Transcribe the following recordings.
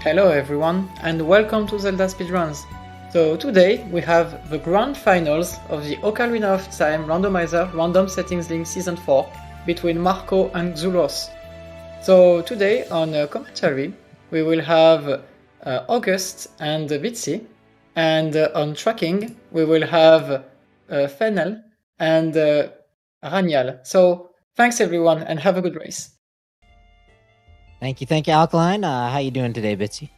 Hello everyone, and welcome to ZeldaSpeedRuns. So today we have the grand finals of the Ocarina of Time Randomizer Random Settings Link Season 4 between Marco and Xuross. So today on commentary we will have August and Bitsy, and on tracking we will have Fennel and Ranial. So thanks everyone and have a good race. Thank you, Alkaline. How you doing today, Bitsy?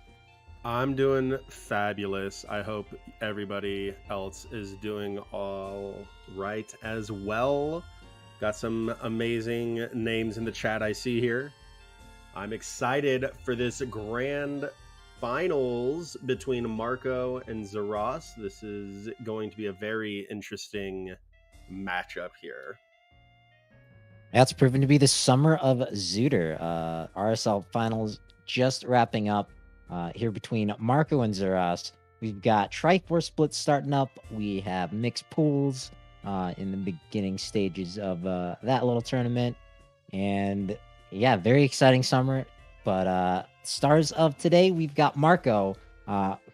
I'm doing fabulous. I hope everybody else is doing all right as well. Got some amazing names in the chat I see here. I'm excited for this grand finals between Marco and Xuross. This is going to be a very interesting matchup here. That's proven to be the summer of Zooter. RSL finals just wrapping up here between Marco and Xuross. We've got Triforce splits starting up. We have mixed pools in the beginning stages of that little tournament. And yeah, very exciting summer. But stars of today, we've got Marco,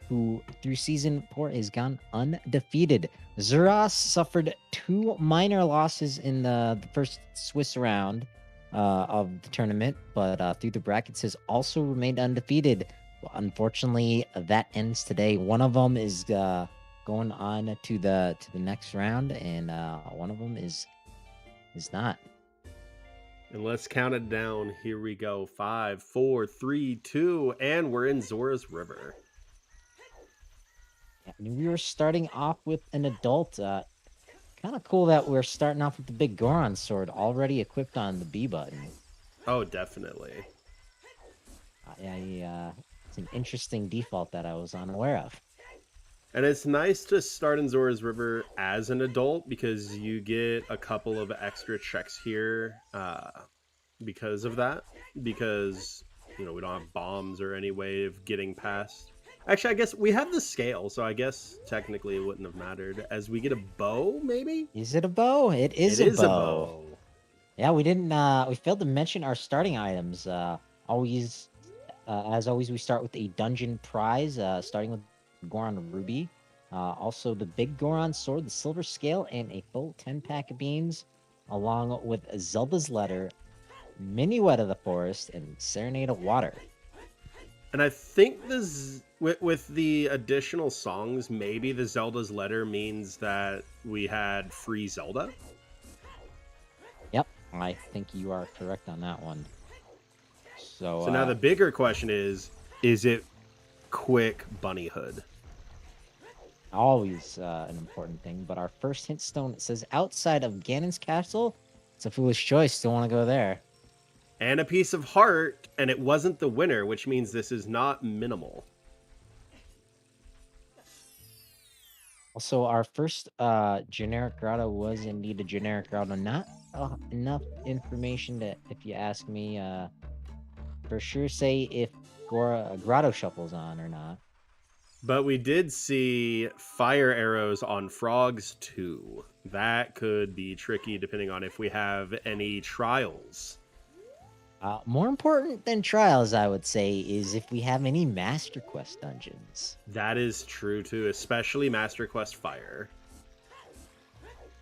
who through season 4 has gone undefeated. Xuross suffered 2 minor losses in the first Swiss round of the tournament, but through the brackets has also remained undefeated. Well, unfortunately, that ends today. One of them is going on to the next round, and one of them is not. And let's count it down. Here we go. 5, 4, 3, 2, and we're in Zora's River. We were starting off with an adult. Kind of cool that we're starting off with the big Goron sword already equipped on the B button. Oh, definitely. It's an interesting default that I was unaware of. And it's nice to start in Zora's River as an adult because you get a couple of extra checks here because of that. Because, we don't have bombs or any way of getting past. Actually, I guess we have the scale, so I guess technically it wouldn't have mattered. As we get a bow, maybe? Is it a bow? It is a bow. Yeah, we didn't. We failed to mention our starting items. As always, we start with a dungeon prize, starting with Goron Ruby. Also, the big Goron sword, the silver scale, and a full 10-pack of beans, along with Zelda's letter, Minuet of the Forest, and Serenade of Water. And I think this, with the additional songs, maybe the Zelda's letter means that we had free Zelda. Yep, I think you are correct on that one. So now the bigger question is it quick bunnyhood? Always an important thing. But our first hint stone says outside of Ganon's castle. It's a foolish choice. Don't want to go there. And a piece of heart, and it wasn't the winner, which means this is not minimal. Also, our first generic grotto was indeed a generic grotto. Not enough information to, if you ask me, for sure say if grotto shuffle's on or not. But we did see fire arrows on frogs too. That could be tricky depending on if we have any trials. More important than trials, I would say, is if we have any Master Quest dungeons. That is true too, especially Master Quest Fire.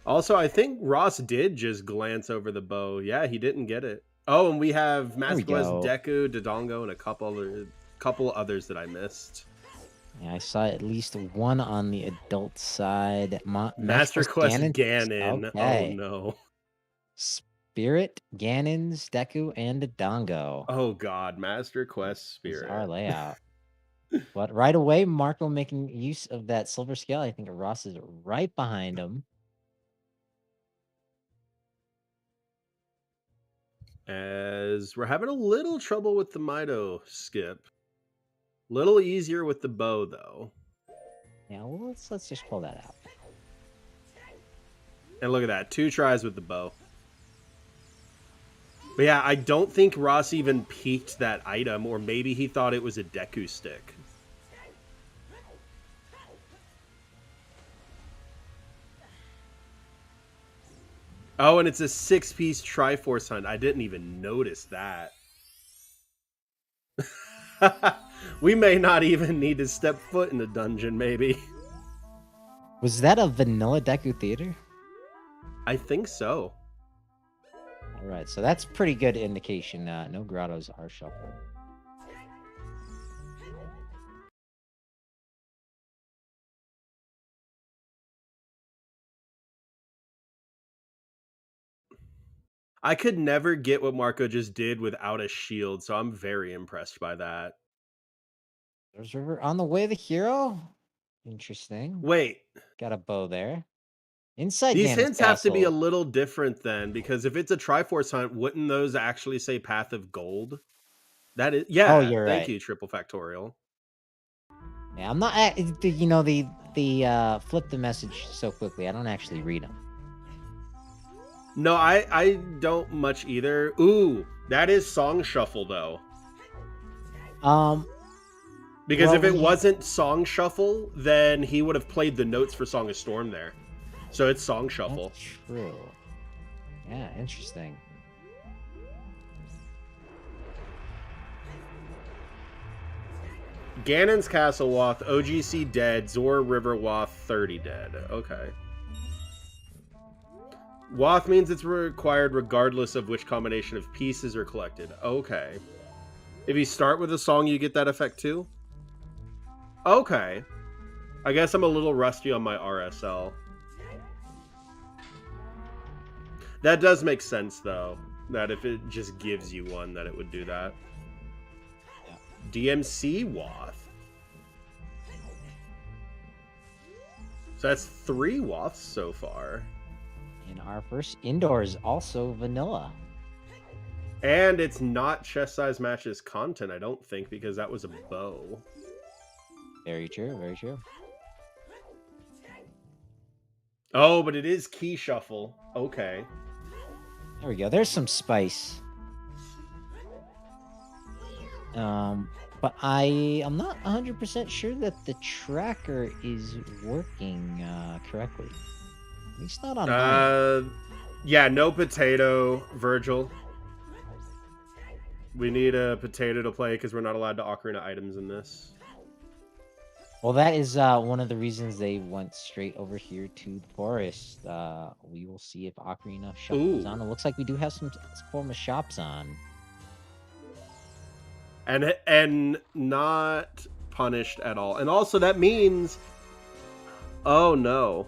Also, I think Ross did just glance over the bow. Yeah, he didn't get it. Oh, and we have Master Quest Deku, Dodongo, and a couple others that I missed. Yeah, I saw at least one on the adult side. Master Quest Ganon. Okay. Oh no. Spirit, Ganon's, Deku, and Dodongo. Oh god, Master Quest Spirit. Our layout. But right away, Marco making use of that silver scale. I think Ross is right behind him. As we're having a little trouble with the Mido skip. Little easier with the bow, though. Yeah, well, let's just pull that out. And look at that, 2 tries with the bow. But yeah, I don't think Ross even peeked that item, or maybe he thought it was a Deku stick. Oh, and it's a 6-piece Triforce hunt. I didn't even notice that. We may not even need to step foot in the dungeon, maybe. Was that a vanilla Deku Theater? I think so. All right, so that's pretty good indication. No grottos are shuffled. I could never get what Marco just did without a shield, so I'm very impressed by that. There's River on the way, the hero. Interesting. Wait, Got a bow there. Inside these Ganon's hints have to be a castle. little different then, because if it's a Triforce hunt, wouldn't those actually say Path of Gold? That is, yeah. Oh, you're thank right. you, Triple Factorial. Yeah, I'm not. The flip the message so quickly. I don't actually read them. No, I don't much either. Ooh, that is Song Shuffle though. Because well, if it wasn't Song Shuffle, then he would have played the notes for Song of Storm there. So it's Song Shuffle. That's true. Yeah, interesting. Ganon's Castle Wath, OGC dead, Zora River Wath 30 dead. Okay. Wath means it's required regardless of which combination of pieces are collected. Okay. If you start with a song, you get that effect too? Okay. I guess I'm a little rusty on my RSL. That does make sense, though. That if it just gives you one, that it would do that. Yeah. DMC Wath. So that's 3 Waths so far. And our first indoor is also vanilla. And it's not chest size matches content, I don't think, because that was a bow. Very true, very true. Oh, but it is key shuffle. Okay. There we go. There's some spice. But I'm not 100% sure that the tracker is working correctly. At least not on mine. Yeah, no potato, Virgil. We need a potato to play because we're not allowed to ocarina items in this. Well, that is one of the reasons they went straight over here to the forest. We will see if Ocarina shuffles on. It looks like we do have some form of shops on. And not punished at all. And also that means... Oh, no.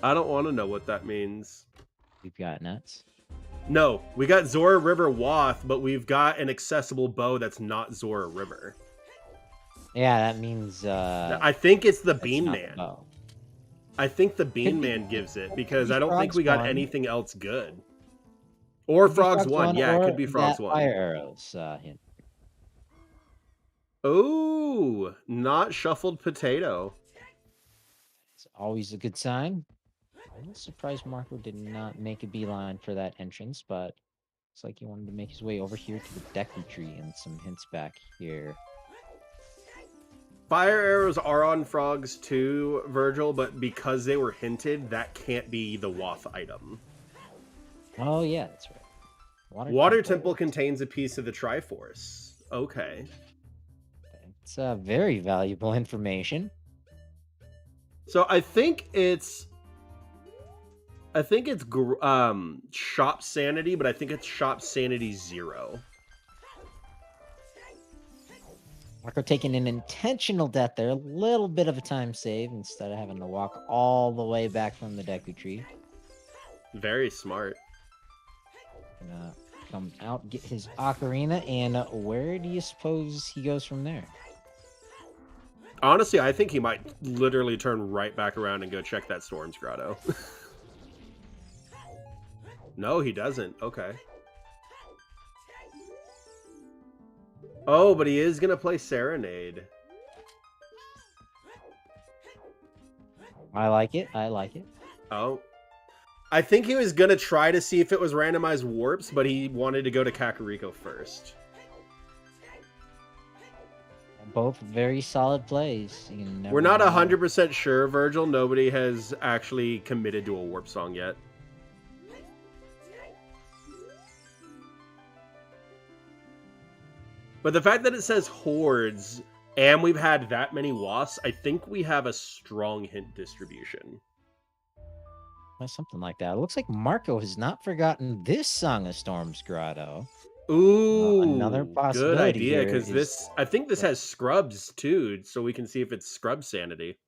I don't want to know what that means. We've got nuts. No, we got Zora River Wath, but we've got an accessible bow that's not Zora River. Yeah, that means... I think it's the Bean Man. I think the Bean Man gives it, because I don't think we got anything else good. Or Frogs 1. Yeah, it could be Frogs 1. Fire arrows hint. Oh, not shuffled potato. It's always a good sign. I'm surprised Marco did not make a beeline for that entrance, but it's like he wanted to make his way over here to the Deku Tree and some hints back here. Fire arrows are on Frogs too, Virgil, but because they were hinted, that can't be the Wath item. Oh, yeah, that's right. Water Temple contains a piece of the Triforce. Okay. It's very valuable information. So I think it's Shop Sanity, but I think it's Shop Sanity 0. Marco taking an intentional death there. A little bit of a time save instead of having to walk all the way back from the Deku Tree. Very smart. Gonna come out, get his ocarina, and where do you suppose he goes from there? Honestly, I think he might literally turn right back around and go check that Storm's Grotto. No, he doesn't. Okay. Oh, but he is going to play Serenade. I like it. I like it. Oh. I think he was going to try to see if it was randomized warps, but he wanted to go to Kakariko first. Both very solid plays. We're not 100% sure, Virgil. Nobody has actually committed to a warp song yet. But the fact that it says hordes and we've had that many wasps, I think we have a strong hint distribution. Something like that. It looks like Marco has not forgotten this Song of Storms grotto. Ooh, another possibility good idea, here because is- this, I think this has scrubs too, so we can see if it's scrub sanity.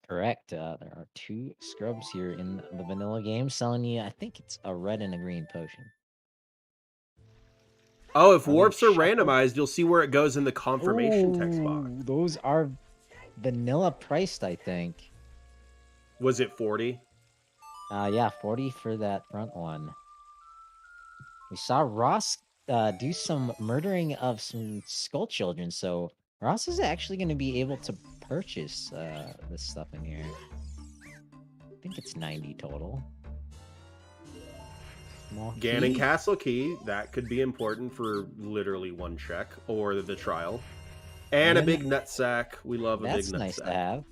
Correct. There are 2 scrubs here in the vanilla game selling you, I think it's a red and a green potion. Oh, if Are they warps are shuffled? randomized, you'll see where it goes in the confirmation text box. Ooh, those are vanilla priced, I think. Was it 40? Yeah, 40 for that front one. We saw Ross do some murdering of some skull children, so Ross is actually going to be able to purchase this stuff in here. I think it's 90 total. Small Ganon key. Castle Key, that could be important for literally 1 check, or the trial. And a And big nutsack. We love a big That's nutsack. nice to have.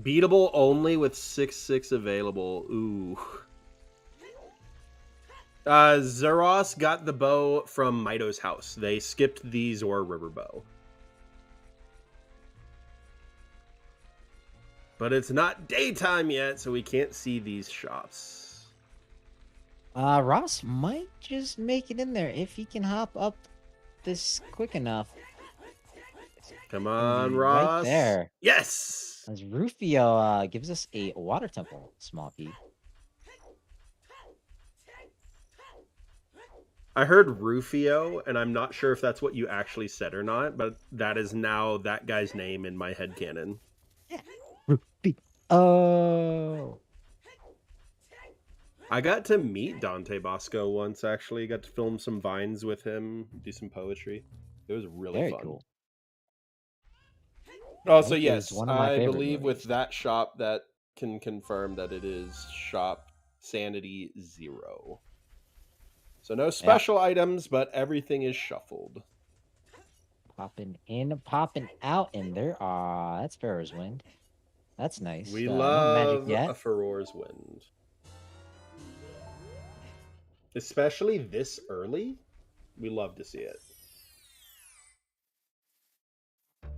Beatable only with 6/6 available. Ooh. Xuross got the bow from Mito's house. They skipped the Zor River bow. But it's not daytime yet, so we can't see these shops. Ross might just make it in there if he can hop up this quick enough. Come on, Right Ross. there. Yes! As Rufio gives us a water temple small key. I heard Rufio, and I'm not sure if that's what you actually said or not, but that is now that guy's name in my headcanon. Oh. I got to meet Dante Bosco once, actually. Got to film some vines with him, do some poetry. It was really Very fun. cool. Also, That is yes, one of my I favorite believe movies. with that shop that can confirm that it is shop sanity 0. So no special items, but everything is shuffled. Popping in, popping out, and there are... That's Pharaoh's Wind. That's nice. We no love magic yet. a Furor's Wind. Especially this early. We love to see it.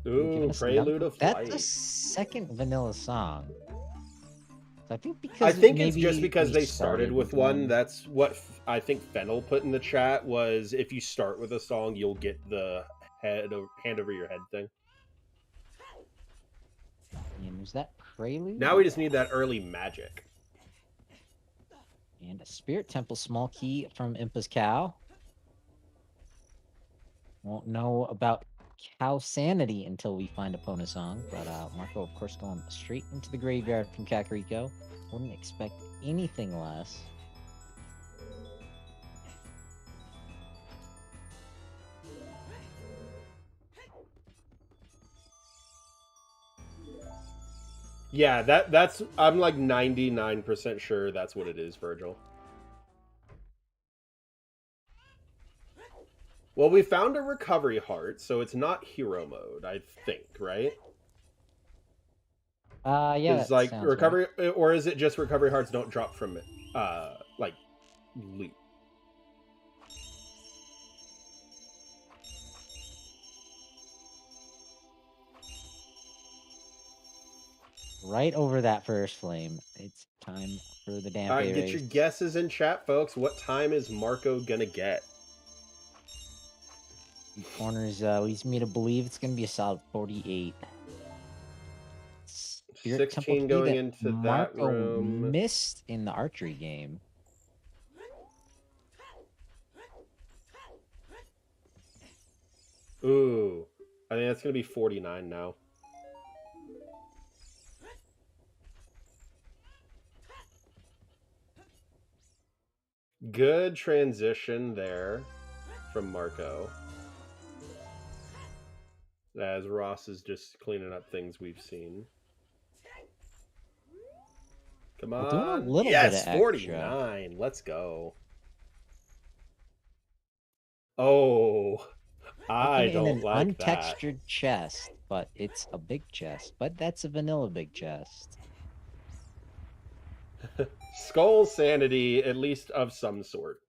Giving Ooh, us Prelude another- of Flight. That's the second vanilla song. So I think because I think it's maybe just because we they started with one. That's what I think Fennel put in the chat was if you start with a song, you'll get the hand over your head thing. And was that Prelude? Now we just need that early magic. And a Spirit Temple small key from Impa's Cow. Won't know about Cow Sanity until we find a Pona song, but Marco, of course, going straight into the graveyard from Kakariko. Wouldn't expect anything less. Yeah, that's I'm like 99% sure that's what it is, Virgil. Well, we found a recovery heart, so it's not hero mode, I think, right? Yeah. It's like recovery, or is it just recovery hearts don't drop from it, like loot? Right over that first flame. It's time for the damn. All right, get your guesses in chat, folks. What time is Marco gonna get? Corners leads me to believe it's gonna be a solid 48. Spirit 16 Temple key going that into that Marco room. missed in the archery game. Ooh, I think that's gonna be 49 now. Good transition there from Marco. As Ross is just cleaning up things we've seen. Come We're doing a on. little Yes, bit of extra. 49. Let's go. Oh, I Looking don't in an like that. untextured chest, but it's a big chest. But that's a vanilla big chest. Skull sanity, at least of some sort.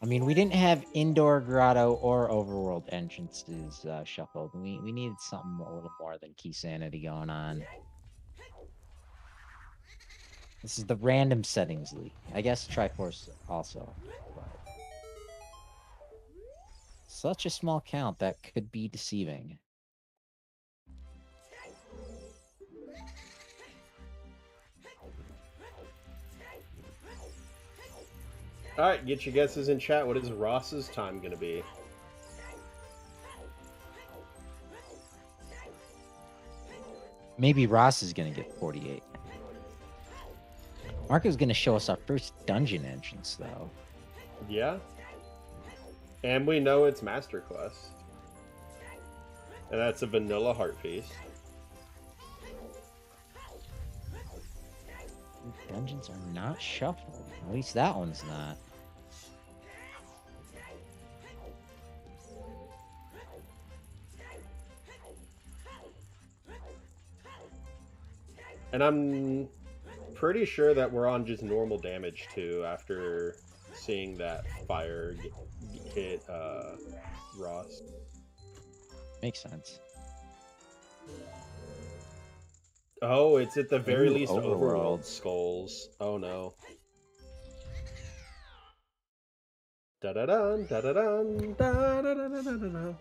I mean, we didn't have indoor grotto or overworld entrances shuffled. We needed something a little more than key sanity going on. This is the random settings league. I guess Triforce also. But such a small count that could be deceiving. All right, get your guesses in chat. What is Ross's time going to be? Maybe Ross is going to get 48. Marco's going to show us our first dungeon entrance, though. Yeah. And we know it's Master Quest. And that's a vanilla heart piece. Dungeons are not shuffled. At least that one's not. And I'm pretty sure that we're on just normal damage too after seeing that fire hit Ross. Makes sense. Oh, it's at the very least Overworld. Overworld skulls. Oh no. Da da dum da da dum da da da da da da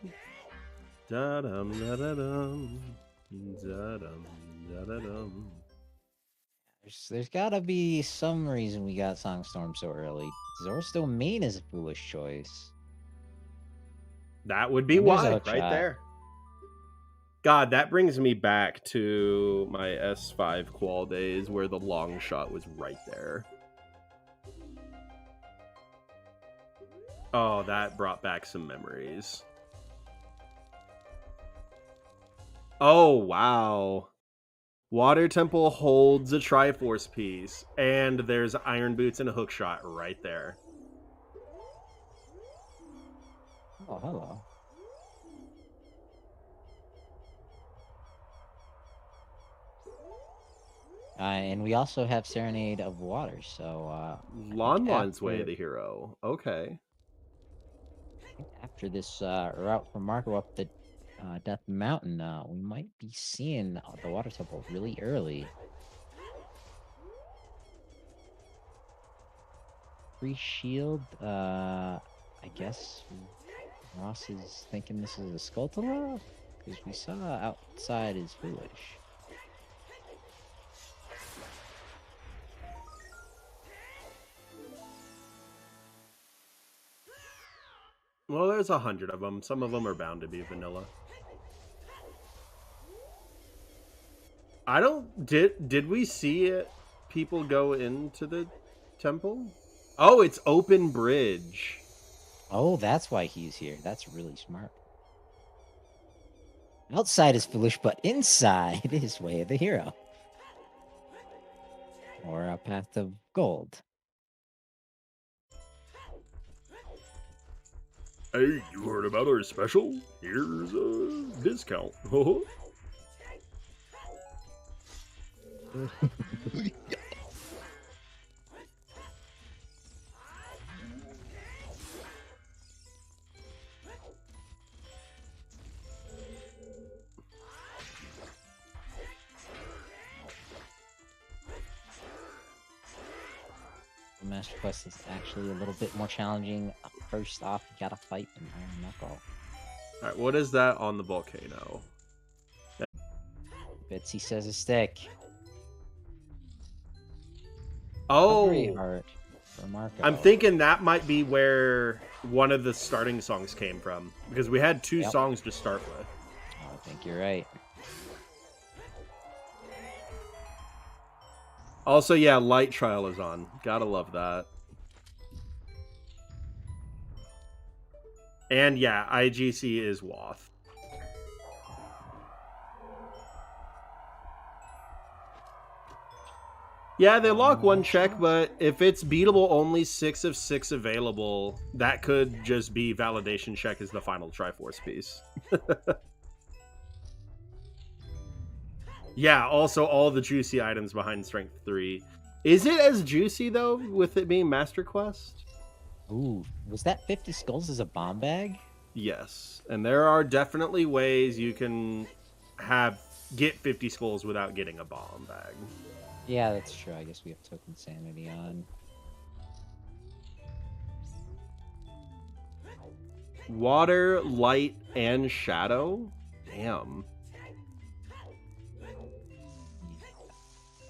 da dum da da dum da dum da da dum. There's gotta be some reason we got Songstorm so early. Zorsto main is a foolish choice. That would be And there's why, Outshot. right there. God, that brings me back to my S5 qual days where the long shot was right there. Oh, that brought back some memories. Oh, wow. Water Temple holds a Triforce piece, and there's Iron Boots and a hookshot right there. Oh, hello. And we also have Serenade of Water, so... Lonlon's Way of the Hero. Okay. After this route from Marco up the Death Mountain, we might be seeing the Water Temple really early. Free shield, I guess Ross is thinking this is a Skulltula? Because we saw outside is foolish. Well, there's 100 of them. Some of them are bound to be vanilla. I don't... Did we see it? People go into the temple? Oh, it's open bridge. Oh, that's why he's here. That's really smart. Outside is foolish, but inside is Way of the Hero. Or a Path of Gold. Hey, you heard about our special? Here's a discount. Master Quest is actually a little bit more challenging. First off, you gotta fight an Iron Knuckle. Alright, what is that on the volcano? Bitsy says a stick. Oh! Heart for Marco. I'm thinking that might be where one of the starting songs came from. Because we had two songs to start with. Oh, I think you're right. Also, yeah, Light Trial is on. Gotta love that. And yeah, IGC is Wath. Yeah, they lock one check, but if it's beatable only 6 of 6 available, that could just be validation check as the final Triforce piece. Yeah, also all the juicy items behind Strength 3. Is it as juicy, though, with it being Master Quest? Ooh, was that 50 skulls as a bomb bag? Yes. And there are definitely ways you can get 50 skulls without getting a bomb bag. Yeah, that's true. I guess we have token sanity on. Water, light, and shadow? Damn.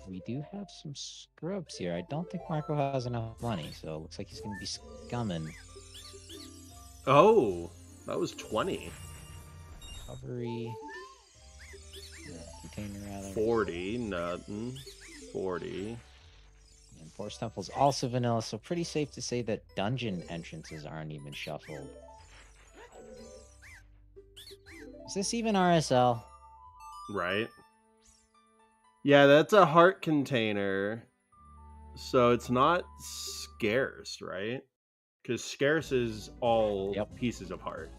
We do have some scrubs here. I don't think Marco has enough money, so it looks like he's going to be scumming. Oh, that was 20. Recovery. Container, rather. 40, nothing. 40. And Forest Temple's also vanilla, so pretty safe to say that dungeon entrances aren't even shuffled. Is this even RSL? Right. Yeah, that's a heart container. So it's not scarce, right? Because scarce is all pieces of heart.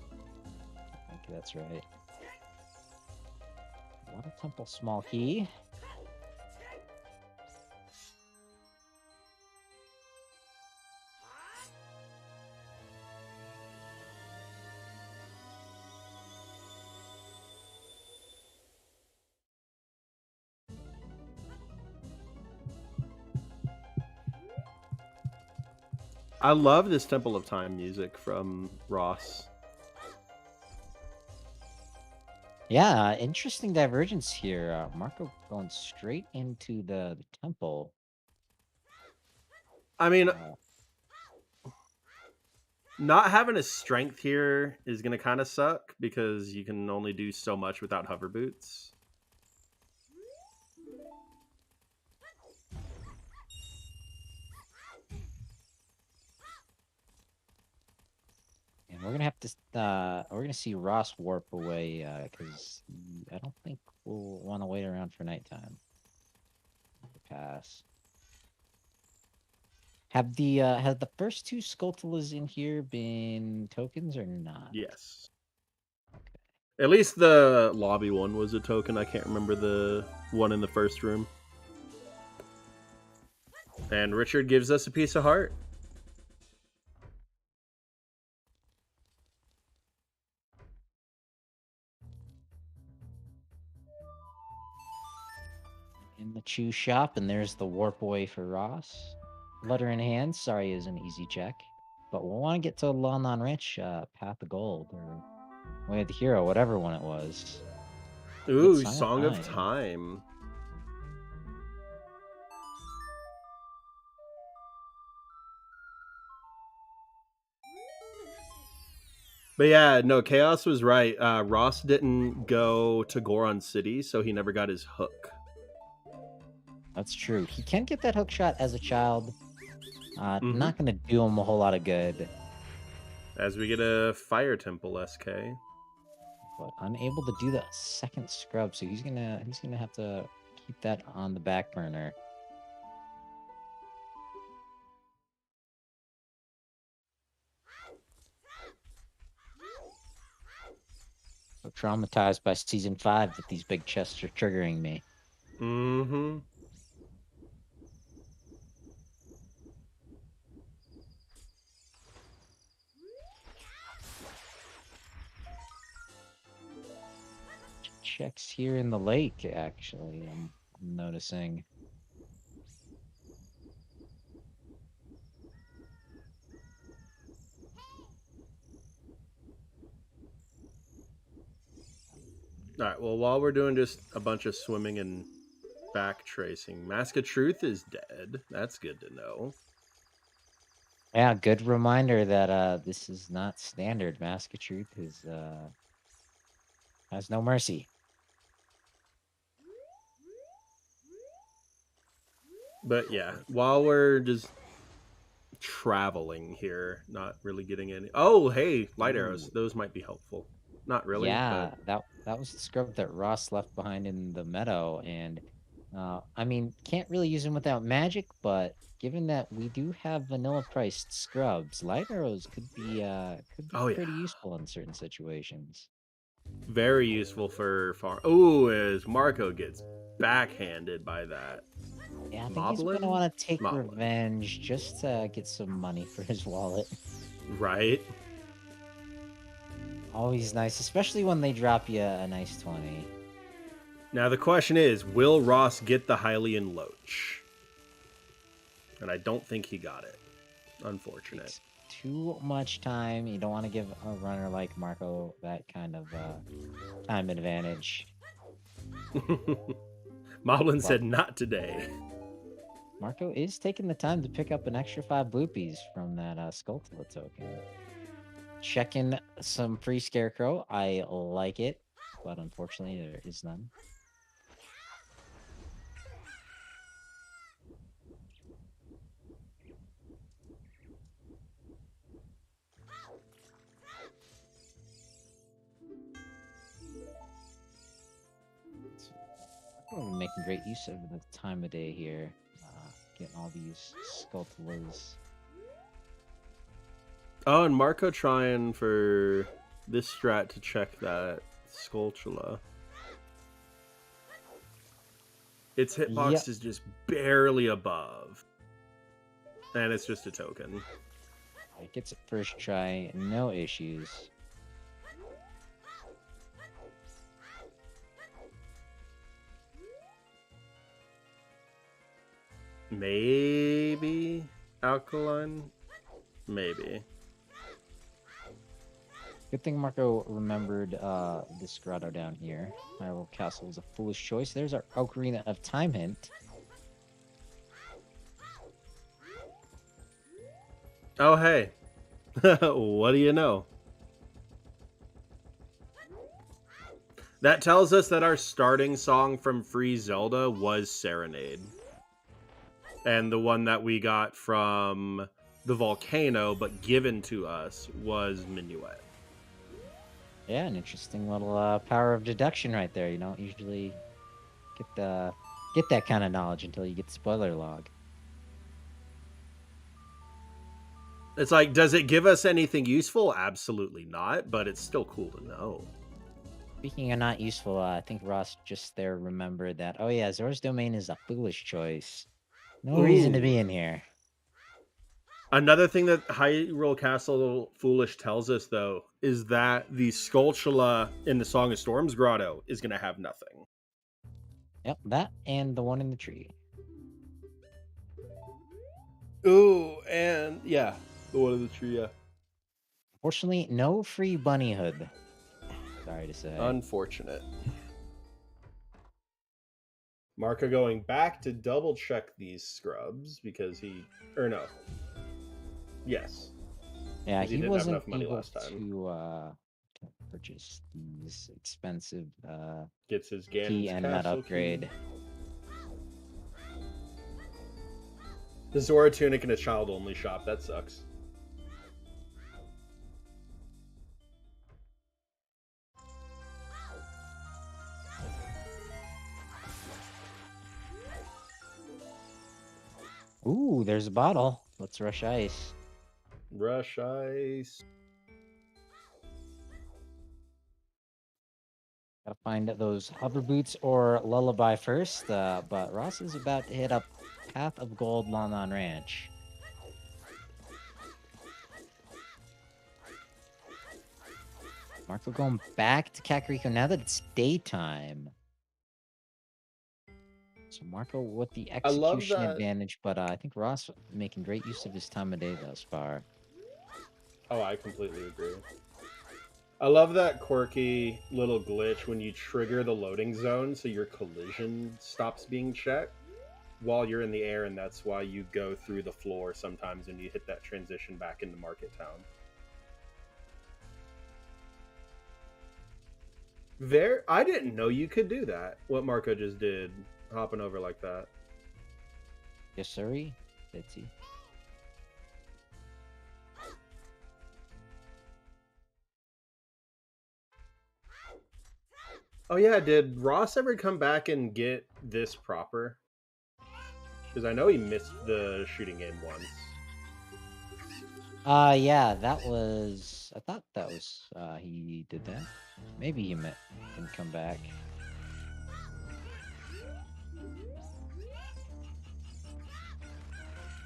I think that's right. Water Temple small key. I love this Temple of Time music from Ross. Yeah, interesting divergence here. Marco going straight into the temple. I mean, not having a strength here is going to kind of suck because you can only do so much without hover boots. And we're gonna have to we're gonna see Ross warp away because I don't think we'll want to wait around for nighttime. Pass. Have the first two Skulltulas in here been tokens or not? Yes. Okay. At least the lobby one was a token. I can't remember the one in the first room. And Richard gives us a piece of heart. In the chew shop, and there's the warp away for Ross. Letter in hand. Sorry, is an easy check, but we'll want to get to London Ranch, Path of Gold, or Way of the Hero, whatever one it was. Ooh, Song of Time. But yeah, no, Chaos was right. Ross didn't go to Goron City, so he never got his hook. That's true. He can get that hook shot as a child. Not going to do him a whole lot of good. As we get a Fire Temple SK. But unable to do the second scrub, so he's gonna have to keep that on the back burner. So traumatized by season 5 that these big chests are triggering me. Mm-hmm. Checks here in the lake, actually, I'm noticing. All right, well, while we're doing just a bunch of swimming and back tracing, Mask of Truth is dead. That's good to know. Yeah, good reminder that this is not standard. Mask of Truth has no mercy. But yeah, while we're just traveling here, not really getting any. Oh, hey, light arrows. Those might be helpful. Not really. Yeah, but... that was the scrub that Ross left behind in the meadow, and I mean, can't really use them without magic, but given that we do have vanilla priced scrubs, light arrows could be pretty useful in certain situations. Very useful for farm. Oh, as Marco gets backhanded by that. Yeah, I think he's Moblin? gonna want to take Moblin. revenge just to get some money for his wallet. Right? Always nice, especially when they drop you a nice 20. Now the question is, will Ross get the Hylian Loach? And I don't think he got it. Unfortunate. Takes too much time. You don't want to give a runner like Marco that kind of time advantage. Moblin said not today. Marco is taking the time to pick up an extra 5 boopies from that Skulltula token. Checking some free Scarecrow. I like it, but unfortunately there is none. We're making great use of the time of day here. Getting all these Skulltulas. Oh, and Marco trying for this strat to check that Skulltula. Its hitbox is just barely above. And it's just a token. It gets it first try, no issues. Maybe Alkaline? Maybe. Good thing Marco remembered this grotto down here. Hyrule Castle was a foolish choice. There's our Ocarina of Time hint. Oh, hey. What do you know? That tells us that our starting song from Free Zelda was Serenade. And the one that we got from the volcano, but given to us, was Minuet. Yeah, an interesting little power of deduction right there. You don't usually get that kind of knowledge until you get the spoiler log. It's like, does it give us anything useful? Absolutely not, but it's still cool to know. Speaking of not useful, I think Ross just there remembered that, oh yeah, Zora's Domain is a foolish choice. No reason to be in here. Another thing that Hyrule Castle Foolish tells us, though, is that the Skulltula in the Song of Storms grotto is going to have nothing. Yep, that and the one in the tree. Ooh, and yeah, the one in the tree, yeah. Fortunately, no free bunny hood. Sorry to say. Unfortunate. Marco going back to double check these scrubs because yes. Yeah, he he didn't wasn't have enough money able last time. to purchase these expensive Gets his key and nut upgrade. Key. The Zora tunic in a child-only shop. That sucks. Ooh, there's a bottle. Let's rush ice. Rush ice. Gotta find those hover boots or lullaby first, but Ross is about to hit up Path of Gold Lon Lon Ranch. Marco going back to Kakariko now that it's daytime. So Marco with the execution advantage, but I think Ross making great use of his time of day thus far. Oh, I completely agree. I love that quirky little glitch when you trigger the loading zone so your collision stops being checked while you're in the air, and that's why you go through the floor sometimes when you hit that transition back into Market Town. I didn't know you could do that, what Marco just did, hopping over like that. Yes, sirree. Bitsy. Oh yeah, did Ross ever come back and get this proper? Because I know he missed the shooting game once. Yeah, that was... I thought that was... he did that. Maybe he can come back.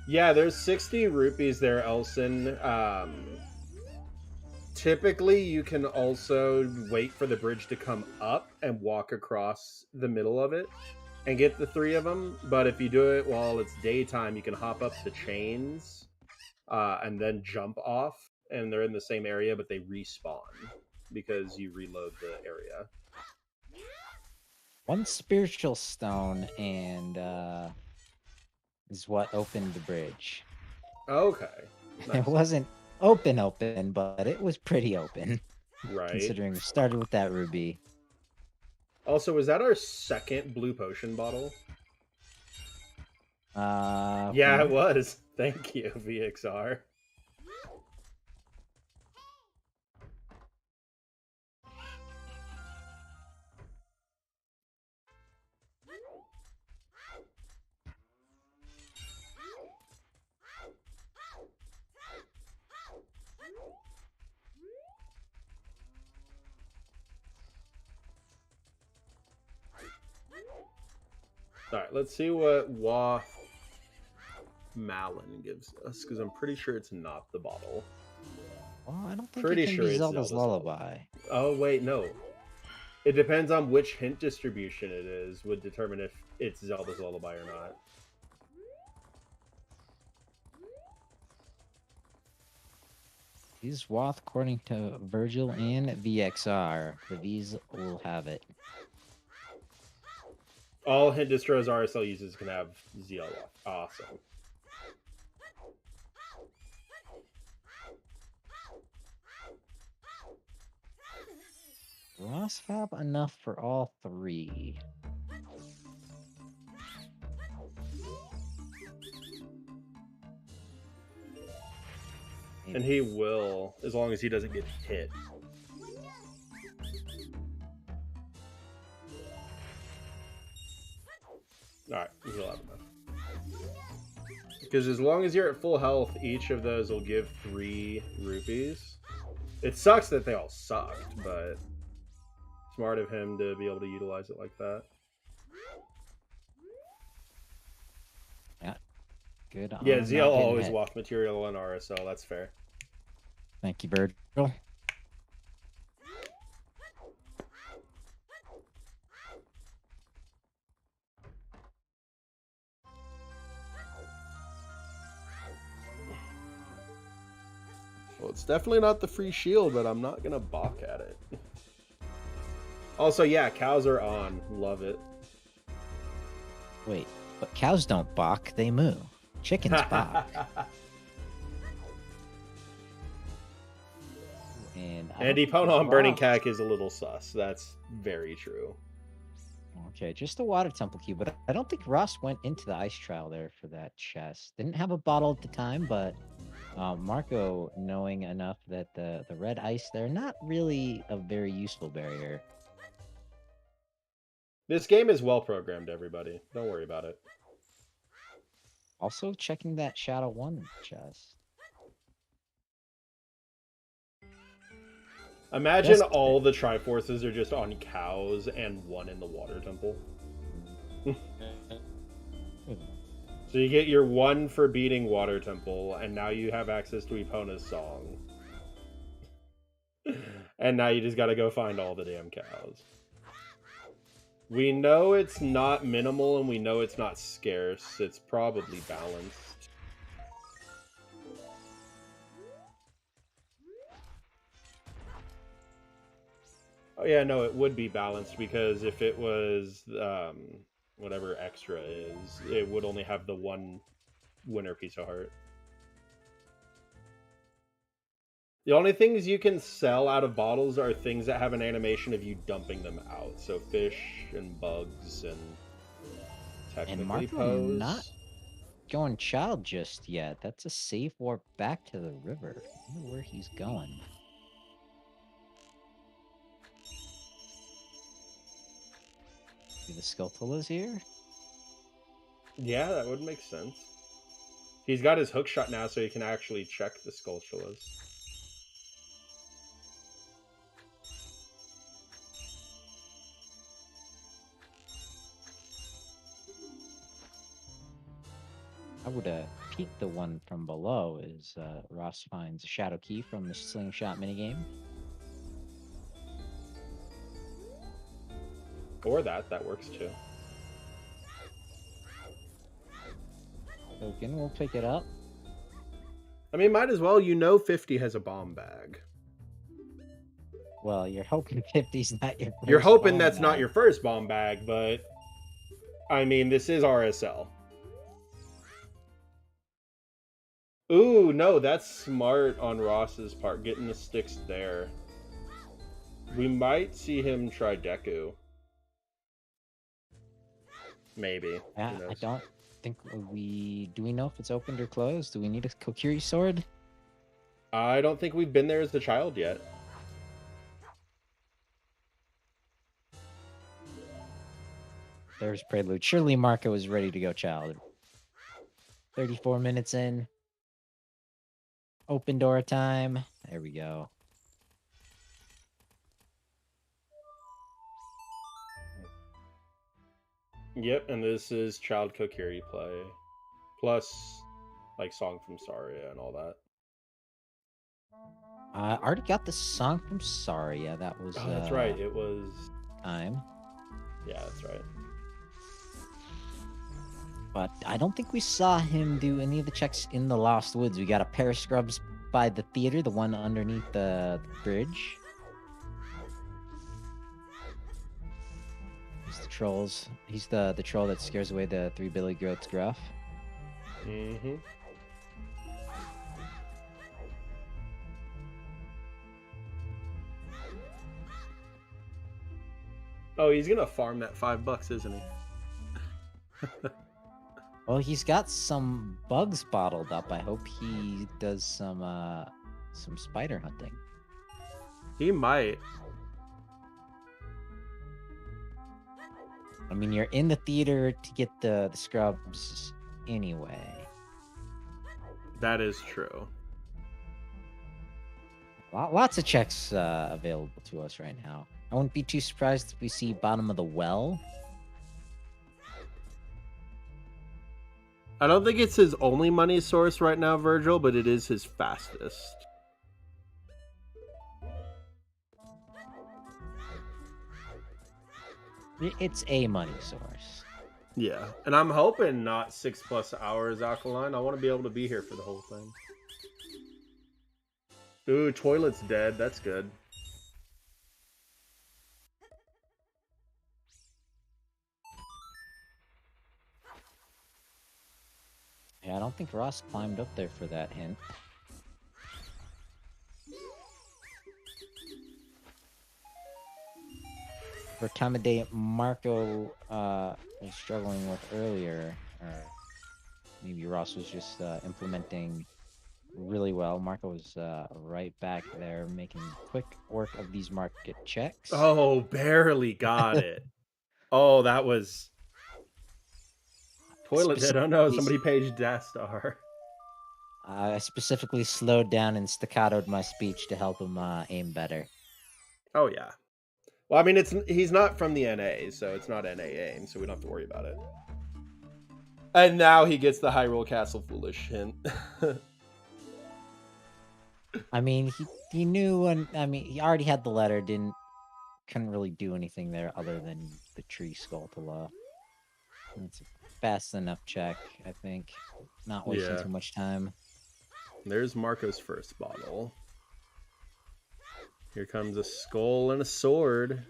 Yeah, there's 60 rupees there, Elson. Typically, you can also wait for the bridge to come up and walk across the middle of it and get the 3 of them. But if you do it while it's daytime, you can hop up the chains and then jump off, and they're in the same area, but they respawn because you reload the area. One spiritual stone and is what opened the bridge. Okay. Nice. It wasn't open, but it was pretty open. Right. Considering we started with that ruby. Also, was that our second blue potion bottle? Yeah, it was. Thank you, VXR. Alright, let's see what Wath Malin gives us, because I'm pretty sure it's not the bottle. Well, I don't think Pretty it can sure be it's Zelda's Zelda's Lullaby. Oh, wait, no. It depends on which hint distribution it is, would determine if it's Zelda's Lullaby or not. These Wath, according to Virgil and VXR, the V's will have it. All hint distros RSL users can have ZL. Awesome. Ross have enough for all 3. And he will, as long as he doesn't get hit. Alright, he'll have enough. Because as long as you're at full health, each of those will give 3 rupees. It sucks that they all sucked, but smart of him to be able to utilize it like that. Yeah, good. Yeah, ZL always walk material on RSL, that's fair. Thank you, Virgil. Well, it's definitely not the free shield, but I'm not gonna balk at it. Also, yeah, cows are on. Love it. Wait, but cows don't balk, they moo. Chickens balk. And Epona on Burning Cack is a little sus. That's very true. Okay, just a water temple cube, but I don't think Ross went into the ice trial there for that chest. Didn't have a bottle at the time, but Marco, knowing enough that the red ice there, not really a very useful barrier. This game is well programmed, everybody. Don't worry about it. Also checking that Shadow 1 chest. Imagine all the Triforces are just on cows and 1 in the water temple. So you get your 1 for beating Water Temple, and now you have access to Epona's song. And now you just gotta go find all the damn cows. We know it's not minimal, and we know it's not scarce. It's probably balanced. Oh yeah, no, it would be balanced, because if it was whatever extra is, it would only have the 1 winner piece of heart. The only things you can sell out of bottles are things that have an animation of you dumping them out. So fish and bugs and technically and Marco pose. Not going child just yet. That's a safe warp back to the river. I wonder where he's going. The Skulltulas here? Yeah, that would make sense. He's got his hook shot now, so he can actually check the Skulltulas. I would peek the one from below as Ross finds a shadow key from the slingshot minigame. Or that works too. Token, we'll pick it up. I mean, might as well. You know 50 has a bomb bag. Well, you're hoping 50's not your first You're hoping bomb that's not bag. your first bomb bag, but I mean, this is RSL. Ooh, no, that's smart on Ross's part, getting the sticks there. We might see him try Deku. Maybe. Who I knows? don't think do we know if it's opened or closed? Do we need a Kokiri sword? I don't think we've been there as the child yet. There's Prelude. Surely Marco is ready to go, child. 34 minutes in. Open door time. There we go. Yep, and this is Child Kokiri play. Plus, like, Song from Saria and all that. I already got the song from Saria. That was. Oh, that's right. It was. Time. Yeah, that's right. But I don't think we saw him do any of the checks in the Lost Woods. We got a pair of scrubs by the theater, the one underneath the bridge. He's the trolls. He's the troll that scares away the 3 Billy Goats Gruff. Mm-hmm. Oh, he's gonna farm that $5, isn't he? Well, he's got some bugs bottled up. I hope he does some spider hunting. He might. I mean, you're in the theater to get the scrubs anyway. That is true. Lots of checks available to us right now. I wouldn't be too surprised if we see bottom of the well. I don't think it's his only money source right now, Virgil, but it is his fastest. It's a money source. Yeah, and I'm hoping not 6+ hours Alkaline. I want to be able to be here for the whole thing. Ooh, toilet's dead. That's good. Yeah, I don't think Ross climbed up there for that hint. For time of day Marco was struggling with earlier, or maybe Ross was just implementing really well. Marco was right back there making quick work of these market checks. Oh, barely got it. Oh, that was... Toilet dead. Oh no, somebody paged Dastar. I specifically slowed down and staccatoed my speech to help him aim better. Oh yeah. Well, I mean, he's not from the NA, so it's not NA aim, so we don't have to worry about it. And now he gets the Hyrule Castle Foolish hint. I mean, he knew, and I mean, he already had the letter. Couldn't really do anything there other than the tree Skulltula. It's a fast enough check, I think. Not wasting too much time. There's Marco's first bottle. Here comes a skull and a sword.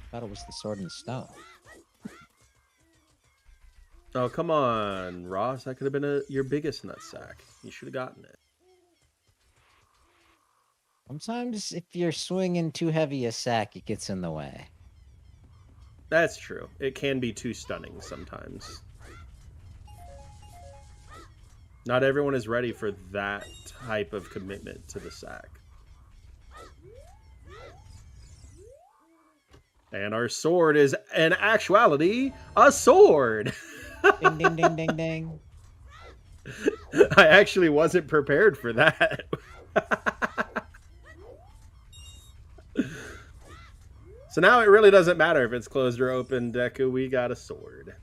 Thought it was the sword and stone. Oh, come on, Ross. That could have been your biggest nutsack. You should have gotten it. Sometimes if you're swinging too heavy a sack, it gets in the way. That's true. It can be too stunning sometimes. Not everyone is ready for that type of commitment to the sack. And our sword is, in actuality, a sword! Ding, ding, ding, ding, ding. I actually wasn't prepared for that. So now it really doesn't matter if it's closed or open, Deku. We got a sword.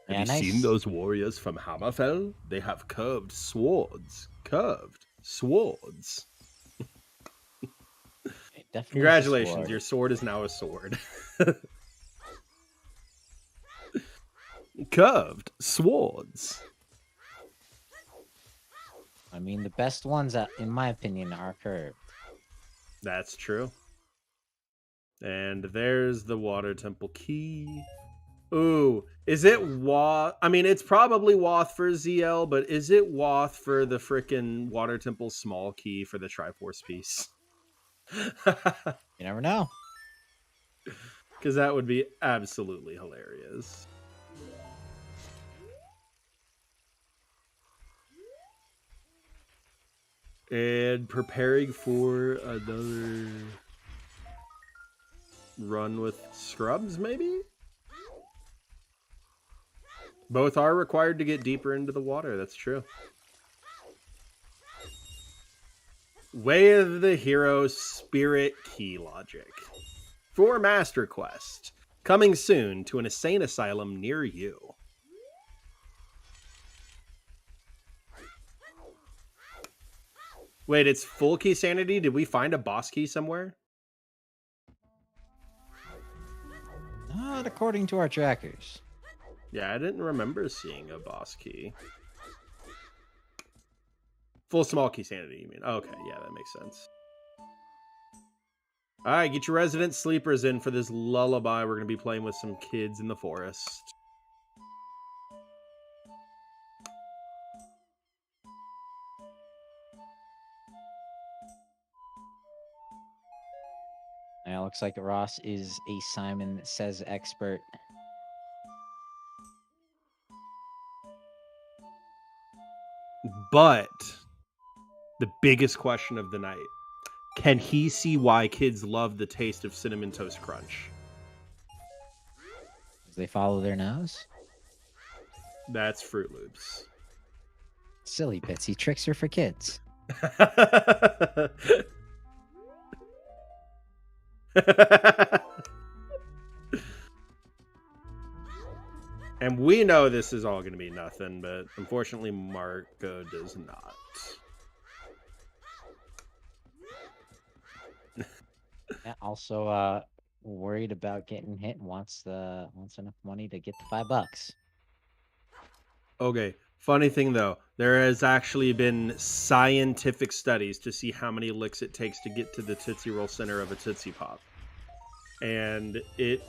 Have Yeah, you seen nice. those warriors from Hammerfell? They have curved swords. Curved swords. It definitely is a Congratulations, sword. your sword is now a sword. Curved swords. I mean, the best ones, in my opinion, are curved. That's true. And there's the water temple key. Ooh, is it Wath? I mean, it's probably Wath for ZL, but is it Wath for the frickin' water temple small key for the Triforce piece? You never know. Because that would be absolutely hilarious. And preparing for another run with scrubs, maybe? Both are required to get deeper into the water, that's true. Way of the Hero Spirit Key Logic. For Master Quest. Coming soon to an insane asylum near you. Wait, it's full key sanity? Did we find a boss key somewhere? Not according to our trackers. Yeah, I didn't remember seeing a boss key. Full small key sanity, you mean? Okay, yeah, that makes sense. All right, get your resident sleepers in for this lullaby. We're going to be playing with some kids in the forest. Yeah, looks like Ross is a Simon Says expert. But the biggest question of the night, can he see why kids love the taste of Cinnamon Toast Crunch? As they follow their nose. That's Fruit Loops. Silly Bitsy tricks are for kids. And we know this is all going to be nothing, but unfortunately Marco does not. Yeah, also worried about getting hit and wants enough money to get the $5. Okay, funny thing though, there has actually been scientific studies to see how many licks it takes to get to the Tootsie Roll center of a Tootsie Pop. And it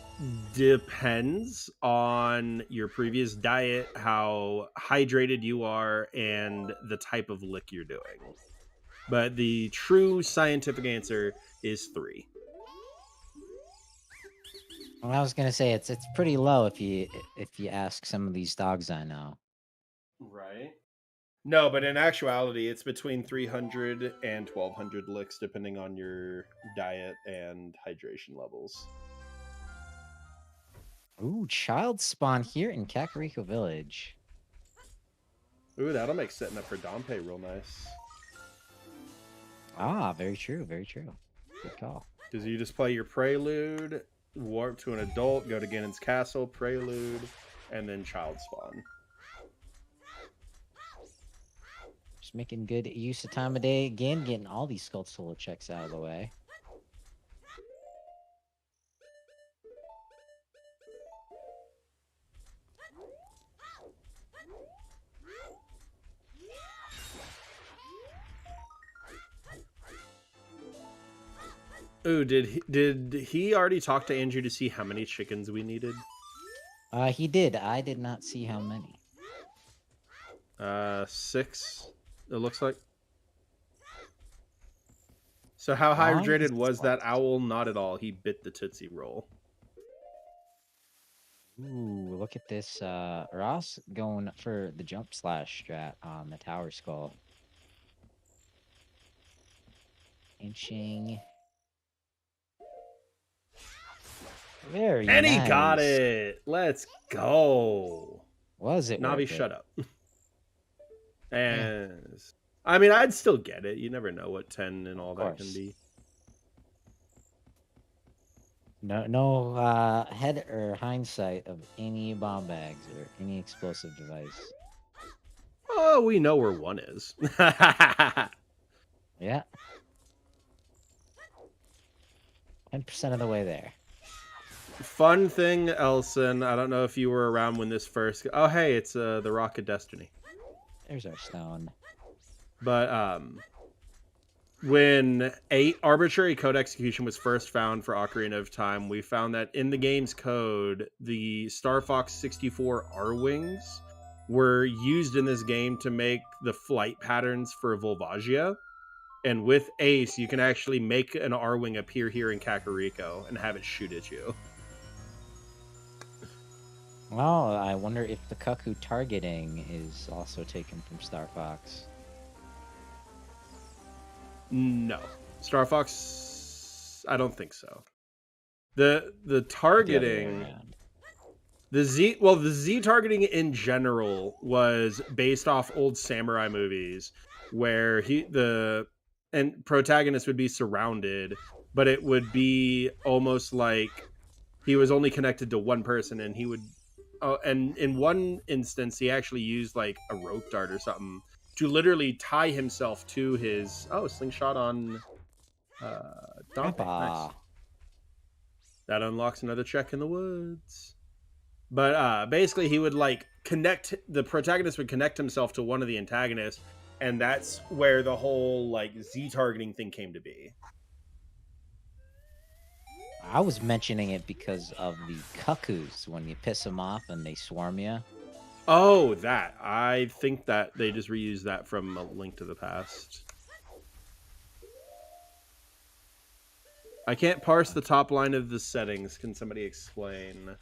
depends on your previous diet, how hydrated you are, and the type of lick you're doing. But the true scientific answer is 3. Well, I was gonna say it's pretty low if you ask some of these dogs I know. Right. No, but in actuality, it's between 300 and 1200 licks, depending on your diet and hydration levels. Ooh, child spawn here in Kakariko Village. Ooh, that'll make setting up for Dompe real nice. Ah, very true, very true. Good call. Because you just play your Prelude, warp to an adult, go to Ganon's Castle, Prelude, and then child spawn. Just making good use of time of day again, getting all these Skull Solo checks out of the way. Ooh, did he already talk to Andrew to see how many chickens we needed? He did. I did not see how many. 6, it looks like. So how Long hydrated is was that left. owl? Not at all. He bit the Tootsie Roll. Ooh, look at this. Ross going for the jump slash strat on the Tower Skull. Inching. Very And nice. he got it. Let's go. Was it Navi, worth shut it? up. And I mean, I'd still get it. You never know what 10 and all that can course. be. No head or hindsight of any bomb bags or any explosive device. Oh, we know where one is. Yeah. 10% of the way there. Fun thing, Elson. I don't know if you were around when this first. Oh, hey, it's the Rock of Destiny. There's our stone. But when arbitrary code execution was first found for Ocarina of Time, we found that in the game's code, the Star Fox 64 R-Wings were used in this game to make the flight patterns for Volvagia. And with Ace, you can actually make an R-Wing appear here in Kakariko and have it shoot at you. Well, I wonder if the cuckoo targeting is also taken from Star Fox. No. Star Fox, I don't think so. The targeting, the Z targeting in general was based off old samurai movies where the protagonist would be surrounded, but it would be almost like he was only connected to one person, and he would and in one instance he actually used like a rope dart or something to literally tie himself to his slingshot on Donkey. Nice. That unlocks another check in the woods. But basically he would the protagonist would connect himself to one of the antagonists, and that's where the whole Z targeting thing came to be. I was mentioning it because of the cuckoos, when you piss them off and they swarm you. Oh, that. I think that they just reused that from A Link to the Past. I can't parse the top line of the settings. Can somebody explain?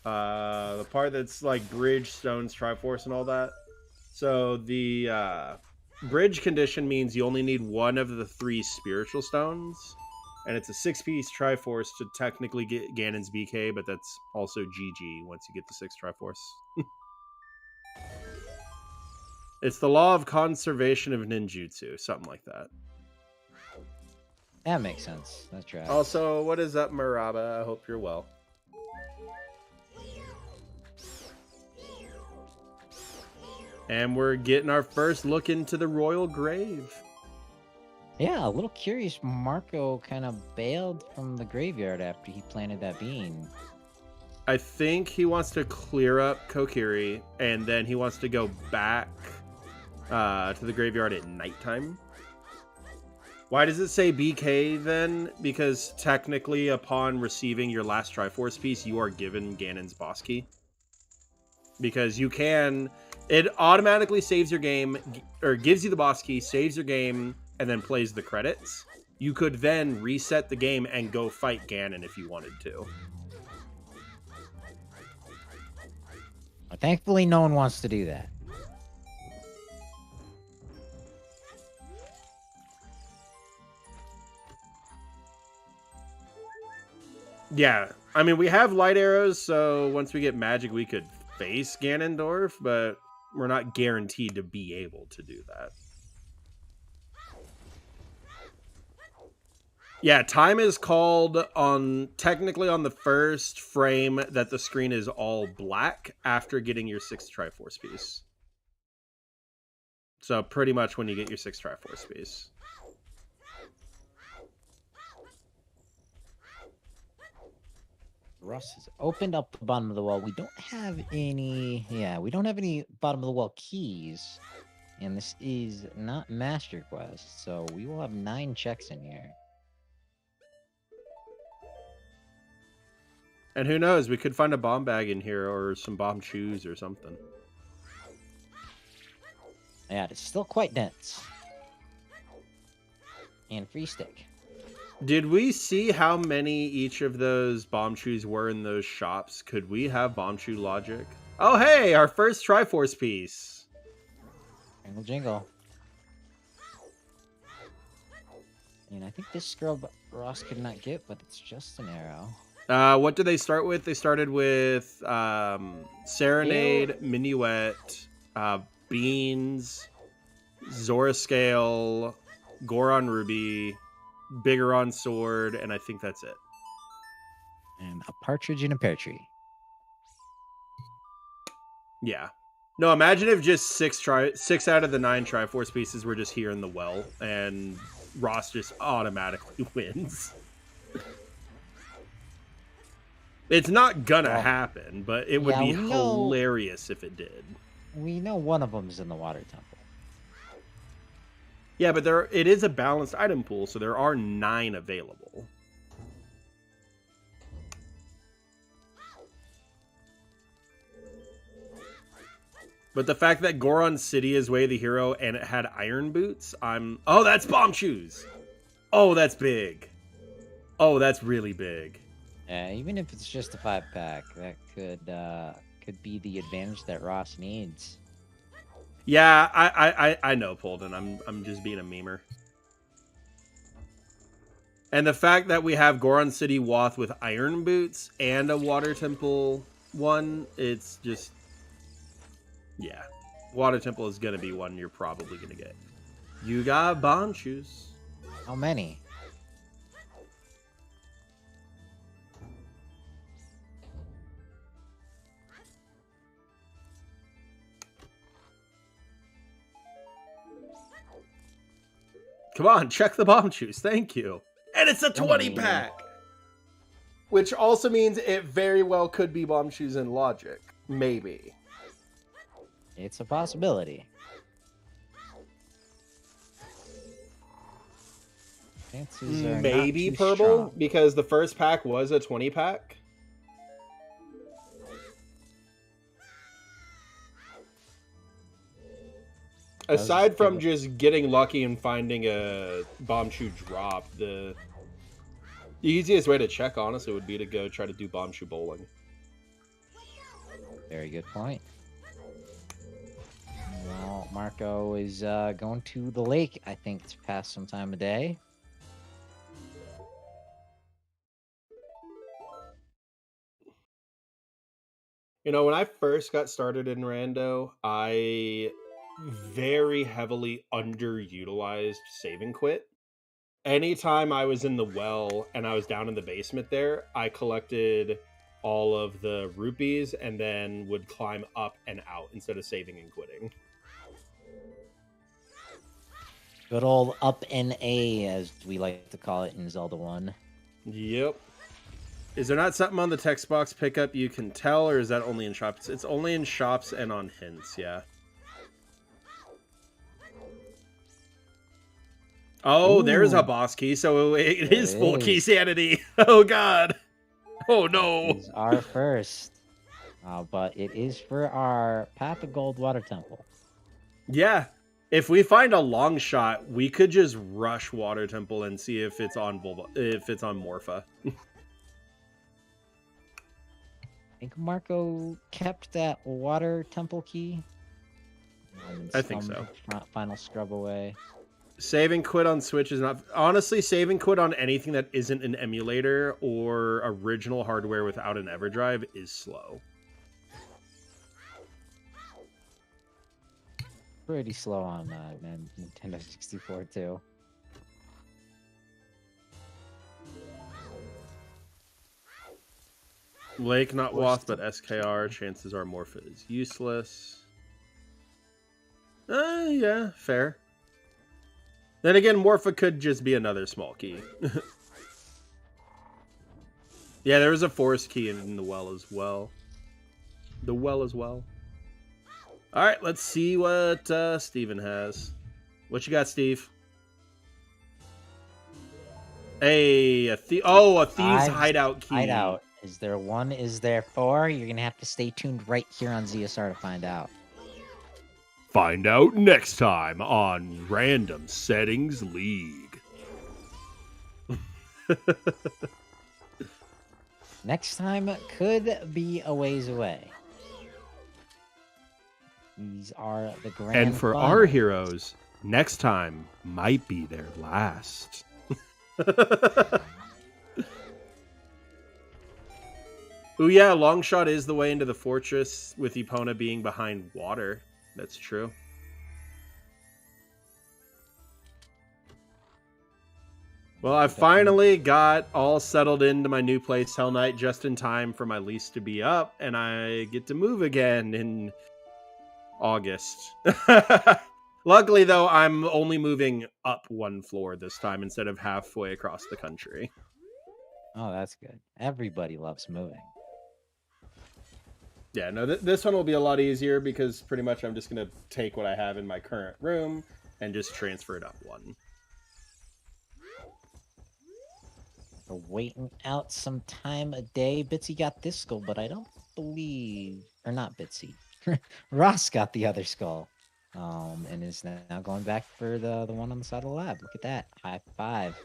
The part that's like bridge, stones, Triforce, and all that. So the bridge condition means you only need one of the 3 spiritual stones. And it's a 6-piece Triforce to technically get Ganon's BK, but that's also GG once you get the 6 Triforce. It's the law of conservation of ninjutsu, something like that. That makes sense. That's right. Also, what is up, Maraba? I hope you're well. And we're getting our first look into the royal grave. Yeah, a little curious. Marco kind of bailed from the graveyard after he planted that bean. I think he wants to clear up Kokiri, and then he wants to go back to the graveyard at nighttime. Why does it say BK then? Because technically, upon receiving your last Triforce piece, you are given Ganon's boss key. Because you can... It automatically saves your game, or gives you the boss key, saves your game, and then plays the credits. You could then reset the game and go fight Ganon if you wanted to. Thankfully, no one wants to do that. Yeah, I mean, we have light arrows, so once we get magic, we could face Ganondorf, but we're not guaranteed to be able to do that. Yeah, time is called technically on the first frame that the screen is all black after getting your 6th Triforce piece. So pretty much when you get your 6th Triforce piece. Russ has opened up the bottom of the wall. We don't have any... Yeah, we don't have any bottom of the wall keys. And this is not Master Quest, so we will have 9 checks in here. And who knows, we could find a bomb bag in here or some bomb shoes or something. Yeah, it's still quite dense. And free stick. Did we see how many each of those bomb shoes were in those shops? Could we have bomb shoe logic? Oh, hey, our first Triforce piece. Jingle, jingle. And I think this scroll Ross could not get, but it's just an arrow. What did they start with? They started with Serenade, Minuet, Beans, Zora Scale, Goron Ruby, Bigoron Sword, and I think that's it. And a partridge in a pear tree. Yeah. No, imagine if just 6 out of the 9 Triforce pieces were just here in the well, and Ross just automatically wins. It's not gonna happen, but it would be hilarious if it did. We know one of them's in the water temple. Yeah, but it is a balanced item pool, so there are 9 available. But the fact that Goron City is Way of the Hero and it had iron boots, oh, that's bomb shoes. Oh, that's big. Oh, that's really big. Even if it's just a 5-pack, that could be the advantage that Ross needs. Yeah, I know, Polden. I'm just being a memer. And the fact that we have Goron City Wath with iron boots and a water temple one, it's just, yeah. Water temple is gonna be one you're probably gonna get. You got bomb shoes. How many? Come on, check the bomb shoes. Thank you. And it's a 20-pack! Which also means it very well could be bomb shoes in Logic. Maybe. It's a possibility. Chances are maybe not too purple, strong. because the first pack was a 20-pack. Aside from just getting lucky and finding a bomb shoe drop, the easiest way to check, honestly, would be to go try to do bomb shoe bowling. Very good point. Well, Marco is going to the lake, I think, to pass some time of day. You know, when I first got started in Rando, I very heavily underutilized save and quit. Anytime I was in the well and I was down in the basement there, I collected all of the rupees and then would climb up and out instead of saving and quitting. Good old up and A, as we like to call it in Zelda 1. Yep. Is there not something on the text box pickup you can tell, or is that only in shops? It's only in shops and on hints, yeah. Oh, ooh, there's a boss key, so it is full key sanity. Oh, God. Oh, no. It's our first. But it is for our Path of Gold Water Temple. Yeah. If we find a long shot, we could just rush Water Temple and see if it's on Morpha. I think Marco kept that Water Temple key. I think so. Final scrub away. Save and quit on Switch is not... Honestly, save and quit on anything that isn't an emulator or original hardware without an EverDrive is slow. Pretty slow on Nintendo 64 too. Lake, not Wath, but SKR. Chances are Morpha is useless. Yeah, fair. Then again, Morpha could just be another small key. Yeah, there was a forest key in the well as well. The well as well. All right, let's see what Steven has. What you got, Steve? Hey, a thieves hideout key. Hideout. Is there one? Is there 4? You're going to have to stay tuned right here on ZSR to find out. Find out next time on Random Settings League. Next time could be a ways away. These are the grand And for finals. our heroes, next time might be their last. Ooh, yeah, Longshot is the way into the fortress with Epona being behind water. That's true. Well, I finally got all settled into my new place Hell Knight just in time for my lease to be up, and I get to move again in August. Luckily, though, I'm only moving up one floor this time instead of halfway across the country. Oh, that's good. Everybody loves moving. Yeah, no, this one will be a lot easier because pretty much I'm just going to take what I have in my current room and just transfer it up one. We're waiting out some time a day. Bitsy got this skull, but I don't believe... Or not Bitsy. Ross got the other skull. And is now going back for the one on the side of the lab. Look at that. High five.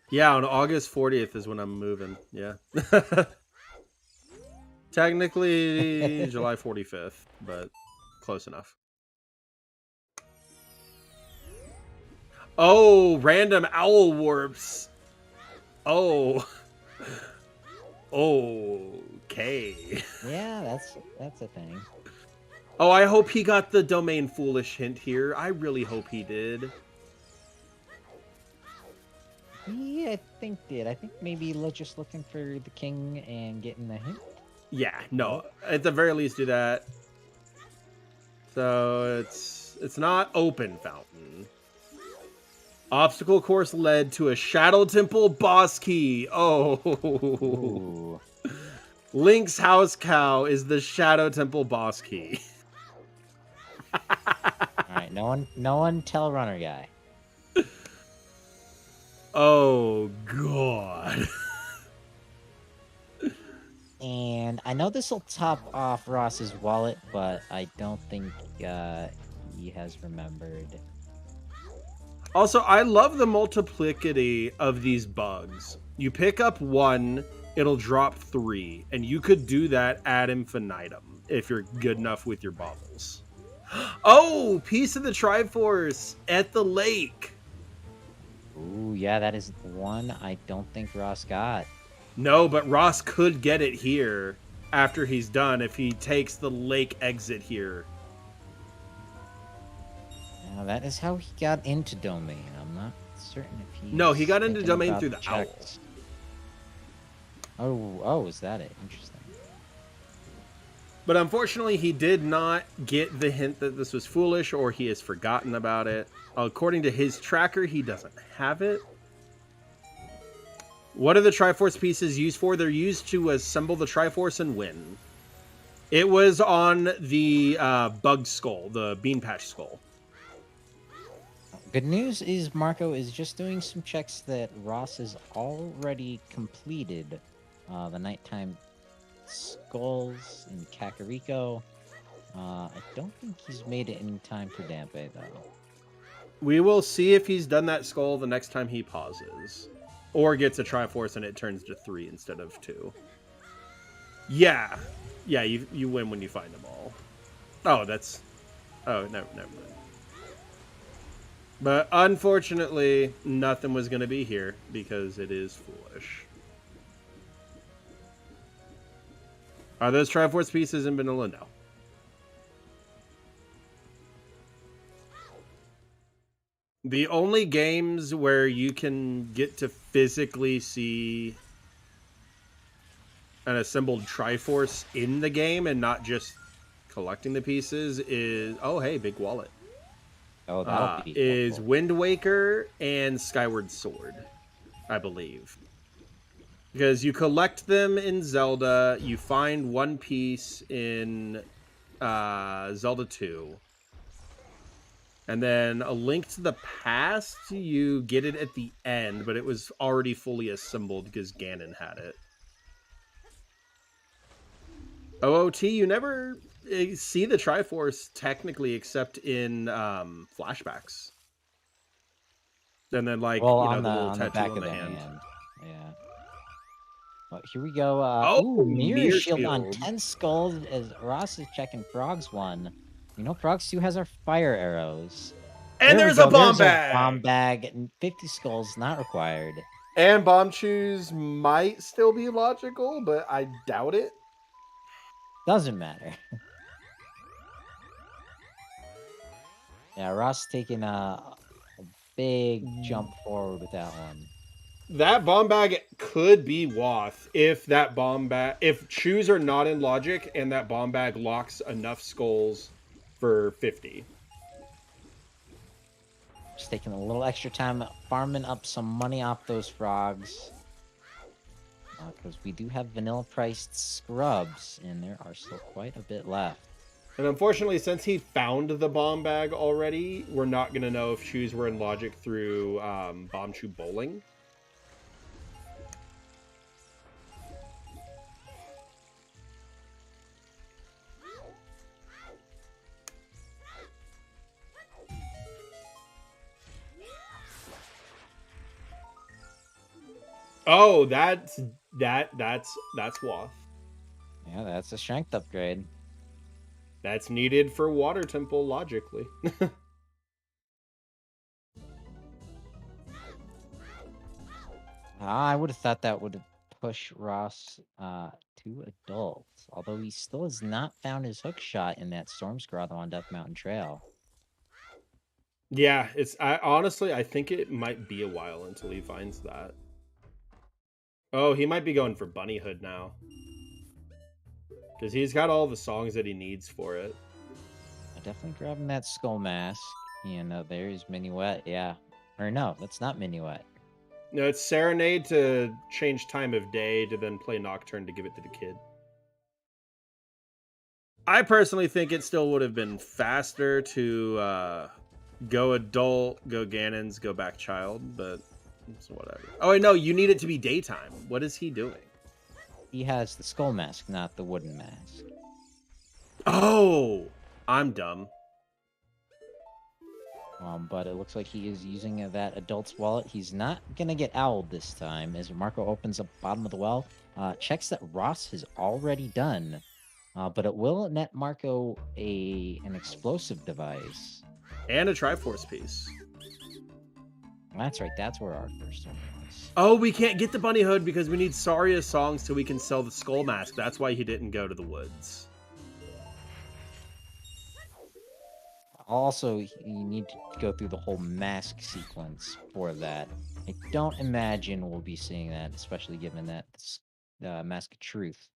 Yeah, on August 40th is when I'm moving. Yeah. Technically July 45th, but close enough. Oh, random owl warps. Oh. Okay. Yeah, that's a thing. Oh, I hope he got the domain foolish hint here. I really hope he did. Yeah, I think did. I think maybe just looking for the king and getting the hint. Yeah, no. At the very least, do that. So it's not open fountain. Obstacle course led to a Shadow Temple boss key. Oh. Ooh. Link's house cow is the Shadow Temple boss key. All right, no one tell runner guy. Oh god. And I know this will top off Ross's wallet, but I don't think he has remembered. Also, I love the multiplicity of these bugs. You pick up one, it'll drop 3, and you could do that ad infinitum if you're good enough with your bubbles. Oh, piece of the Triforce at the lake. Ooh, yeah, that is one I don't think Ross got. No, but Ross could get it here after he's done if he takes the lake exit here. Now, that is how he got into Domain. I'm not certain if he... No, he got into Domain through the owl. Oh, is that it? Interesting. But unfortunately, he did not get the hint that this was foolish, or he has forgotten about it. According to his tracker, he doesn't have it. What are the Triforce pieces used for? They're used to assemble the Triforce and win. It was on the bug skull, the bean patch skull. Good news is Marco is just doing some checks that Ross has already completed. The nighttime skulls in Kakariko. I don't think he's made it in time for Dampe, though. We will see if he's done that skull the next time he pauses. Or gets a Triforce and it turns to 3 instead of 2. Yeah. Yeah, you win when you find them all. Oh, that's... Oh, never mind. But unfortunately, nothing was going to be here because it is foolish. Are those Triforce pieces in vanilla? No. The only games where you can get to physically see an assembled Triforce in the game and not just collecting the pieces is... Oh, hey, big wallet. Oh, that'll be is helpful. Wind Waker and Skyward Sword, I believe. Because you collect them in Zelda, you find one piece in Zelda 2. And then A Link to the Past, you get it at the end, but it was already fully assembled because Ganon had it. OOT, you never see the Triforce technically except in flashbacks. And then, like, well, you know, on the little the tattoo back on of the the hand. Yeah. Well, here we go. Oh, Mirror Shield Shield on 10 skulls as Ross is checking Frog's one. You know, Frogs 2 has our fire arrows. And there's a bomb bag! Bomb bag, and 50 skulls not required. And bomb shoes might still be logical, but I doubt it. Doesn't matter. Yeah, Ross taking a big jump forward with that one. That bomb bag could be Woth if that bomb bag, if shoes are not in logic and that bomb bag locks enough skulls for 50. Just taking a little extra time farming up some money off those frogs. Because we do have vanilla priced scrubs, and there are still quite a bit left. And unfortunately, since he found the bomb bag already, we're not going to know if shoes were in logic through Bomb Shoe Bowling. Oh, that's Woth. Yeah, that's a strength upgrade. That's needed for Water Temple, logically. I would have thought that would push Ross to adults, although he still has not found his hook shot in that Storm's Grotto on Death Mountain Trail. Yeah, honestly, I think it might be a while until he finds that. Oh, he might be going for Bunny Hood now. Because he's got all the songs that he needs for it. Definitely grabbing that Skull Mask. And there's Minuet, yeah. Or no, that's not Minuet. No, it's Serenade to change time of day to then play Nocturne to give it to the kid. I personally think it still would have been faster to go adult, go Ganon's, go back child, but it's whatever. Oh, wait, no, you need it to be daytime. What is he doing? He has the Skull Mask, not the wooden mask. Oh, I'm dumb. But it looks like he is using that adult's wallet.'s not gonna get owled this time, as Marco opens up bottom of the well. Checks that Ross has already done, but it will net Marco an explosive device and a Triforce piece. That's right. That's where our first one was. Oh, we can't get the Bunny Hood because we need Saria songs so we can sell the Skull Mask. That's why he didn't go to the woods. Also, you need to go through the whole mask sequence for that. I don't imagine we'll be seeing that, especially given that Mask of Truth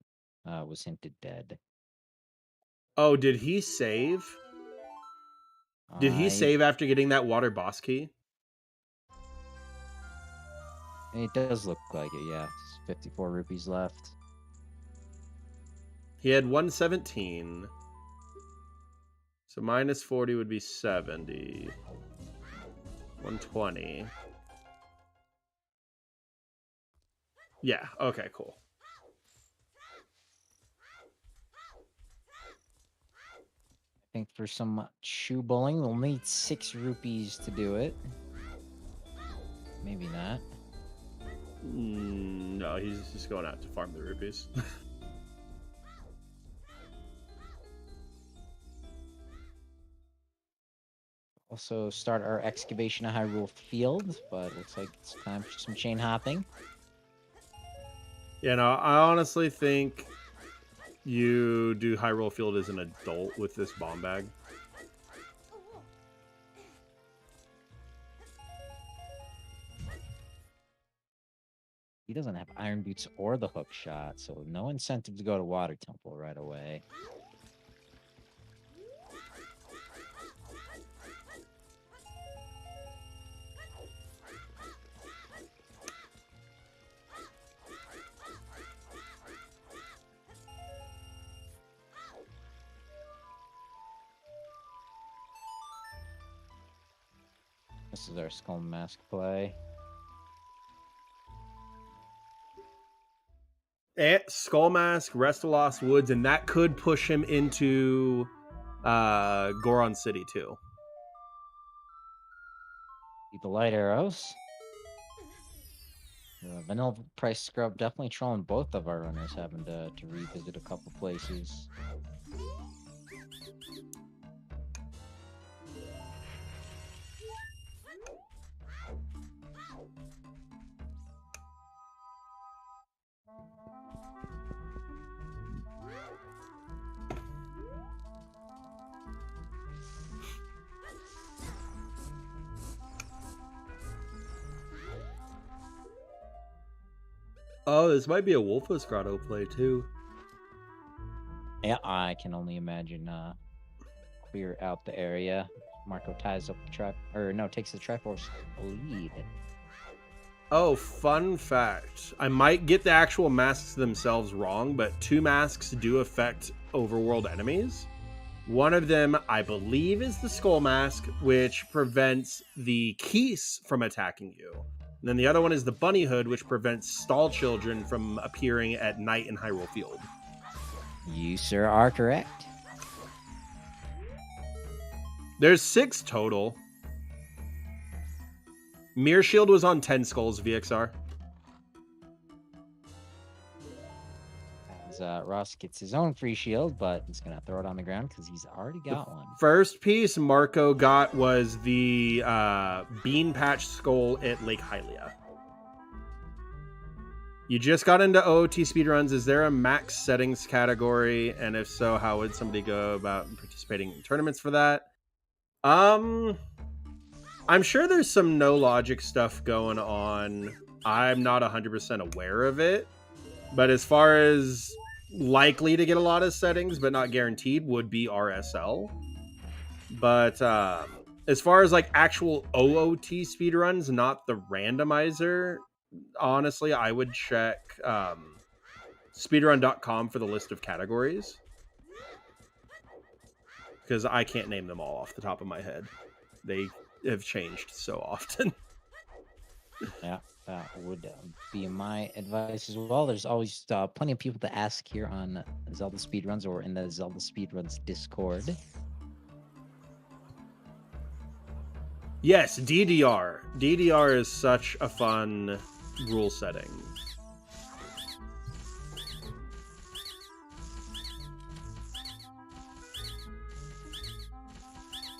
was hinted dead. Oh, did he save? Did he save after getting that water boss key? It does look like it, yeah. 54 rupees left. He had 117. So minus 40 would be 70. 120. Yeah, okay, cool. I think for some shoe bowling, we'll need 6 rupees to do it. Maybe not. No, he's just going out to farm the rupees. Also start our excavation of Hyrule Field, but looks like it's time for some chain hopping. Yeah, no, I honestly think you do Hyrule Field as an adult with this bomb bag. He doesn't have Iron Boots or the hook shot, so no incentive to go to Water Temple right away. This is our Skull Mask play. Skull Mask, Rest of Lost Woods, and that could push him into Goron City too. Keep the light arrows. Vanilla Price Scrub definitely trolling both of our runners, having to revisit a couple places. Oh, this might be a Wolfos Grotto play too. Yeah, I can only imagine. Clear out the area. Marco ties up the takes the Triforce lead. Oh, fun fact. I might get the actual masks themselves wrong, but 2 masks do affect overworld enemies. One of them, I believe, is the Skull Mask, which prevents the Keese from attacking you. And then the other one is the Bunny Hood, which prevents Stall Children from appearing at night in Hyrule Field. You, sir, are correct. There's 6 total. Mirror Shield was on 10 skulls, VXR. As Ross gets his own free shield, but he's going to throw it on the ground because he's already got one. First piece Marco got was the Bean Patch Skull at Lake Hylia. You just got into OOT speedruns. Is there a max settings category? And if so, how would somebody go about participating in tournaments for that? I'm sure there's some no logic stuff going on. I'm not 100% aware of it. But as far as likely to get a lot of settings, but not guaranteed, would be RSL. But as far as like actual OOT speedruns, not the randomizer, honestly, I would check speedrun.com for the list of categories. Because I can't name them all off the top of my head. They have changed so often. Yeah, that would be my advice as well. There's always plenty of people to ask here on Zelda Speedruns or in the Zelda Speedruns Discord. Yes, DDR. DDR is such a fun rule setting.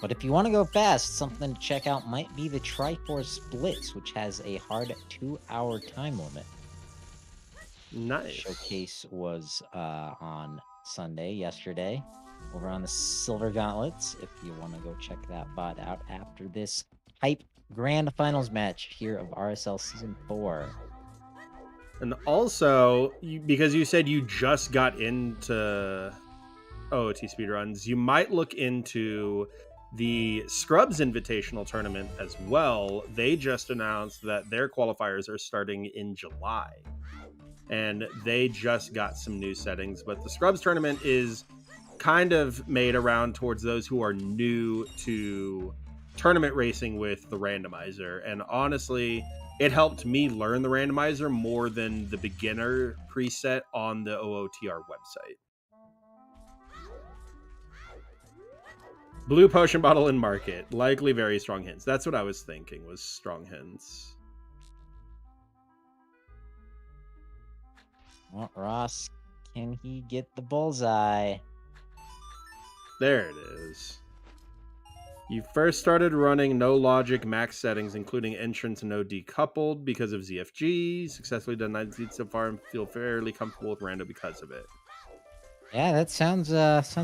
But if you want to go fast, something to check out might be the Triforce Splits, which has a hard 2-hour time limit. Nice. Showcase was on Sunday, yesterday, over on the Silver Gauntlets. If you want to go check that bot out after this hype grand finals match here of RSL Season 4. And also, because you said you just got into OOT speedruns, you might look into the Scrubs Invitational Tournament as well. They just announced that their qualifiers are starting in July. And they just got some new settings. But the Scrubs Tournament is kind of made around towards those who are new to tournament racing with the randomizer. And honestly, it helped me learn the randomizer more than the beginner preset on the OOTR website. Blue potion bottle in market. Likely very strong hints. That's what I was thinking, was strong hints. Well, Ross, can he get the bullseye? There it is. You first started running no logic max settings, including entrance and no decoupled because of ZFG. Successfully done 9 seats so far and feel fairly comfortable with rando because of it. Yeah, that sounds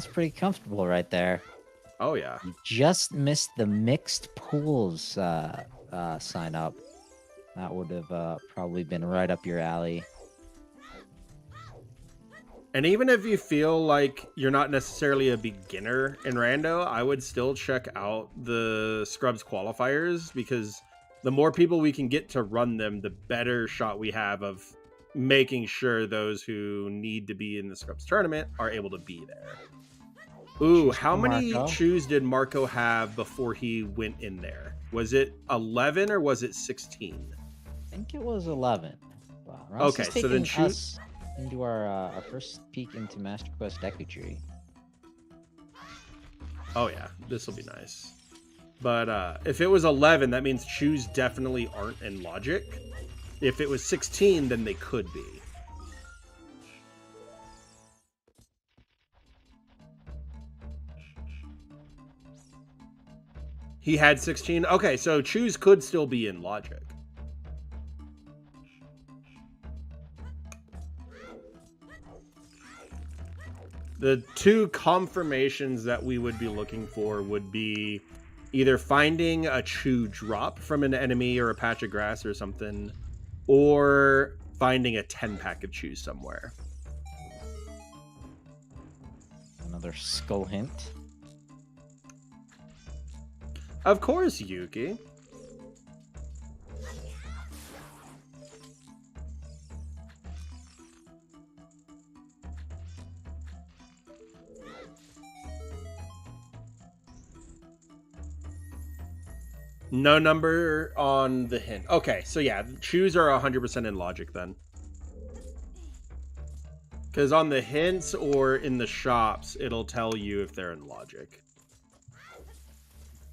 pretty comfortable right there. Oh, yeah. You just missed the mixed pools sign up. That would have probably been right up your alley. And even if you feel like you're not necessarily a beginner in rando, I would still check out the Scrubs qualifiers, because the more people we can get to run them, the better shot we have of making sure those who need to be in the Scrubs tournament are able to be there. Ooh, how many chews did Marco have before he went in there? Was it 11 or was it 16? I think it was 11. Wow, okay, so then choose into our first peek into Master Quest Deku Tree. Oh yeah, this will be nice. But if it was 11, that means chews definitely aren't in logic. If it was 16, then they could be. He had 16. Okay, so chews could still be in logic. The 2 confirmations that we would be looking for would be either finding a chew drop from an enemy or a patch of grass or something, or finding a 10-pack of chews somewhere. Another skull hint. Of course, Yuki. No number on the hint. Okay, so yeah, chews are 100% in logic then. Because on the hints or in the shops, it'll tell you if they're in logic.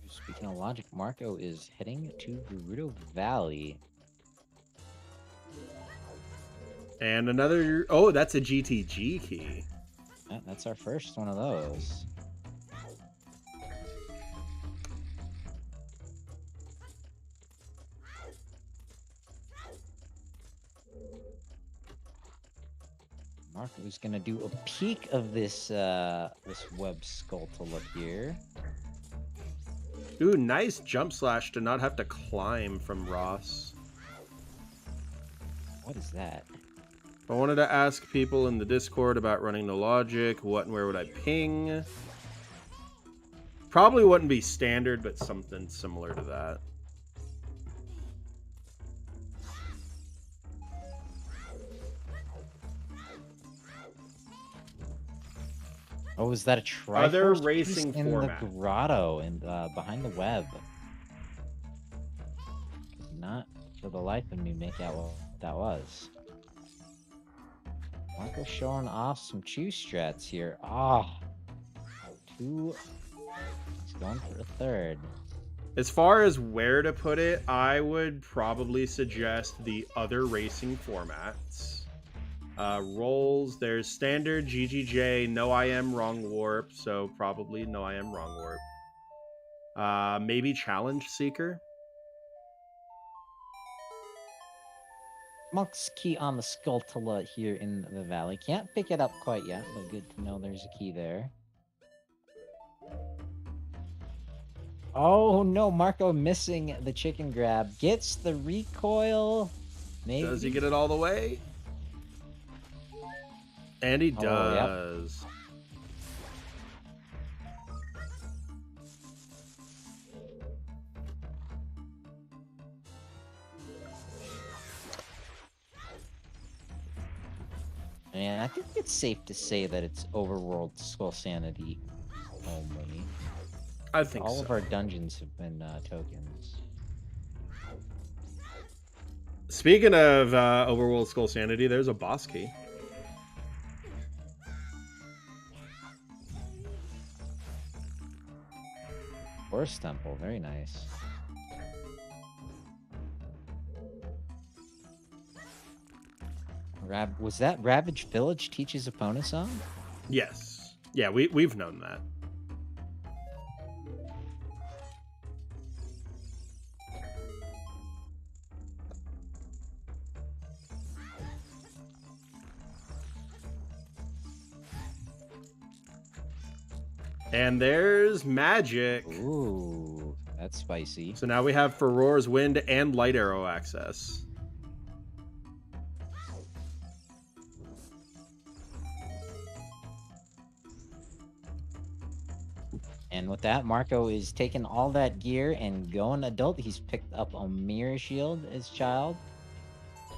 Speaking of logic, Marco is heading to Gerudo Valley. And another... Oh, that's a GTG key. Yeah, that's our first one of those. Marco's gonna do a peek of this this web Skulltula here. Ooh, nice jump slash to not have to climb from Ross. What is that? I wanted to ask people in the Discord about running no logic. What and where would I ping? Probably wouldn't be standard, but something similar to that. Oh, is that a Triforce Other piece racing in format. the grotto and behind the web? Not for the life of me make out what that was. Marco showing off some chew strats here. Ah, two. He's going for a third. As far as where to put it, I would probably suggest the other racing formats. Rolls, there's standard GGJ, no I am wrong warp, so probably no I am wrong warp. Maybe challenge seeker. Monk's key on the Skulltula here in the valley. Can't pick it up quite yet, but good to know there's a key there. Oh no, Marco missing the chicken grab. Gets the recoil. Maybe. Does he get it all the way? And he Oh, does. And I think it's safe to say that it's overworld skull sanity only. I think All so. of our dungeons have been tokens. Speaking of overworld skull sanity, there's a boss key. Forest Temple, very nice. Was that Ravage Village teaches opponents on? Yes. Yeah, we've known that. And there's magic. Ooh, that's spicy. So now we have Furor's Wind and Light Arrow access. And with that, Marco is taking all that gear and going adult. He's picked up a mirror shield as child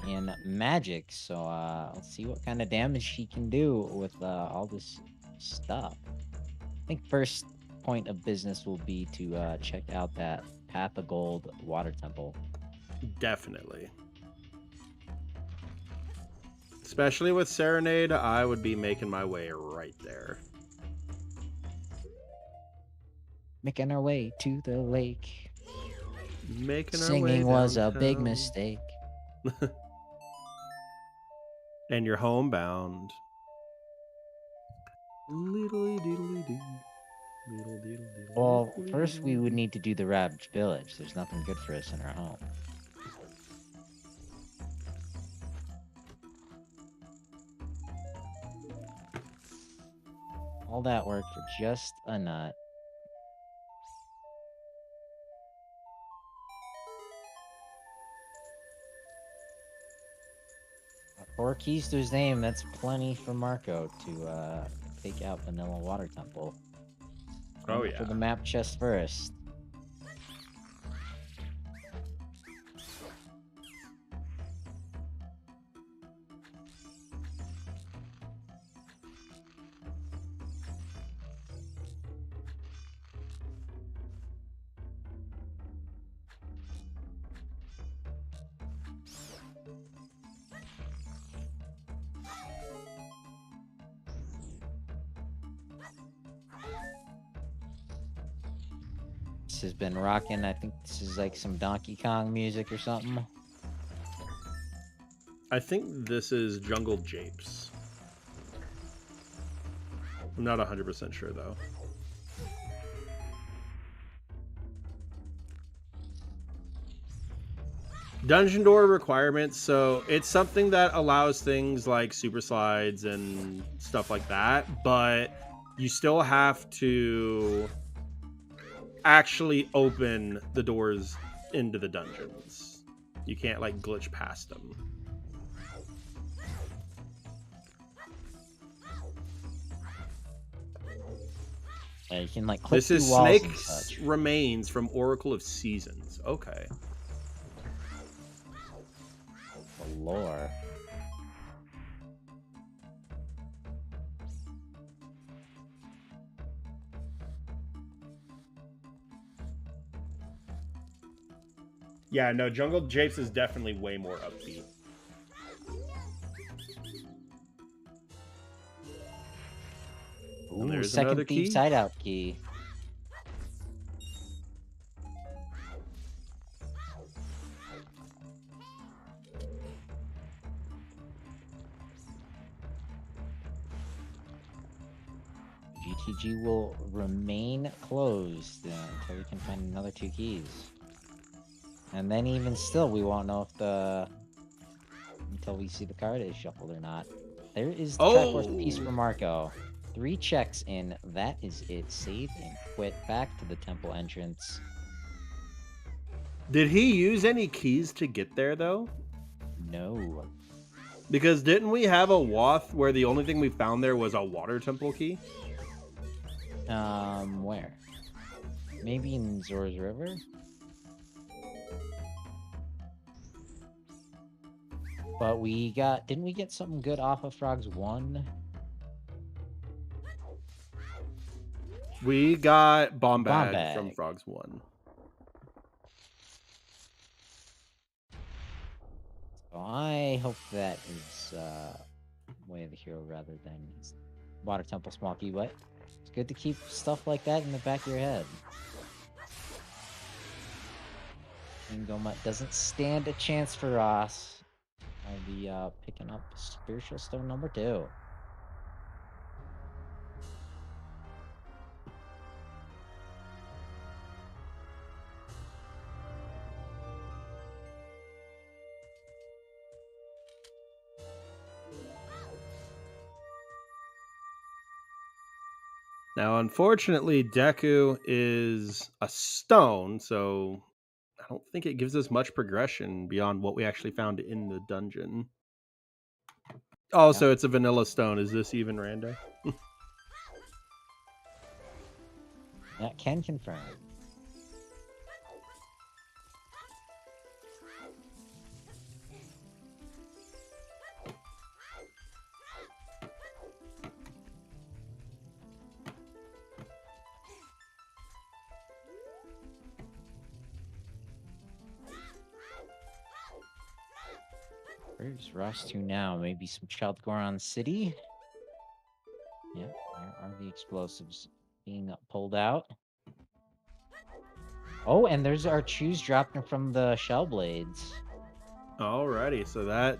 and magic. So let's see what kind of damage he can do with all this stuff. I think first point of business will be to check out that Path of Gold water temple. Definitely. Especially with Serenade, I would be making my way right there. Making our way to the lake. Making our way Singing was a big downtown. mistake. And you're homebound. Well, first we would need to do the Ravaged Village. There's nothing good for us in our home. All that work for just a nut. 4 keys to his name. That's plenty for Marco to take out Vanilla Water Temple. Oh, For yeah. the map chest first. This has been rocking. I think this is like some Donkey Kong music or something. I think this is Jungle Japes. I'm not 100% sure, though. Dungeon door requirements, so it's something that allows things like super slides and stuff like that, but you still have to actually open the doors into the dungeons. You can't like glitch past them. Yeah, you can like click This is through walls and Snake's such. Remains from Oracle of Seasons. Okay. The lore. Yeah, no, Jungle Japes is definitely way more upbeat. Ooh, there's second another Thieves key. Hideout key. GTG will remain closed until we can find another 2 keys. And then even still, we won't know if until we see the card is shuffled or not. There is the Triforce piece for Marco. 3 checks in. That is it. Save and quit. Back to the temple entrance. Did he use any keys to get there, though? No. Because didn't we have a Wath where the only thing we found there was a water temple key? Where? Maybe in Zora's River? But didn't we get something good off of Frogs 1? We got Bomb Bomb Bag from Bag. Frogs 1. So I hope that is Way of the Hero rather than Water Temple Small Key, but it's good to keep stuff like that in the back of your head. Bingo Mutt doesn't stand a chance for Ross. I'll be picking up Spiritual Stone number 2. Now, unfortunately, Deku is a stone, so I don't think it gives us much progression beyond what we actually found in the dungeon. Also, it's a vanilla stone. Is this even random? That can confirm. Where's Ross to now? Maybe some Child Goron City? Yeah, where are the explosives being pulled out? Oh, and there's our choose dropping from the shell blades. Alrighty, so that...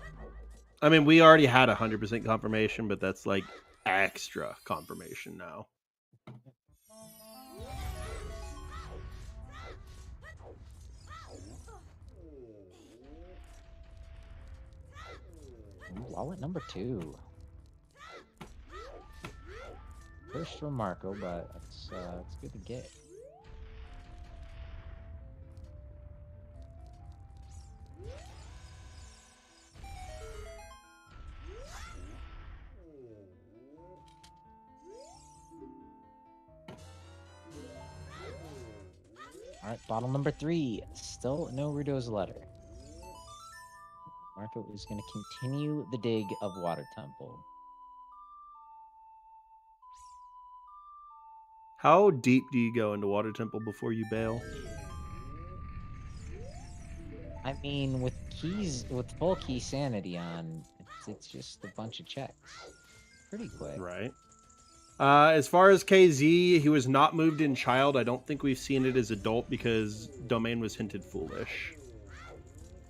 I mean, we already had 100% confirmation, but that's like extra confirmation now. Wallet number 2. First from Marco, but it's good to get. All right, bottle number 3. Still no Rudo's letter. Marco is going to continue the dig of Water Temple. How deep do you go into Water Temple before you bail? I mean, with full key sanity on, it's just a bunch of checks. Pretty quick. Right. As far as KZ, he was not moved in child. I don't think we've seen it as adult because domain was hinted foolish.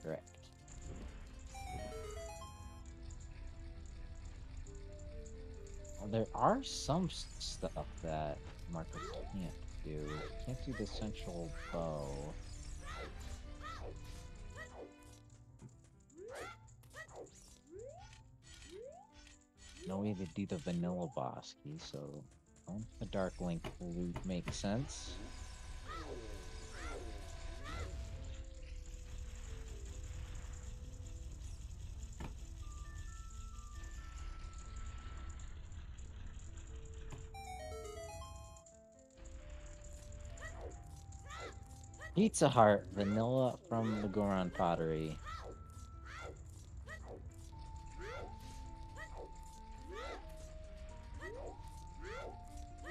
Correct. Well, there are some stuff that Marco can't do. Can't do the central bow. No way to do the vanilla boss key, so the Dark Link loot makes sense. Pizza Heart, vanilla from the Goron pottery.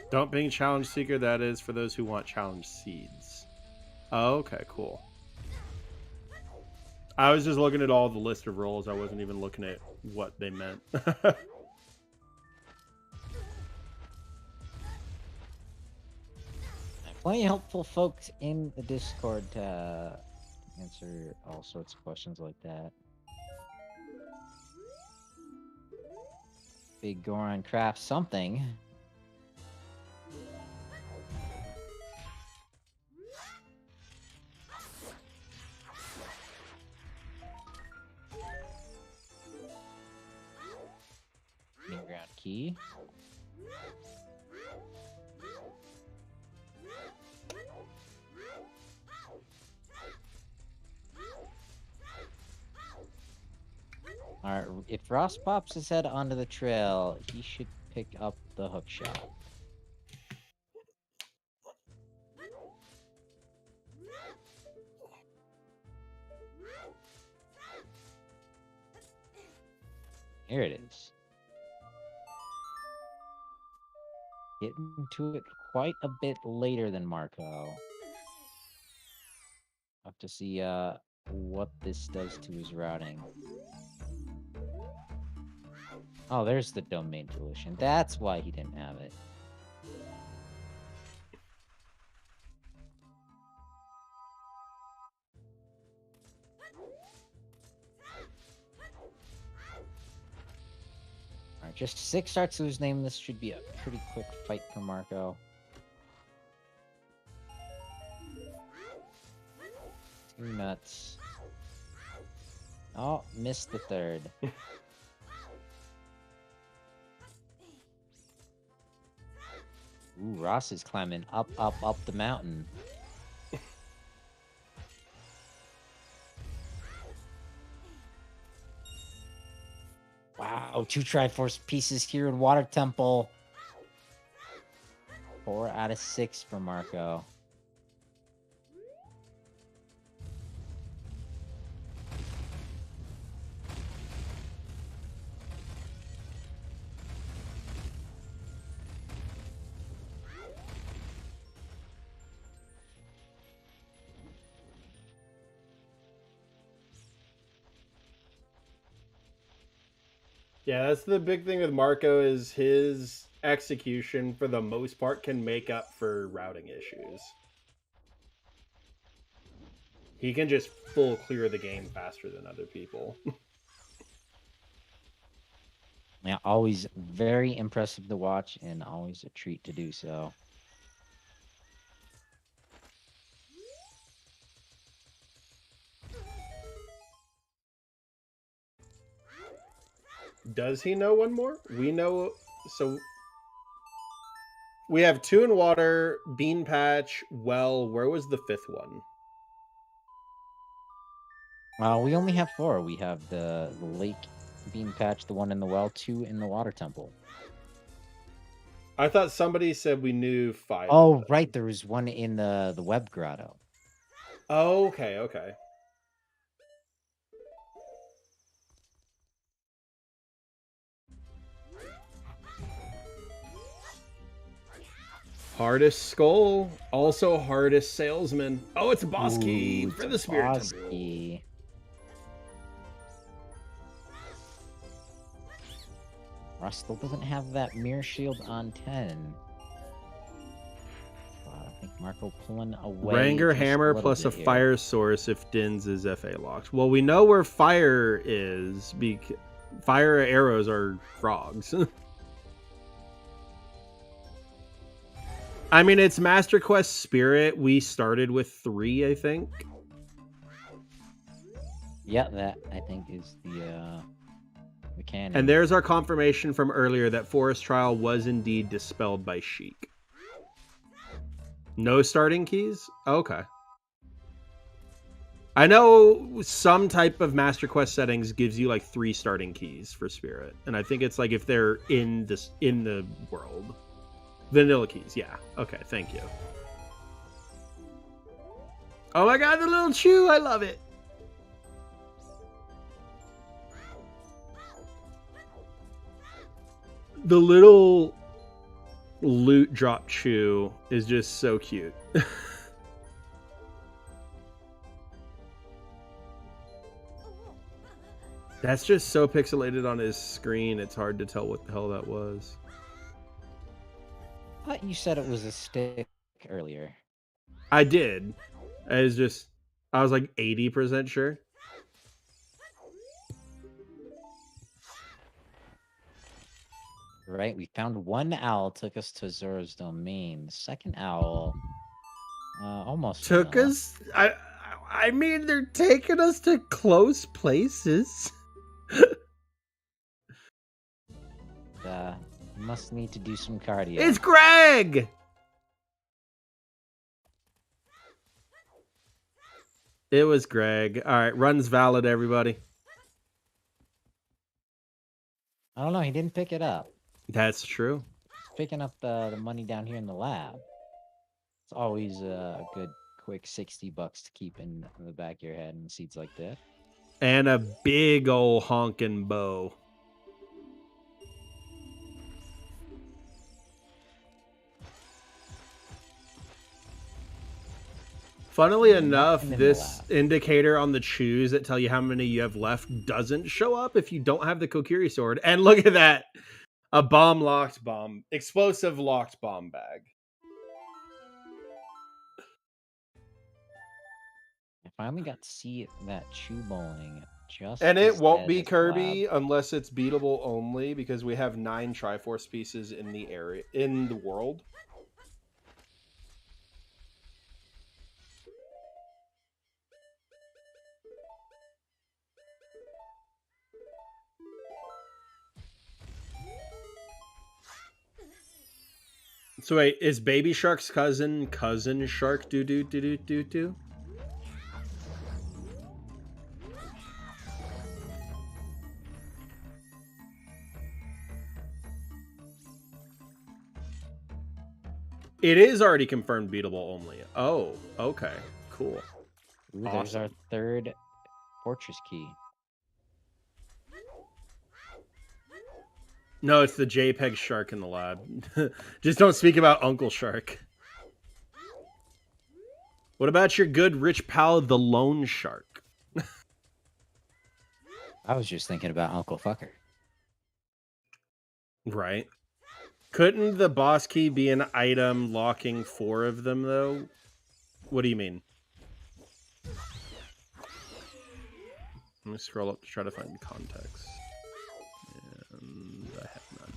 Don't bring challenge seeker. That is for those who want challenge seeds. Oh, okay, cool. I was just looking at all the list of roles. I wasn't even looking at what they meant. Plenty of helpful folks in the Discord to answer all sorts of questions like that. Big Goron craft something. Ground key. Alright, if Ross pops his head onto the trail, he should pick up the hook shot. Here it is. Getting to it quite a bit later than Marco. Have to see what this does to his routing. Oh, there's the domain tuition. That's why he didn't have it. Alright, just 6 starts to his name. This should be a pretty quick fight for Marco. 2 nuts. Oh, missed the 3rd. Ooh, Ross is climbing up the mountain. Wow, 2 Triforce pieces here in Water Temple. 4 out of 6 for Marco. Yeah, that's the big thing with Marco is his execution, for the most part, can make up for routing issues. He can just full clear the game faster than other people. Yeah, always very impressive to watch and always a treat to do so. Does he know one more? We know, so we have 2 in water, bean patch, well, where was the 5th one? We only have 4. We have the lake bean patch, the one in the well, 2 in the water temple. I thought somebody said we knew 5. Oh, right, there was one in the web grotto. Okay, okay. Hardest skull, also hardest salesman. Oh, it's a boss key for the spirit boss temple. key. Russ still doesn't have that mirror shield on 10. I think Marco pulling away. Ranger hammer plus a fire source if Din's is FA locked. Well, we know where fire is because fire arrows are frogs. I mean, it's Master Quest Spirit. We started with 3, I think. Yeah, that I think is the mechanic. And there's our confirmation from earlier that Forest Trial was indeed dispelled by Sheik. No starting keys? Okay. I know some type of Master Quest settings gives you like 3 starting keys for Spirit. And I think it's like if they're in the world. Vanilla keys, yeah. Okay, thank you. Oh my god, the little chew, I love it. The little loot drop chew is just so cute. That's just so pixelated on his screen, it's hard to tell what the hell that was. I thought you said it was a stick earlier. I did. I was like 80% sure. Right, we found one owl, took us to Zora's domain. The second owl almost took us. I mean, they're taking us to close places. Must need to do some cardio. It's Greg. It was Greg. All right, run's valid, everybody. I don't know. He didn't pick it up. That's true. He's picking up the money down here in the lab. It's always a good quick $60 to keep in the back of your head in seats like that. And a big old honking bow. Funnily enough, this indicator on the chews that tell you how many you have left doesn't show up if you don't have the Kokiri sword. And look at that. A explosive locked bomb bag. I finally got to see that chew bowling. And it won't be Kirby unless it's beatable only because we have 9 Triforce pieces in the area, in the world. So wait, is Baby Shark's cousin Shark do? It is already confirmed beatable only. Oh, okay. Cool. Ooh, there's our third fortress key. No, it's the JPEG shark in the lab. Just don't speak about Uncle Shark. What about your good rich pal, the Lone Shark? I was just thinking about Uncle Fucker. Right. Couldn't the boss key be an item locking 4 of them, though? What do you mean? Let me scroll up to try to find context. And I have none.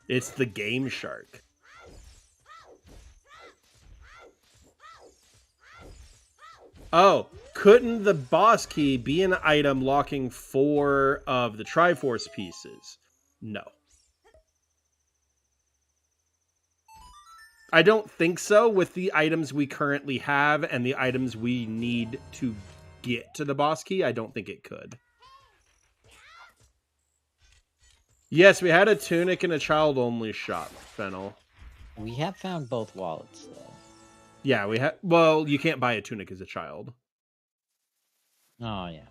It's the Game Shark. Oh, couldn't the boss key be an item locking 4 of the Triforce pieces? No. I don't think so with the items we currently have and the items we need to get to the boss key. I don't think it could. Yes, we had a tunic in a child-only shop, Fennel. We have found both wallets, though. Yeah, we have. Well, you can't buy a tunic as a child. Oh, yeah.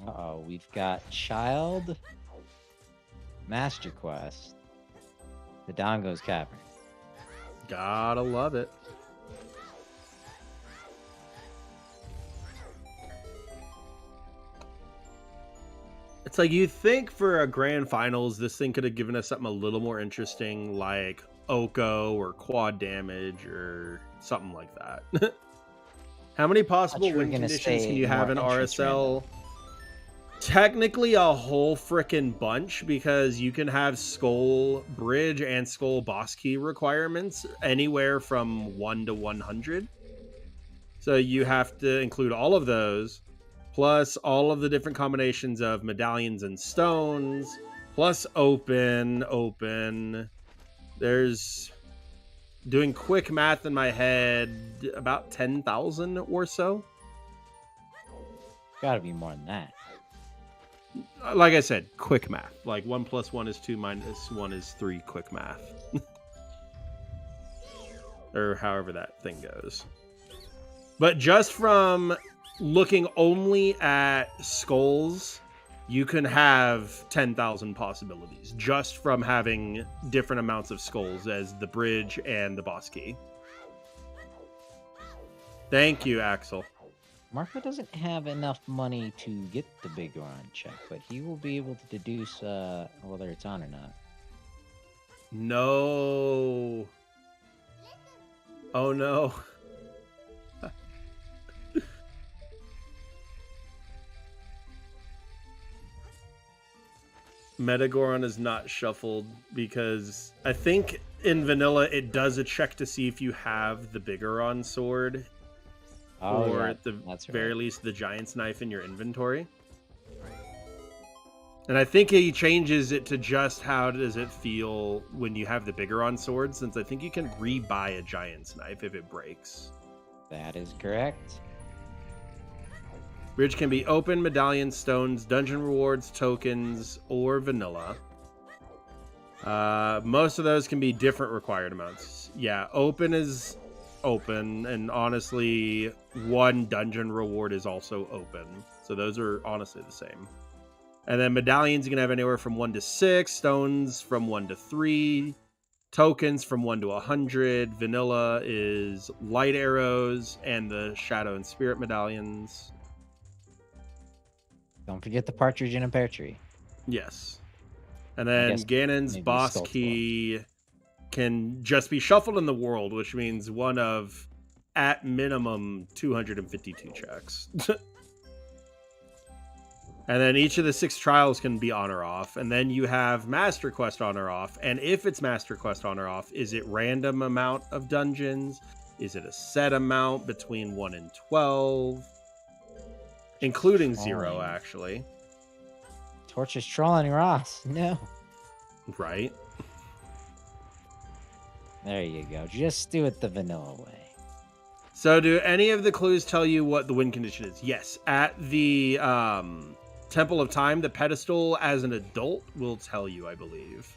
Uh-oh, we've got Child, Master Quest, the Dongo's Cavern. Gotta love it. It's like you think for a grand finals, this thing could have given us something a little more interesting, like Oko or quad damage or something like that. How many possible win conditions can you have in RSL? Technically a whole frickin' bunch, because you can have Skull Bridge and Skull Boss Key requirements anywhere from 1 to 100. So you have to include all of those, plus all of the different combinations of medallions and stones, plus open. There's, doing quick math in my head, about 10,000 or so. Gotta be more than that. Like I said, quick math. Like 1 + 1 is 2 - 1 is 3 quick math. Or however that thing goes. But just from looking only at skulls, you can have 10,000 possibilities just from having different amounts of skulls as the bridge and the boss key. Thank you, Axel. Marco doesn't have enough money to get the big Goron check, but he will be able to deduce whether it's on or not. No. Oh no. Metagoron is not shuffled because I think in vanilla it does a check to see if you have the Bigoron sword, or at the very least the Giant's Knife in your inventory. And I think he changes it to just how does it feel when you have the Bigoron sword, since I think you can re-buy a Giant's Knife if it breaks. That is correct. Bridge can be open, medallion, stones, dungeon rewards, tokens, or vanilla. Most of those can be different required amounts. Yeah, open is open, and honestly, 1 dungeon reward is also open. So those are honestly the same. And then medallions you can have anywhere from 1 to 6, stones from 1 to 3, tokens from 1 to 100. Vanilla is light arrows and the shadow and spirit medallions. Don't forget the partridge in a pear tree. Yes. And then Ganon's boss key can just be shuffled in the world, which means one of, at minimum, 252 checks. And then each of the 6 trials can be on or off. And then you have Master Quest on or off. And if it's Master Quest on or off, is it random amount of dungeons? Is it a set amount between 1 and 12? Including 0, actually. Torch is trolling Ross. No. Right. There you go. Just do it the vanilla way. So do any of the clues tell you what the win condition is? Yes. At the Temple of Time, the pedestal as an adult will tell you, I believe.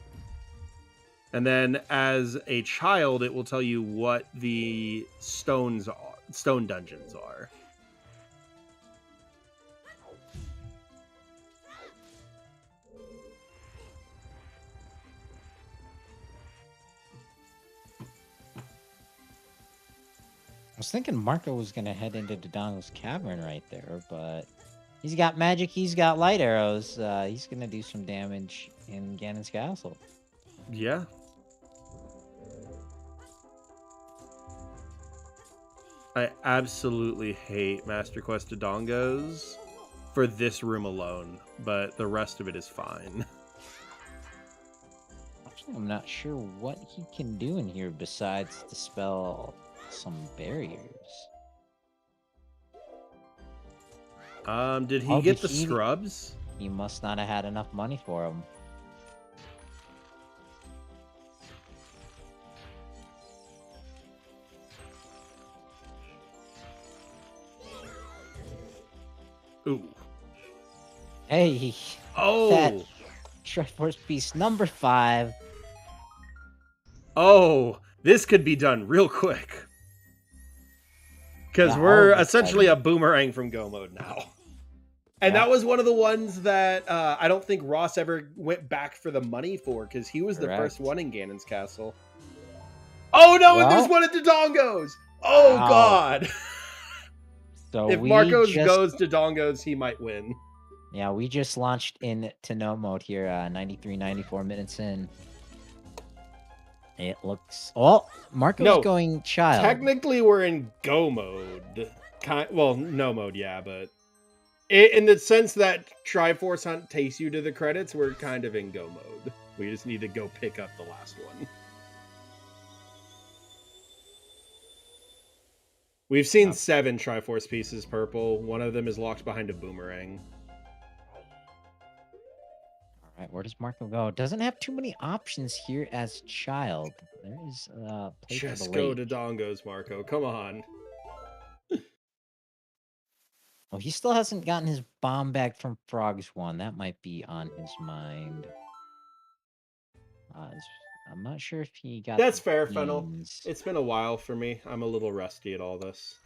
And then as a child, it will tell you what the stone dungeons are. I was thinking Marco was going to head into Dodongo's Cavern right there, but he's got magic, he's got light arrows. He's going to do some damage in Ganon's Castle. Yeah. I absolutely hate Master Quest Dodongos for this room alone, but the rest of it is fine. Actually, I'm not sure what he can do in here besides dispel some barriers. Did he get the scrubs? He must not have had enough money for them. Ooh. Hey. Oh. That Triforce Beast number 5. Oh, this could be done real quick. Because Yeah, we're all of a essentially sudden. a boomerang from Go mode now. And Yeah. that was one of the ones that I don't think Ross ever went back for the money for, because he was the first Correct. one in Ganon's castle. Oh no, and there's Well, one at Dodongo's! Oh wow. god! So If we Marcos just goes to Dodongo's, he might win. yeah, we just launched into no mode here, 93, 94 minutes in. It looks Marco's No, going child. Technically, we're in Go mode. Well, no mode, yeah, but in the sense that Triforce Hunt takes you to the credits, we're kind of in Go mode. We just need to go pick up the last one. We've seen 7 Triforce pieces purple. One of them is locked behind a boomerang. All right, where does Marco go? Doesn't have too many options here as child. There is Just go to Dongos, Marco. Come on. Well, he still hasn't gotten his bomb back from Frogs one. That might be on his mind. I'm not sure if he got. That's fair, Fennel. beans. It's been a while for me. I'm a little rusty at all this.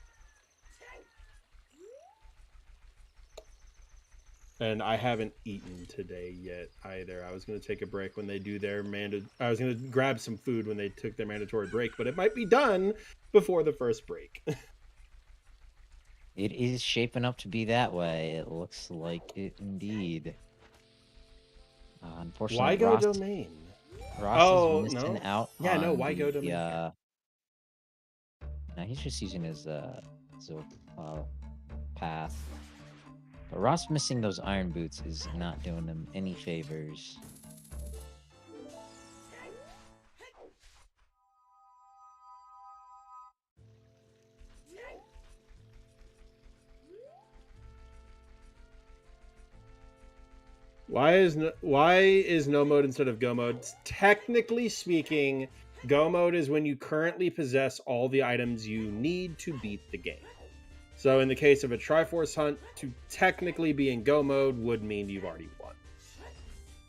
And I haven't eaten today yet either. I was going to take a break when they do their I was going to grab some food when they took their mandatory break, but it might be done before the first break. It is shaping up to be that way. It looks like it indeed. Unfortunately, Why go domain? Ross is missing out. Yeah, no, on why go the, domain? No, he's just using his path. But Ross missing those iron boots is not doing him any favors. Why is no mode instead of go mode? Technically speaking, go mode is when you currently possess all the items you need to beat the game. So in the case of a Triforce Hunt, to technically be in go mode would mean you've already won.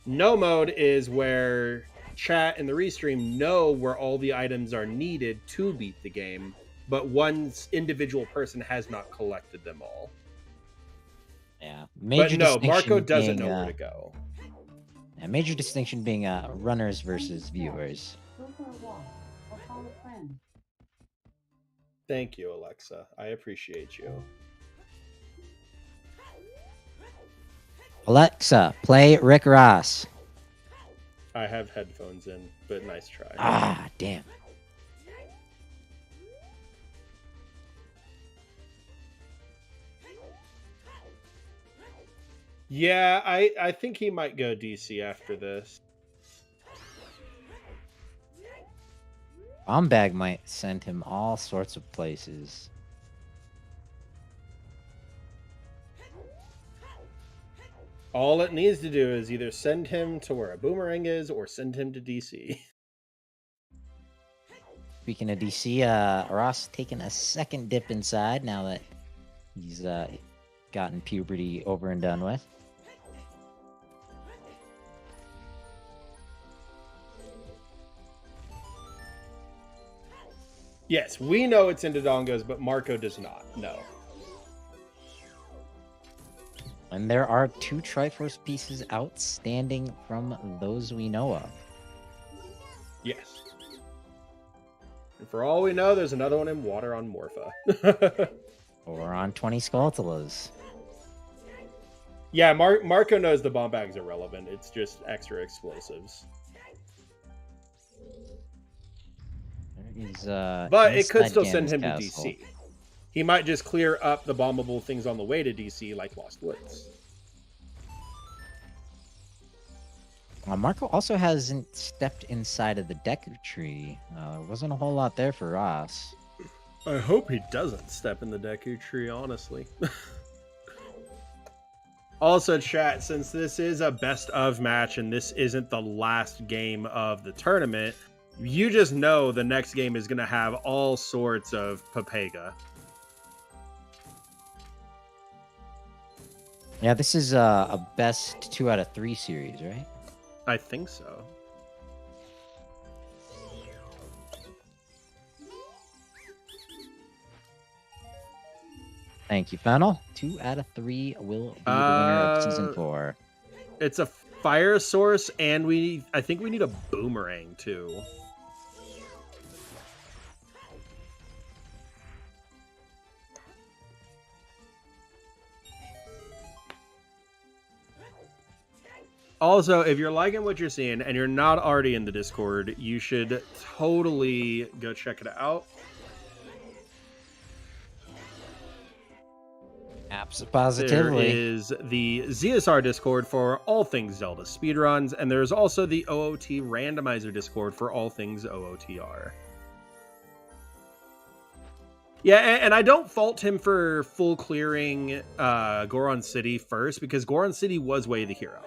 No mode is where chat and the restream know where all the items are needed to beat the game, but one individual person has not collected them all. Yeah, but no, Marco doesn't know where to go. A major distinction being runners versus viewers. Thank you, Alexa. I appreciate you. Alexa, play Rick Ross. I have headphones in, but nice try. Ah, damn. Yeah, I think he might go DC after this. Bombag might send him all sorts of places. All it needs to do is either send him to where a boomerang is or send him to DC. Speaking of DC, Ross taking a second dip inside now that he's gotten puberty over and done with. Yes, we know it's into Dongos, but Marco does not. No. And there are 2 Triforce pieces outstanding from those we know of. Yes. And for all we know, there's another one in water on Morpha. Or on 20 Skulltulas. Yeah, Marco knows the bomb bag's irrelevant. It's just extra explosives. But it could still send him to DC. He might just clear up the bombable things on the way to DC, like Lost Woods. Marco also hasn't stepped inside of the Deku tree. There wasn't a whole lot there for Ross. I hope he doesn't step in the Deku tree, honestly. Also, chat, since this is a best of match and this isn't the last game of the tournament, you just know the next game is going to have all sorts of Papega. Yeah, this is a best 2 out of 3 series, right? I think so. Thank you, Fennel. 2 out of 3 will be the winner of season 4. It's a fire source, and I think we need a boomerang too. Also, if you're liking what you're seeing and you're not already in the Discord, you should totally go check it out. Positively. There is the ZSR Discord for all things Zelda speedruns, and there's also the OOT Randomizer Discord for all things OOTR. Yeah, and I don't fault him for full clearing Goron City first, because Goron City was way the hero.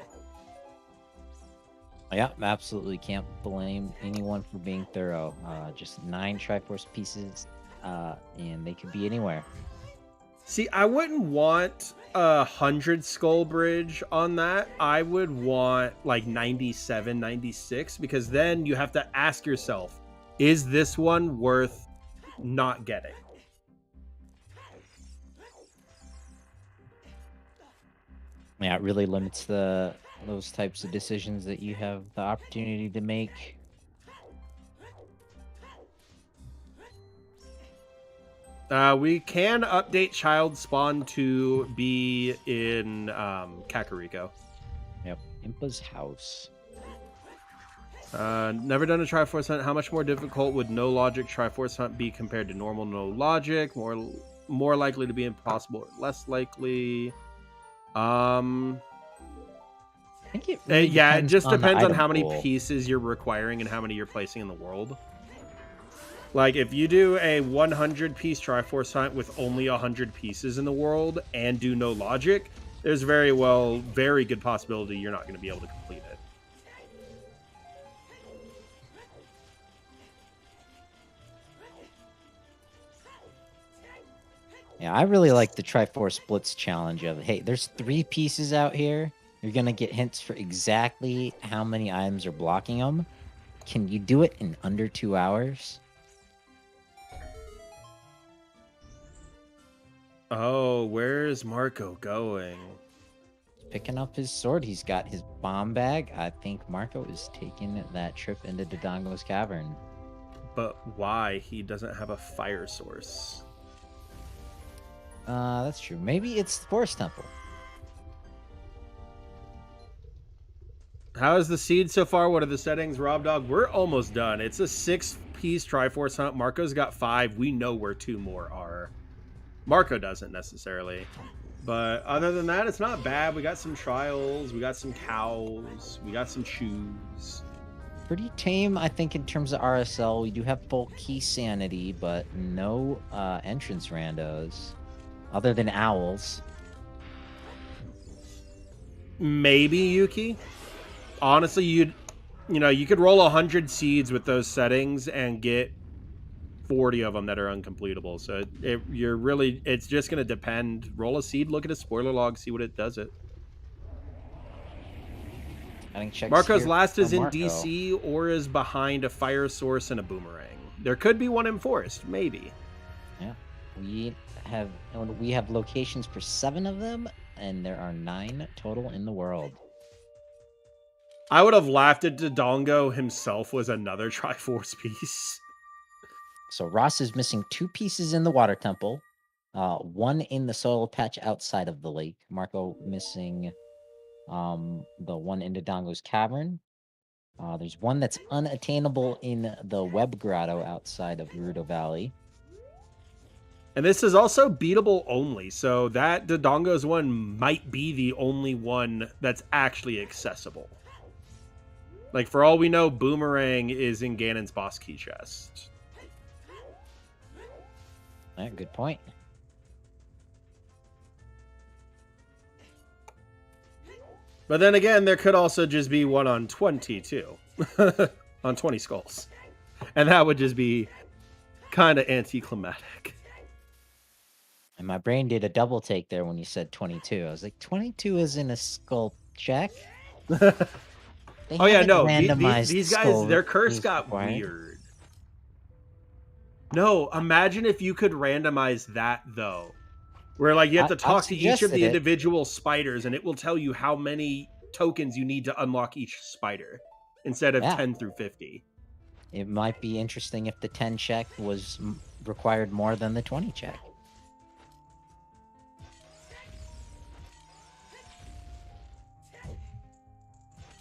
Yeah, absolutely can't blame anyone for being thorough. Just 9 Triforce pieces, and they could be anywhere. See, I wouldn't want 100 Skull Bridge on that. I would want like 97, 96, because then you have to ask yourself, is this one worth not getting? Yeah, it really limits those types of decisions that you have the opportunity to make. We can update Child Spawn to be in Kakariko. Yep, Impa's house. Never done a Triforce Hunt. How much more difficult would no logic Triforce Hunt be compared to normal no logic? More likely to be impossible or less likely? I think it really it just depends on how many pool. pieces you're requiring and how many you're placing in the world. Like, if you do a 100-piece Triforce Hunt with only 100 pieces in the world and do no logic, there's very good possibility you're not going to be able to complete it. Yeah, I really like the Triforce Splits challenge of, hey, there's 3 pieces out here. You're going to get hints for exactly how many items are blocking them. Can you do it in under 2 hours? Oh, where is Marco going? Picking up his sword. He's got his bomb bag. I think Marco is taking that trip into Dodongo's cavern. But why? He doesn't have a fire source. That's true. Maybe it's the Forest Temple. How is the seed so far? What are the settings, Rob Dog? We're almost done. It's a 6-piece Triforce Hunt. Marco's got 5. We know where 2 more are. Marco doesn't necessarily. But other than that, it's not bad. We got some trials. We got some cows. We got some shoes. Pretty tame, I think, in terms of RSL. We do have full key sanity, but no entrance randos. Other than owls. Maybe Yuki. Honestly, you could roll 100 seeds with those settings and get 40 of them that are uncompletable. So it's just going to depend. Roll a seed, look at a spoiler log, see what it does it. Marco's last is in DC or is behind a fire source and a boomerang. There could be one in Forest, maybe. Yeah, we have locations for 7 of them, and there are 9 total in the world. I would have laughed at Dodongo himself was another Triforce piece. So Ross is missing 2 pieces in the water temple, 1 in the soil patch outside of the lake. Marco missing the one in Dodongo's cavern. There's 1 that's unattainable in the web grotto outside of Gerudo Valley. And this is also beatable only, so that Dodongo's one might be the only one that's actually accessible. Like, for all we know, Boomerang is in Ganon's boss key chest. Yeah, good point. But then again, there could also just be one on 20, too. On 20 skulls. And that would just be kind of anticlimactic. And my brain did a double take there when you said 22. I was like, 22 isn't a skull check. Oh yeah, no. These guys, their curse got weird. No, imagine if you could randomize that, though. Where like you have to I've talk to each of suggested the it. individual spiders, and it will tell you how many tokens you need to unlock each spider instead of Yeah. 10 through 50. It might be interesting if the 10 check was required more than the 20 check.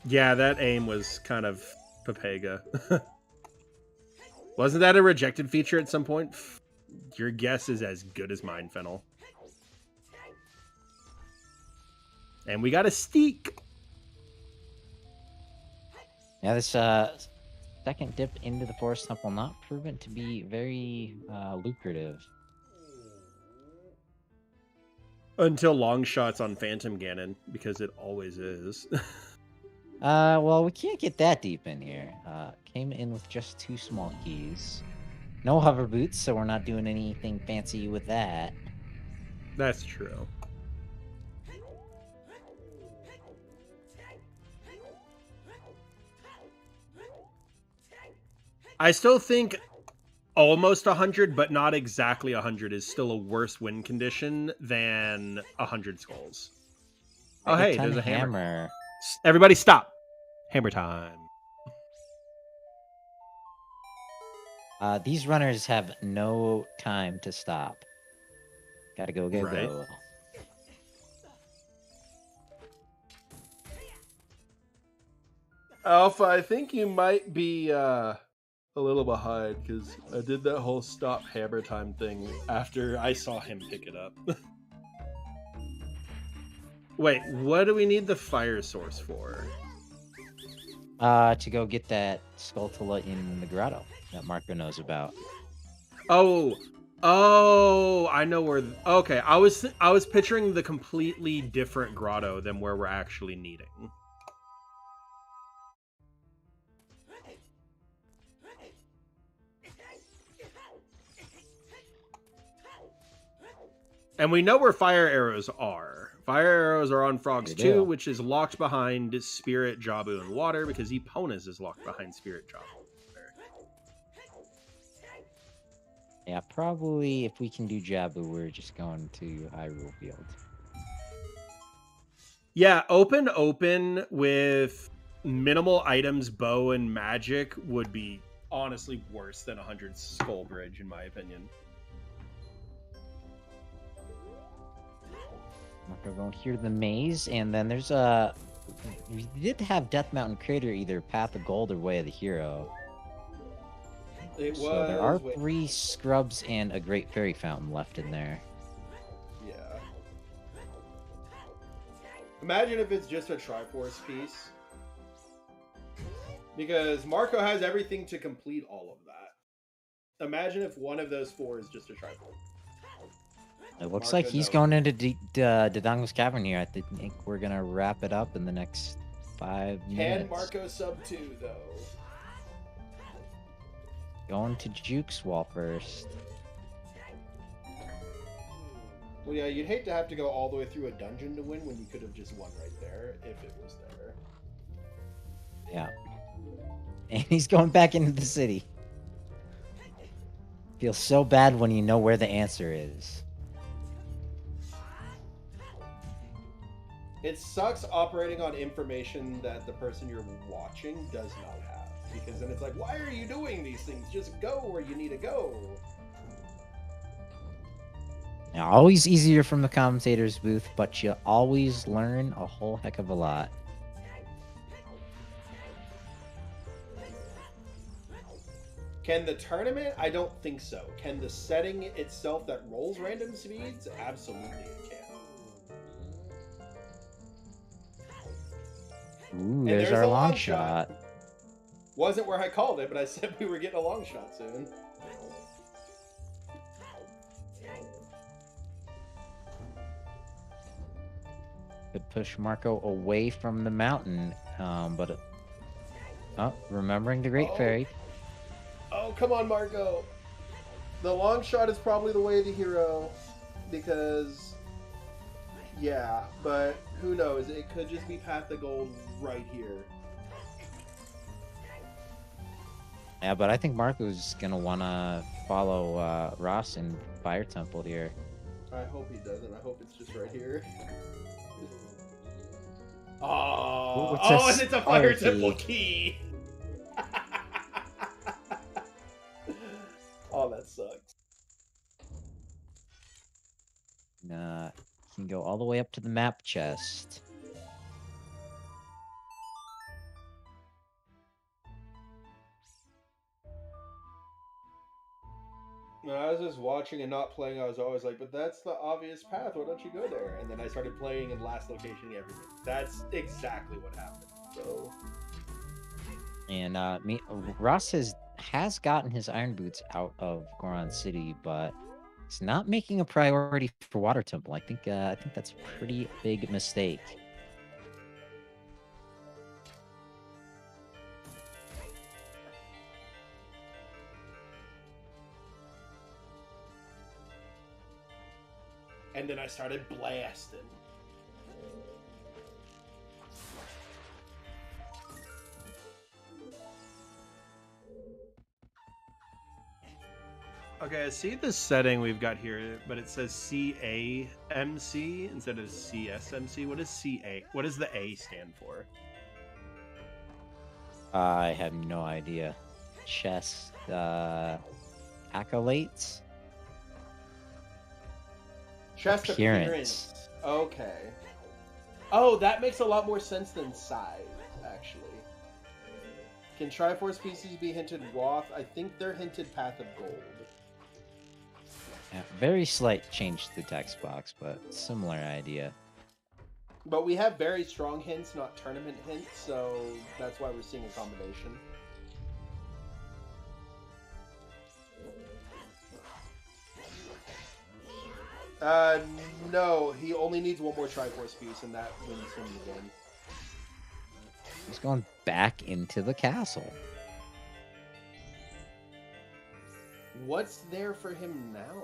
Yeah, that aim was kind of Papega. Wasn't that a rejected feature at some point? Your guess is as good as mine, Fennel. And we got a steak. Yeah, this second dip into the Forest Temple not proven to be very lucrative. Until long shots on Phantom Ganon, because it always is. Well, we can't get that deep in here. Came in with just 2 small keys. No hover boots, so we're not doing anything fancy with that. That's true. I still think almost 100, but not exactly 100 is still a worse win condition than 100 skulls. Oh, hey, there's a hammer. Everybody stop. Hammer time. These runners have no time to stop. Gotta go, go. Alpha, I think you might be a little behind because I did that whole stop hammer time thing after I saw him pick it up. Wait, what do we need the fire source for? To go get that Skulltula in the grotto that Marco knows about. Oh, I know where. Okay, I was picturing the completely different grotto than where we're actually needing. And we know where fire arrows are. Fire arrows are on Frogs 2, which is locked behind Spirit, Jabu, and Water, because Epona's is locked behind Spirit, Jabu. Yeah, probably if we can do Jabu, we're just going to Hyrule Field. Yeah, open with minimal items, bow, and magic would be honestly worse than 100 Skull Bridge, in my opinion. We're going here to the maze, and then there's we did have Death Mountain Crater, either Path of Gold or Way of the Hero. So there are 3 scrubs and a Great Fairy Fountain left in there. Yeah. Imagine if it's just a Triforce piece. Because Marco has everything to complete all of that. Imagine if one of those 4 is just a Triforce. It looks like he's going into Dodongo's Cavern here. I think we're going to wrap it up in the next 5 minutes. Can Marco sub 2, though? Going to Juke's wall first. Well, yeah, you'd hate to have to go all the way through a dungeon to win when you could have just won right there, if it was there. Yeah. And he's going back into the city. Feels so bad when you know where the answer is. It sucks operating on information that the person you're watching does not have. Because then it's like, why are you doing these things? Just go where you need to go. Now, always easier from the commentator's booth, but you always learn a whole heck of a lot. Can the tournament? I don't think so. Can the setting itself that rolls random speeds? Absolutely it can. Ooh, there's our long shot. Wasn't where I called it, but I said we were getting a long shot soon. Could push Marco away from the mountain, but remembering the Great Fairy. Oh, come on, Marco. The long shot is probably the way of the hero, because, yeah, but who knows? It could just be Path of Gold right here. Yeah, but I think Marco's gonna wanna follow Ross in Fire Temple here. I hope he doesn't. I hope it's just right here. Oh, and it's a fire temple key. Oh, that sucks. Nah, you can go all the way up to the map chest. When I was just watching and not playing, I was always like, but that's the obvious path. Why don't you go there? And then I started playing and last location everything. That's exactly what happened. So. And Ross has gotten his iron boots out of Goron City, but it's not making a priority for Water Temple. I think that's a pretty big mistake. And then I started blasting. Okay, I see the setting we've got here, but it says CAMC instead of CSMC. What is CA? What does the A stand for? I have no idea. Chest accolades? Chest appearance. Okay. Oh, that makes a lot more sense than size, actually. Can Triforce species be hinted Wath? I think they're hinted Path of Gold. Yeah, very slight change to the text box, but similar idea. But we have very strong hints, not tournament hints, so that's why we're seeing a combination. No, he only needs one more Triforce piece, and that wins him the game. He's going back into the castle. What's there for him now?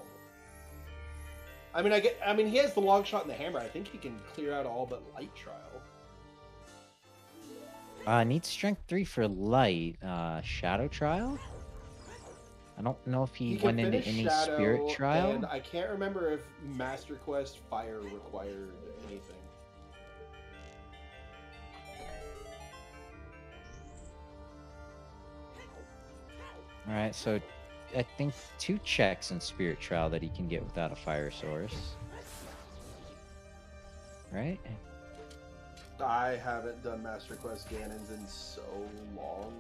I mean, he has the long shot and the hammer. I think he can clear out all but light trial. Needs strength 3 for light. Shadow trial? I don't know if he went into any Shadow, spirit trial. And I can't remember if Master Quest Fire required anything. Alright, so I think 2 checks in spirit trial that he can get without a fire source. Right? I haven't done Master Quest Ganons in so long.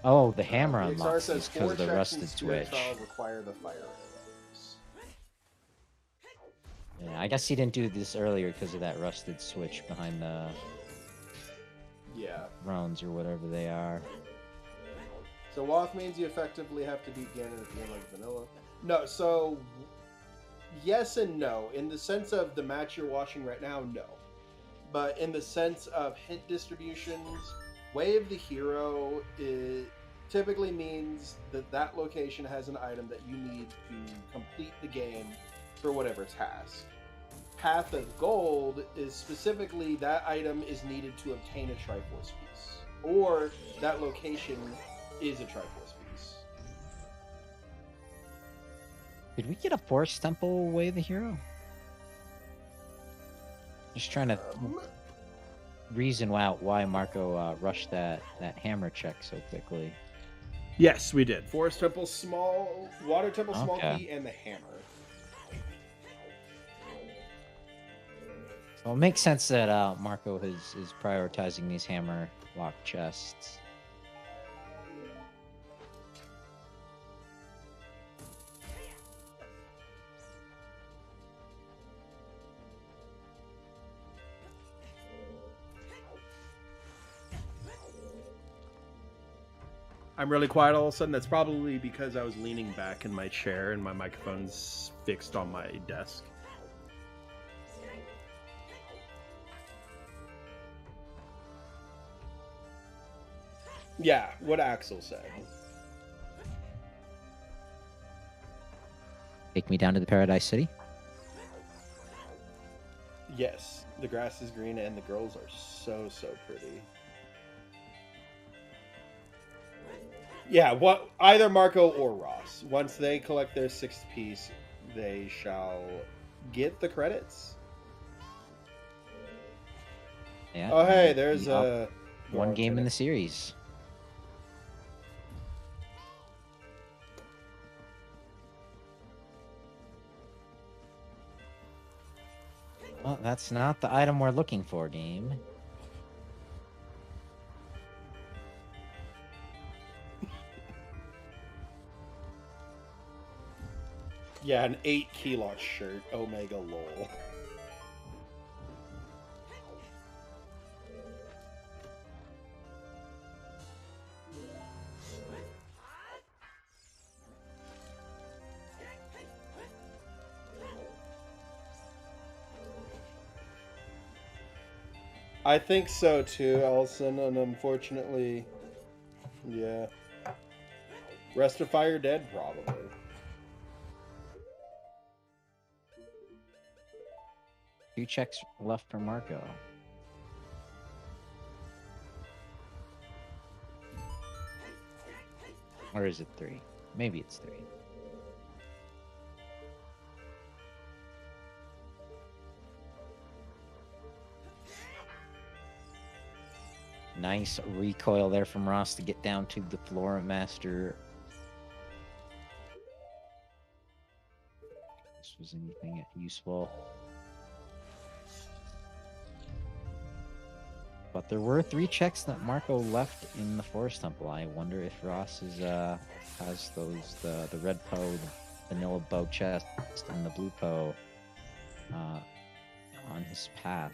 Oh, the hammer The unlocks says because of the 4 checks in rusted Spirit switch. Trial require the fire arrows. Yeah, I guess he didn't do this earlier because of that rusted switch behind the thrones or whatever they are. So Wath means you effectively have to beat Ganon at the end like vanilla. No, so yes and no. In the sense of the match you're watching right now, no. But in the sense of hint distributions, Way of the Hero typically means that that location has an item that you need to complete the game for whatever task. Path of Gold is specifically that item is needed to obtain a Triforce piece, or that location is a Triforce piece. Did we get a Forest Temple Way of the Hero? Just trying to reason out why Marco rushed that hammer check so quickly. Yes, we did. Forest Temple small, Water Temple small key, and the hammer. Well, it makes sense that Marco is prioritizing these hammer lock chests. I'm really quiet all of a sudden. That's probably because I was leaning back in my chair and my microphone's fixed on my desk. Yeah, what Axel said. Take me down to the Paradise City? Yes, the grass is green and the girls are so pretty. Yeah, what either Marco or Ross. Once they collect their 6th piece, they shall get the credits. Yeah. Oh, hey, there's one game in the series. Well, that's not the item we're looking for, game. Yeah, an 8 Kelos shirt. Omega lol. I think so too, Elson, and unfortunately, yeah. Rest of Fire Dead, probably. Two checks left for Marco. Or is it 3? Maybe it's 3. Nice recoil there from Ross to get down to the floor master. This was anything useful. But there were 3 checks that Marco left in the Forest Temple. I wonder if Ross is has those the red Poe, the vanilla bow chest, and the blue Poe on his path.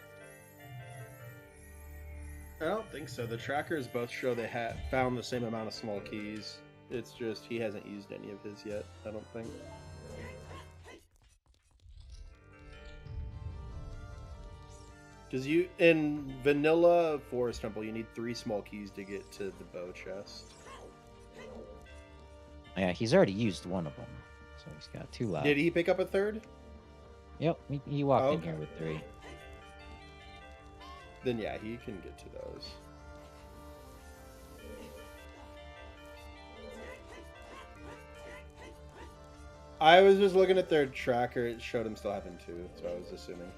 I don't think so. The trackers both show they had found the same amount of small keys. It's just he hasn't used any of his yet, I don't think. Because you in vanilla Forest Temple, you need 3 small keys to get to the bow chest. Yeah, he's already used one of them, so he's got 2 left. Did he pick up a 3rd? Yep, he walked in here with 3. Then yeah, he can get to those. I was just looking at their tracker. It showed him still having 2, so I was assuming.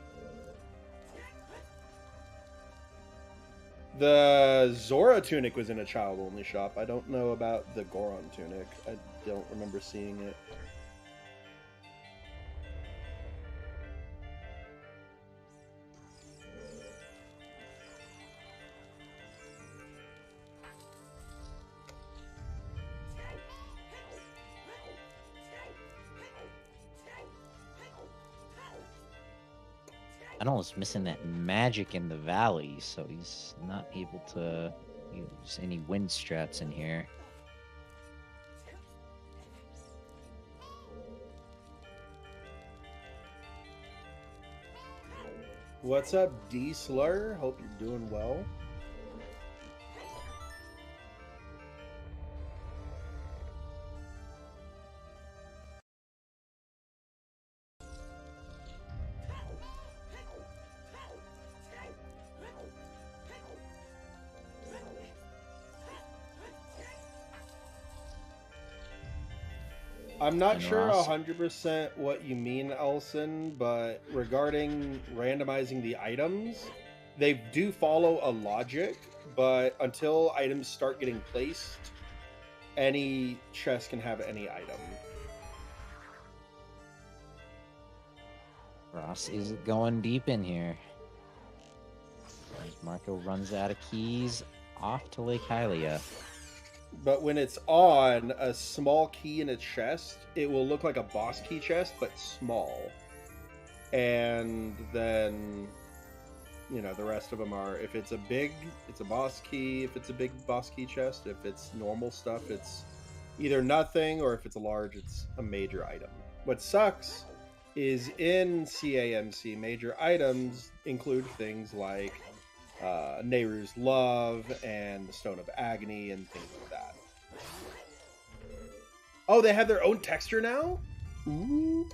The Zora tunic was in a child-only shop. I don't know about the Goron tunic. I don't remember seeing it. I know he's missing that magic in the valley, so he's not able to use any wind strats in here. What's up, D Slur? Hope you're doing well. I'm not sure 100% what you mean, Elson, but regarding randomizing the items, they do follow a logic, but until items start getting placed, any chest can have any item. Ross is going deep in here. As Marco runs out of keys, off to Lake Hylia. But when it's on a small key in a chest, it will look like a boss key chest, but small. And then, you know, the rest of them are, if it's a big, it's a boss key. If it's a big boss key chest, if it's normal stuff, it's either nothing, or if it's a large, it's a major item. What sucks is in CAMC, major items include things like Nehru's Love and the Stone of Agony and things like that. Oh, they have their own texture now? Ooh.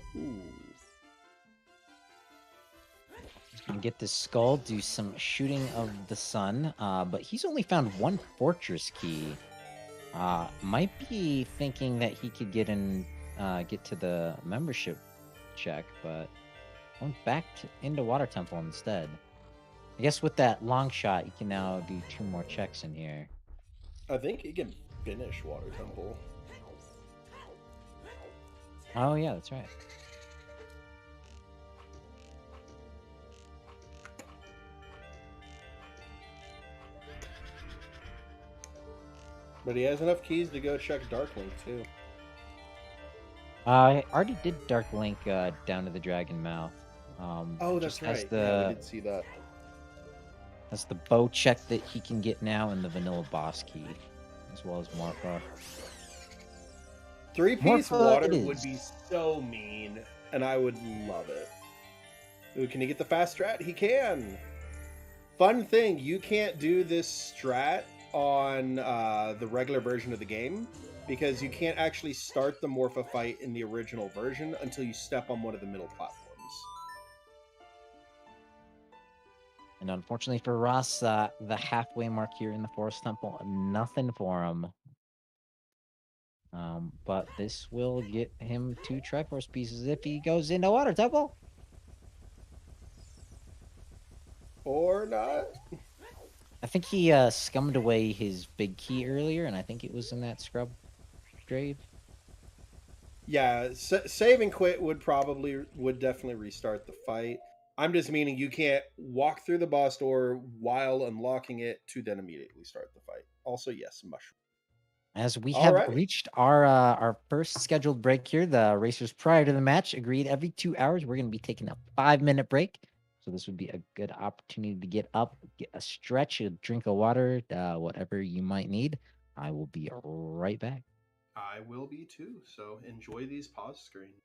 And get this skull, do some shooting of the sun, but he's only found 1 fortress key Might be thinking that he could get to the membership check, but went back into Water Temple instead. I guess with that long shot, you can now do 2 more checks in here. I think he can finish Water Temple. Oh yeah, that's right. But he has enough keys to go check Darklink too. I already did Dark Link down to the Dragon Mouth. Oh, it that's just has right. Yeah, we the did see that. That's the bow check that he can get now, and the vanilla boss key, as well as Marfa. 3-piece Marfa water it would be is. so mean, and I would love it. Ooh, can he get the fast strat? He can. Fun thing, you can't do this strat on the regular version of the game because you can't actually start the Morpha fight in the original version until you step on one of the middle platforms. And unfortunately for Ross, the halfway mark here in the Forest Temple, nothing for him. But this will get him 2 Triforce pieces if he goes into Water Temple. Or not. I think he scummed away his big key earlier, and I think it was in that scrub grave. Yeah, save and quit would definitely restart the fight. I'm just meaning you can't walk through the boss door while unlocking it to then immediately start the fight. Also, yes, mushroom. As we All have right. reached our first scheduled break here, the racers prior to the match agreed every 2 hours we're going to be taking a 5-minute break. So this would be a good opportunity to get up, get a stretch, a drink of water, whatever you might need. I will be right back. I will be too. So enjoy these pause screens.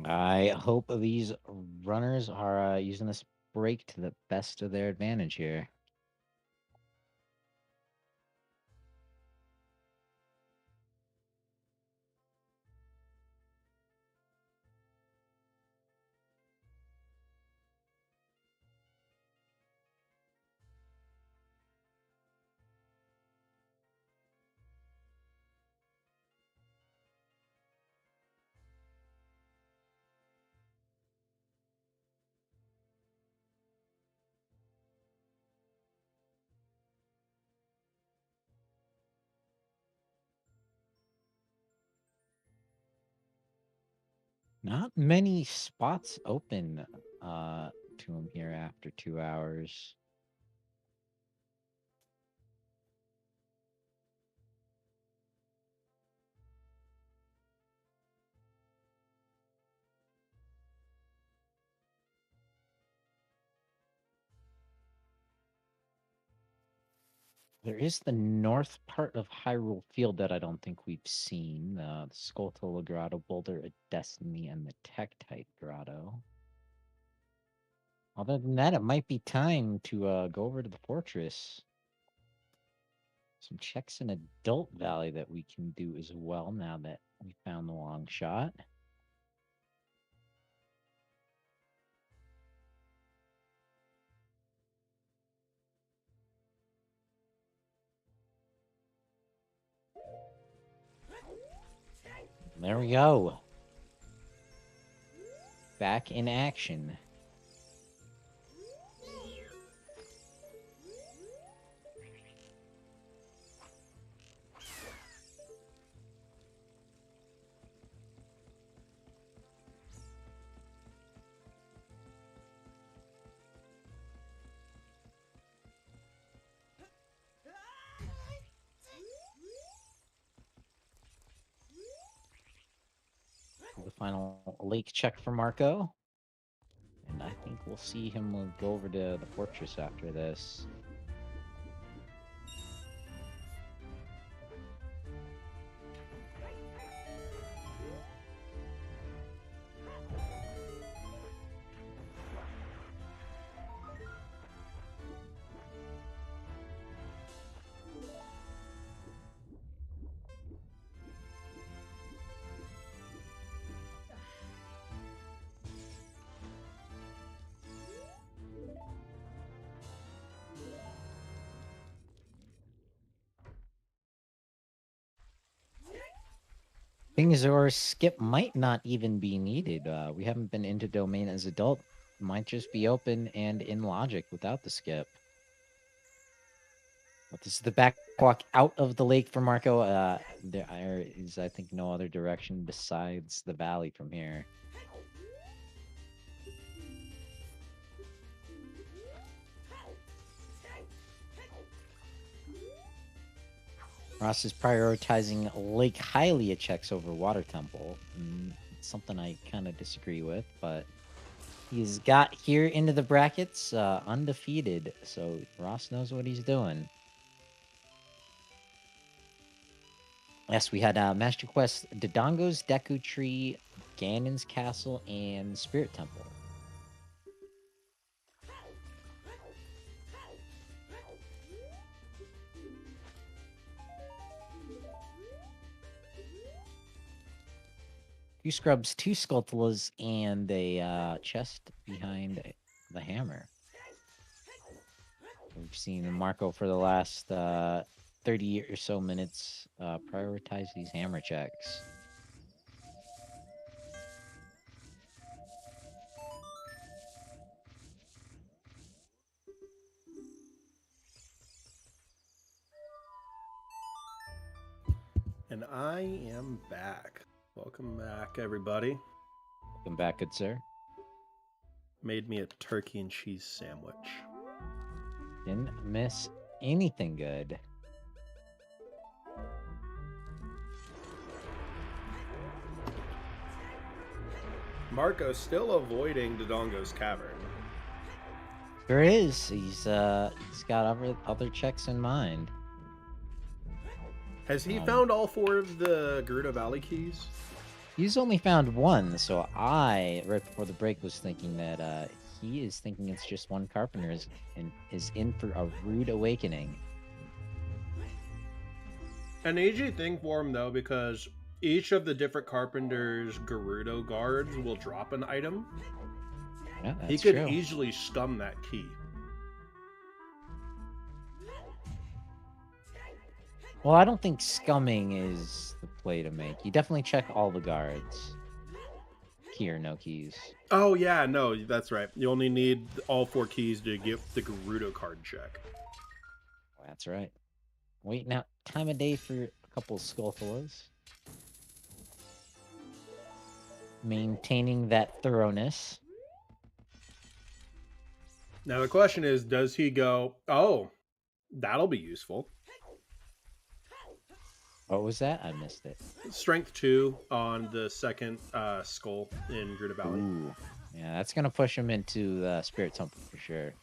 I hope these runners are using this break to the best of their advantage here. Not many spots open to him here after 2 hours. There is the north part of Hyrule Field that I don't think we've seen. The Skulltula Grotto, Boulder of Destiny, and the Tektite Grotto. Other than that, it might be time to go over to the fortress. Some checks in Adult Valley that we can do as well now that we found the long shot. There we go. Back in action. The final lake check for Marco. And I think we'll see him go over to the fortress after this. Things or skip might not even be needed. We haven't been into domain as adult. Might just be open and in logic without the skip. But this is the back walk out of the lake for Marco. There is, I think, no other direction besides the valley from here. Ross is prioritizing Lake Hylia checks over Water Temple. Something I kind of disagree with, but he's got here into the brackets undefeated, so Ross knows what he's doing. Yes, we had Master Quest, Dodongo's Deku Tree, Ganon's Castle, and Spirit Temple. Two scrubs, two Skulltulas, and a chest behind the hammer. We've seen Marco for the last 30 or so minutes prioritize these hammer checks. And I am back. Welcome back, everybody. Welcome back, good sir. Made me a turkey and cheese sandwich. Didn't miss anything good. Marco's still avoiding Dodongo's cavern. There is. He's got other checks in mind. Has he found all 4 of the Gerudo Valley keys? He's only found one, so I, right before the break, was thinking that he is thinking it's just one carpenter is in for a rude awakening. An easy thing for him though, because each of the different carpenters' Gerudo guards will drop an item. Yeah, that's He could true. easily scum that key. Well, I don't think scumming is the play to make. You definitely check all the guards. Key or no keys. Oh yeah, no, that's right. You only need all 4 keys to get the Gerudo card check. That's right. Waiting out time of day for a couple of Skulltulas. Maintaining that thoroughness. Now the question is, does he go, oh, that'll be useful. What was that? I missed it. Strength 2 on the second skull in Gerudo Valley. Ooh. Yeah, that's going to push him into the Spirit Temple for sure.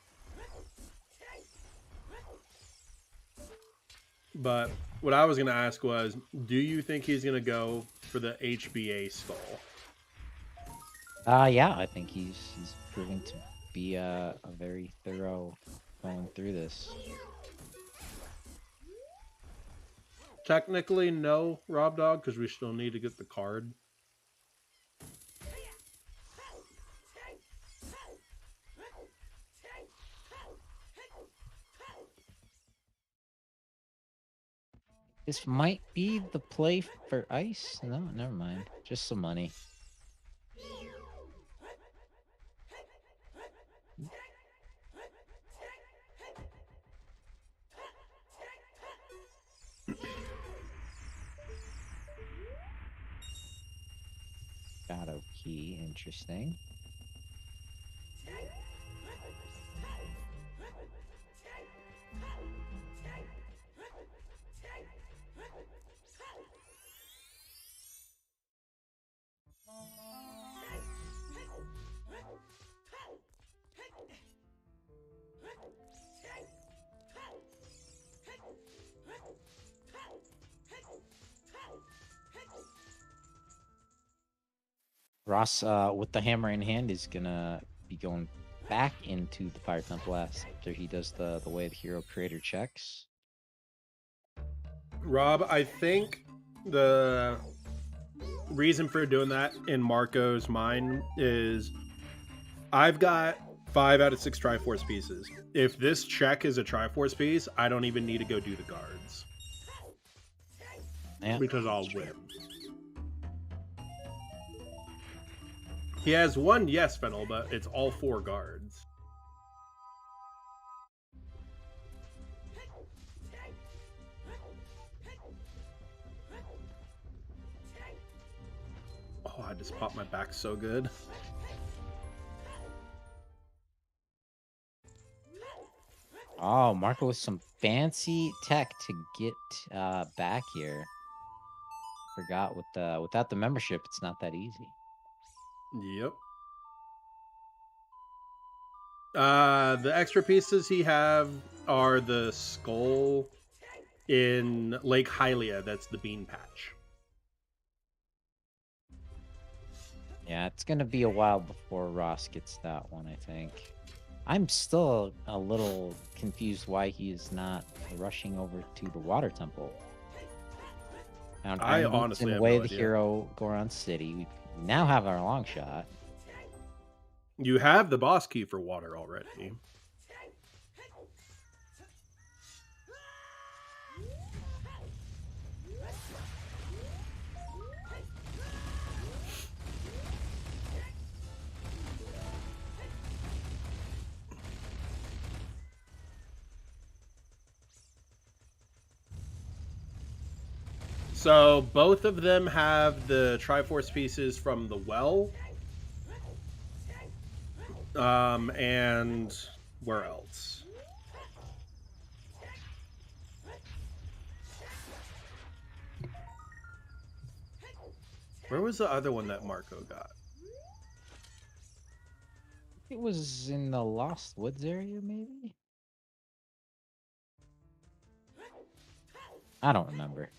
But what I was going to ask was, do you think he's going to go for the HBA skull? Yeah, I think he's proving to be a very thorough going through this. Technically, no, Rob Dog, because we still need to get the card. This might be the play for ice. No, never mind. Just some money. Shadow key, interesting. Ross, with the hammer in hand, is gonna be going back into the Fire Temple after he does the way the hero creator checks. Rob, I think the reason for doing that in Marco's mind is I've got 5 out of 6 Triforce pieces. If this check is a Triforce piece, I don't even need to go do the guards. Yeah, because I'll win. He has 1 yes Fennel, but it's all 4 guards. Oh, I just popped my back so good. Oh, Marco with some fancy tech to get back here. Forgot without the membership, it's not that easy. Yep. The extra pieces he have are the skull in Lake Hylia. That's the bean patch. Yeah, it's gonna be a while before Ross gets that one, I think. I'm still a little confused why he is not rushing over to the Water Temple. Now, I honestly have way no the idea. hero Goron City. We now have our long shot. You have the boss key for water already. So both of them have the Triforce pieces from the well. And where else? Where was the other one that Marco got? It was in the Lost Woods area, maybe? I don't remember.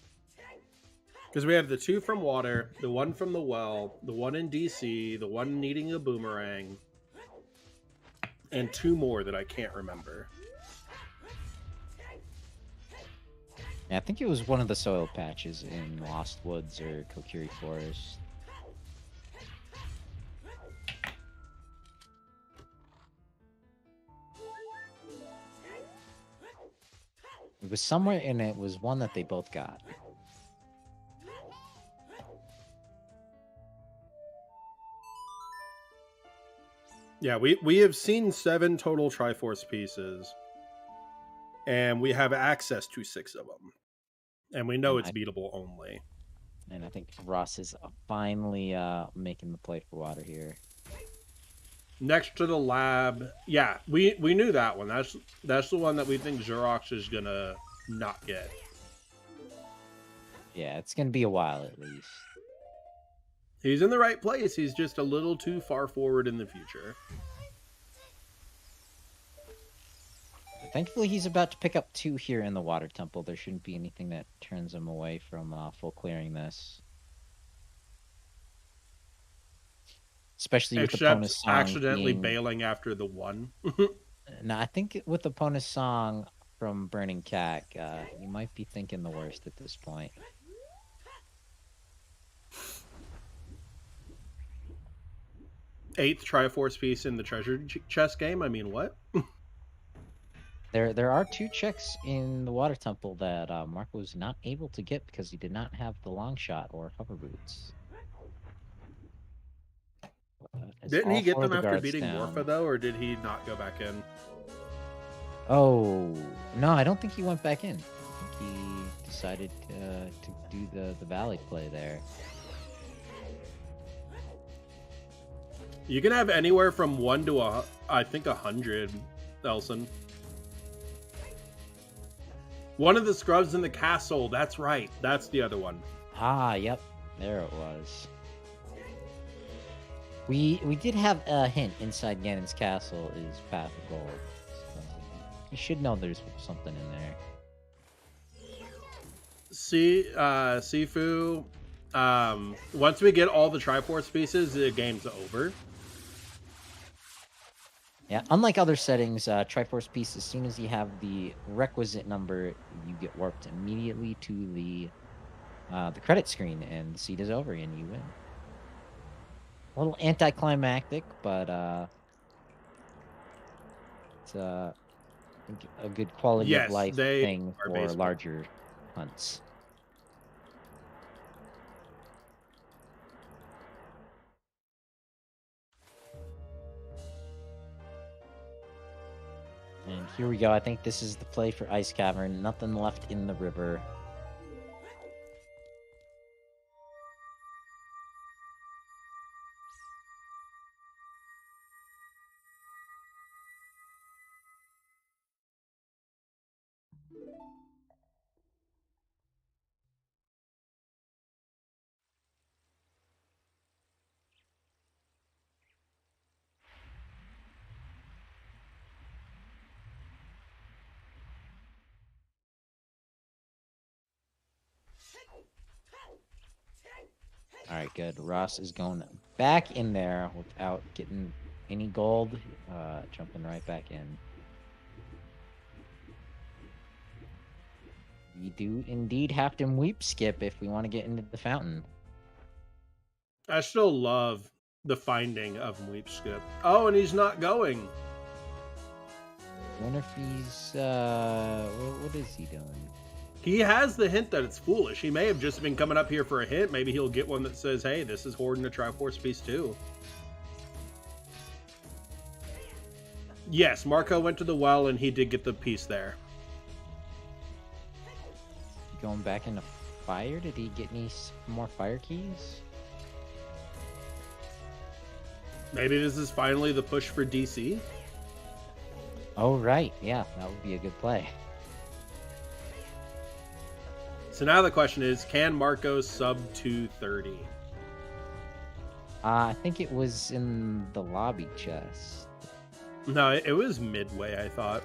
Because we have the 2 from water, the 1 from the well, the 1 in DC, the 1 needing a boomerang, and 2 more that I can't remember. Yeah, I think it was one of the soil patches in Lost Woods or Kokiri Forest. It was somewhere, and it was one that they both got. Yeah, we have seen 7 total Triforce pieces, and we have access to 6 of them. And we know it's beatable only. And I think Ross is finally making the play for water here. Next to the lab, yeah, we knew that one. That's the one that we think Xuross is gonna not get. Yeah, it's gonna be a while at least. He's in the right place. He's just a little too far forward in the future. Thankfully, he's about to pick up 2 here in the water temple. There shouldn't be anything that turns him away from full clearing this. Especially with the Ponus song accidentally bailing after the 1. No, I think with the Ponus song from Burning Cat, you might be thinking the worst at this point. Eighth Triforce piece in the treasure chest game. I mean, what? There are 2 checks in the water temple that Marco was not able to get because he did not have the long shot or hover boots. Didn't he get them after beating Morpha, though, or did he not go back in? Oh, no, I don't think he went back in. I think he decided to do the Valley play there. You can have anywhere from 1 to, I think, 100, Elson. One of the scrubs in the castle. That's right. That's the other one. Ah, yep. There it was. We did have a hint inside Ganon's castle is Path of Gold. So you should know there's something in there. Sifu. Once we get all the Triforce pieces, the game's over. Yeah, unlike other settings, Triforce piece, as soon as you have the requisite number, you get warped immediately to the credit screen, and the seed is over, and you win. A little anticlimactic, but it's a good quality of life thing for larger hunts. And here we go. I think this is the play for Ice Cavern. Nothing left in the river. All right, good. Ross is going back in there without getting any gold. Jumping right back in. We do indeed have to weep skip if we want to get into the fountain. I still love the finding of Weep Skip. Oh, and he's not going. I wonder if he's what is he doing? He has the hint that it's foolish. He may have just been coming up here for a hint. Maybe he'll get one that says, hey, this is hoarding a Triforce piece too. Yes, Marco went to the well and he did get the piece there. Going back into fire? Did he get any more fire keys? Maybe this is finally the push for DC? Oh, right. Yeah, that would be a good play. So now the question is, can Marco sub 230? I think it was in the lobby chest. No, it was midway, I thought.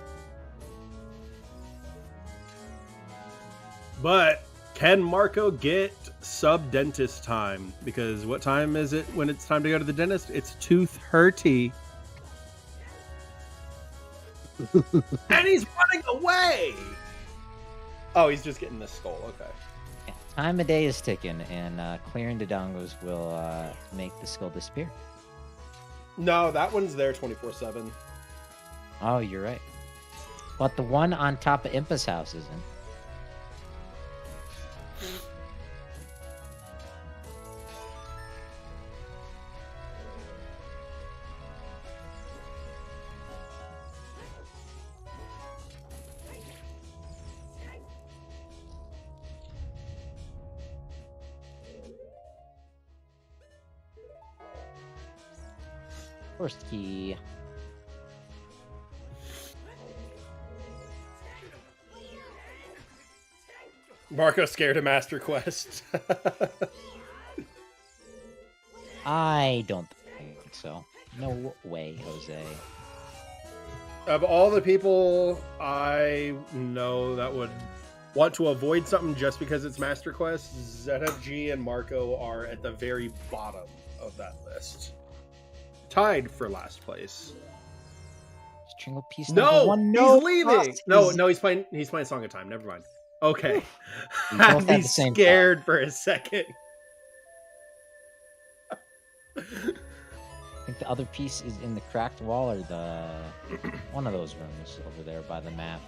But Can Marco get sub-dentist time? Because what time is it when it's time to go to the dentist? It's 2:30. And he's running away! Oh, he's just getting the skull. Okay. Yeah, time of day is ticking, and clearing the dongos will make the skull disappear. No, that one's there 24/7. Oh, you're right. But the one on top of Impa's house isn't. First key. Marco scared of Master Quest. I don't think so. No way, Jose. Of all the people I know that would want to avoid something just because it's Master Quest, ZFG and Marco are at the very bottom of that list. Tied for last place. Stringle piece No, one. he's leaving. No, he's playing Song of Time. Never mind. Okay. We both I'd had be the same scared for a second. I think the other piece is in the cracked wall or the one of those rooms over there by the map.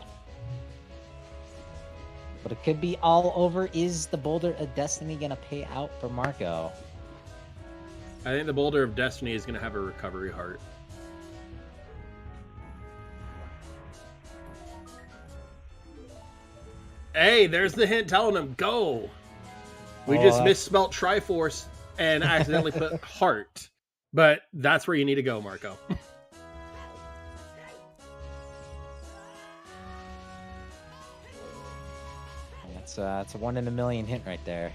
But it could be all over. Is the Boulder of Destiny gonna pay out for Marco? I think the Boulder of Destiny is going to have a recovery heart. Hey, there's the hint telling him, go! We just misspelt Triforce and accidentally put heart. But that's where you need to go, Marco. That's a 1 in a million hint right there.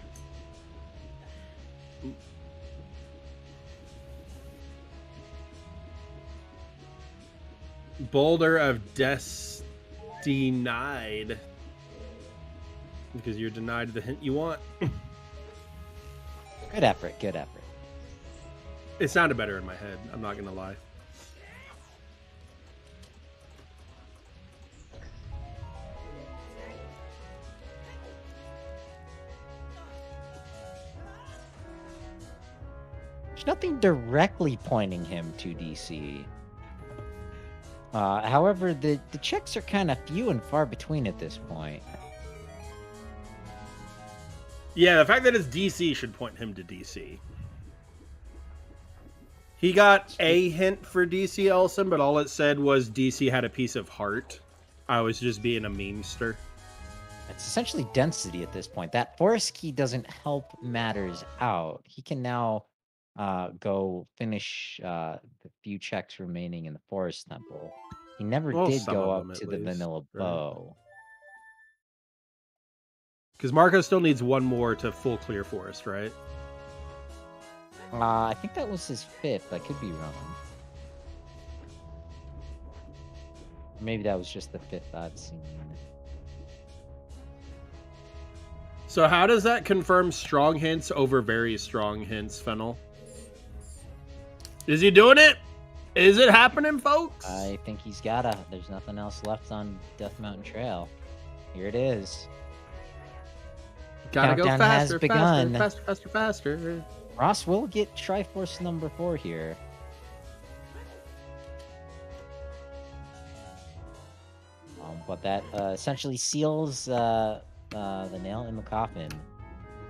Boulder of Denied. Because you're denied the hint you want. Good effort, good effort. It sounded better in my head, I'm not going to lie. There's nothing directly pointing him to DC. However, the checks are kind of few and far between at this point. Yeah, the fact that it's DC should point him to DC. He got a hint for DC Elson, but all it said was DC had a piece of heart. I was just being a memester. It's essentially density at this point. That forest key doesn't help matters out. He can now go finish the few checks remaining in the forest temple. He never did go up to the vanilla bow. Because Marco still needs one more to full clear forest, right? I think that was his 5th. I could be wrong. Maybe that was just the 5th I've seen. So how does that confirm strong hints over very strong hints, Fennel? Is he doing it? Is it happening, folks? I think he's gotta. There's nothing else left on Death Mountain Trail. Here it is. Gotta Countdown go faster, has begun. faster. Ross will get Triforce number 4 here. But that essentially seals the nail in the coffin.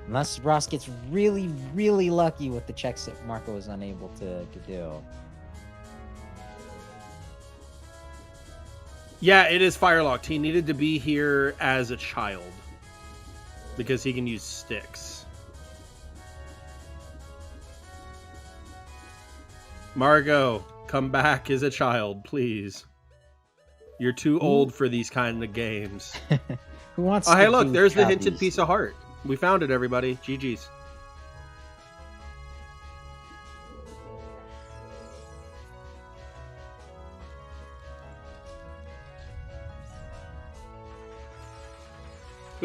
Unless Ross gets really, really lucky with the checks that Marco was unable to do. Yeah, it is firelocked. He needed to be here as a child. Because he can use sticks. Margot, come back as a child, please. You're too old for these kind of games. Who wants oh, to hey, look, do there's the Travis? hinted piece of heart. We found it, everybody. GG's.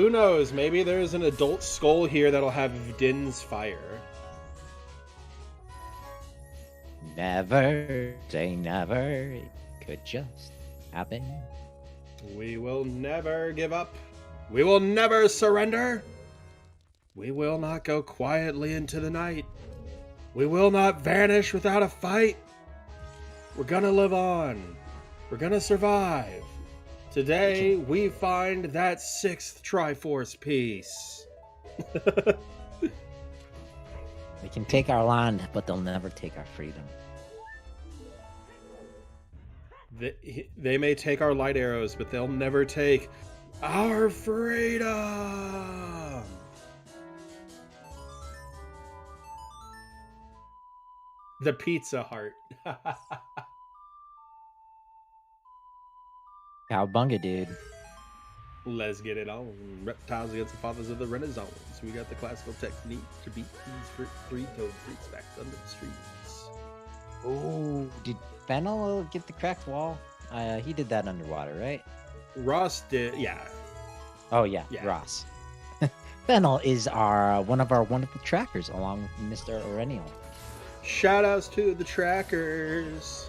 Who knows? Maybe there's an adult skull here that'll have Din's fire. Never say never. It could just happen. We will never give up. We will never surrender. We will not go quietly into the night. We will not vanish without a fight. We're gonna live on. We're gonna survive. Today, we find that 6th Triforce piece. They can take our land, but they'll never take our freedom. They may take our light arrows, but they'll never take our freedom. The Pizza Heart. Cowbunga, dude. Let's get it on. Reptiles against the fathers of the Renaissance. We got the classical technique to beat these three-toed freaks back under the streets. Oh, did Fennel get the cracked wall? He did that underwater, right? Ross did, yeah. Oh yeah, Ross. Fennel is one of our wonderful trackers, along with Mr. Aurelian. Shoutouts to the trackers.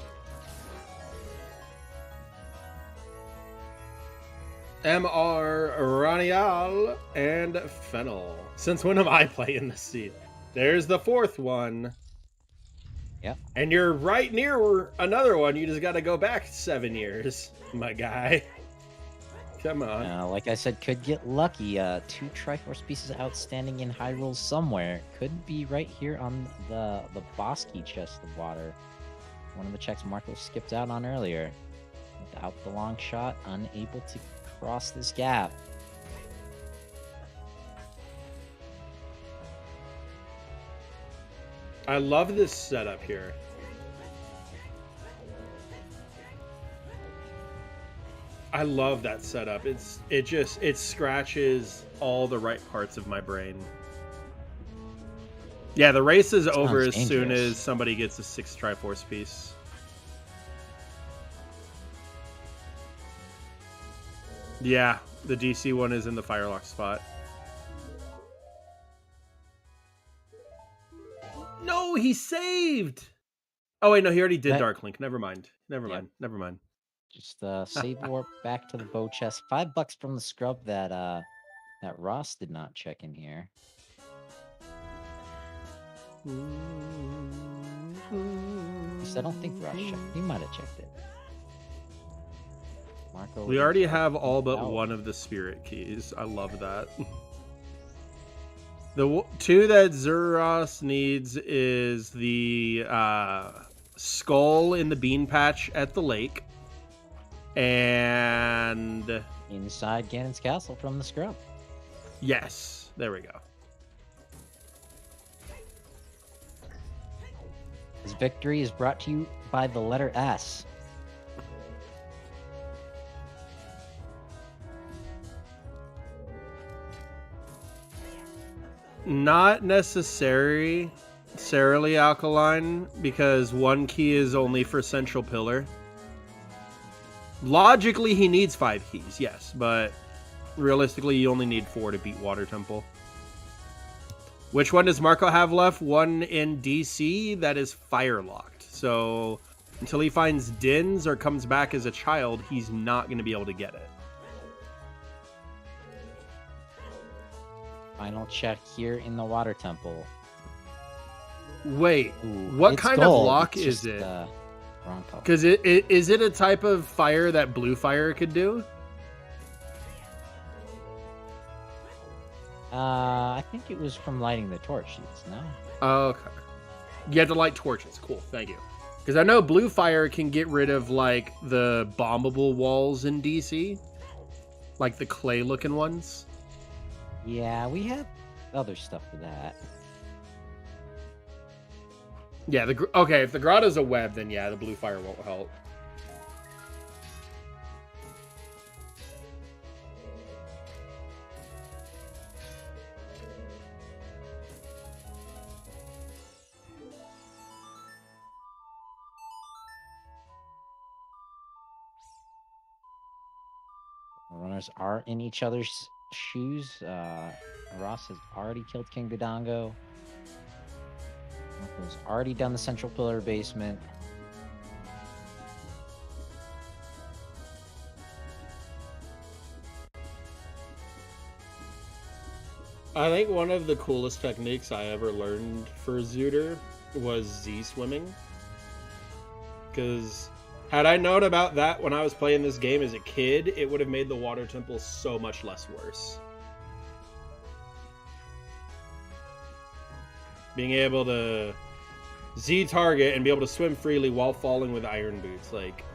MR, Ranial, and Fennel. Since when am I playing this seed? There's the 4th one. Yep. And you're right near another one. You just got to go back 7 years, my guy. Come on. Like I said, could get lucky. 2 Triforce pieces outstanding in Hyrule somewhere. Could be right here on the Bosky chest of water. One of the checks Marco skipped out on earlier. Without the long shot, unable to cross this gap. I love this setup here. I love that setup. It scratches all the right parts of my brain. Yeah, the race is over as soon as somebody gets a 6th Triforce piece. Yeah, the DC one is in the Firelock spot. No, he saved! Oh, wait, no, he already did Dark Link. Never mind. Never mind. Just save warp back to the bow chest. $5 from the scrub that Ross did not check in here. At least I don't think Ross checked. He might have checked it. Marco, we already have all but one of the spirit keys. I love that. The 2 that Xuross needs is the skull in the bean patch at the lake. And inside Ganon's castle from the scrub. Yes, there we go. This victory is brought to you by the letter S. Not necessarily alkaline, because 1 key is only for central pillar. Logically, he needs 5 keys, yes, but realistically, you only need 4 to beat Water Temple. Which one does Marco have left? 1 in DC that is fire locked. So until he finds Din's or comes back as a child, he's not going to be able to get it. Final check here in the Water Temple. Wait, Ooh, what kind gold. Of lock it's is just, it? Wrong color. Because is it a type of fire that blue fire could do? I think it was from lighting the torches, no? Okay. You have to light torches. Cool, thank you. Because I know blue fire can get rid of, like, the bombable walls in DC. Like the clay-looking ones. Yeah, we have other stuff for that. Yeah, okay, if the grotto's a web, then yeah, the blue fire won't help. Runners are in each other's shoes. Ross has already killed King Dodongo. Marco's already done the central pillar basement. I think one of the coolest techniques I ever learned for Zooter was Z swimming. Because had I known about that when I was playing this game as a kid, it would have made the water temple so much less worse. Being able to Z target and be able to swim freely while falling with iron boots, like,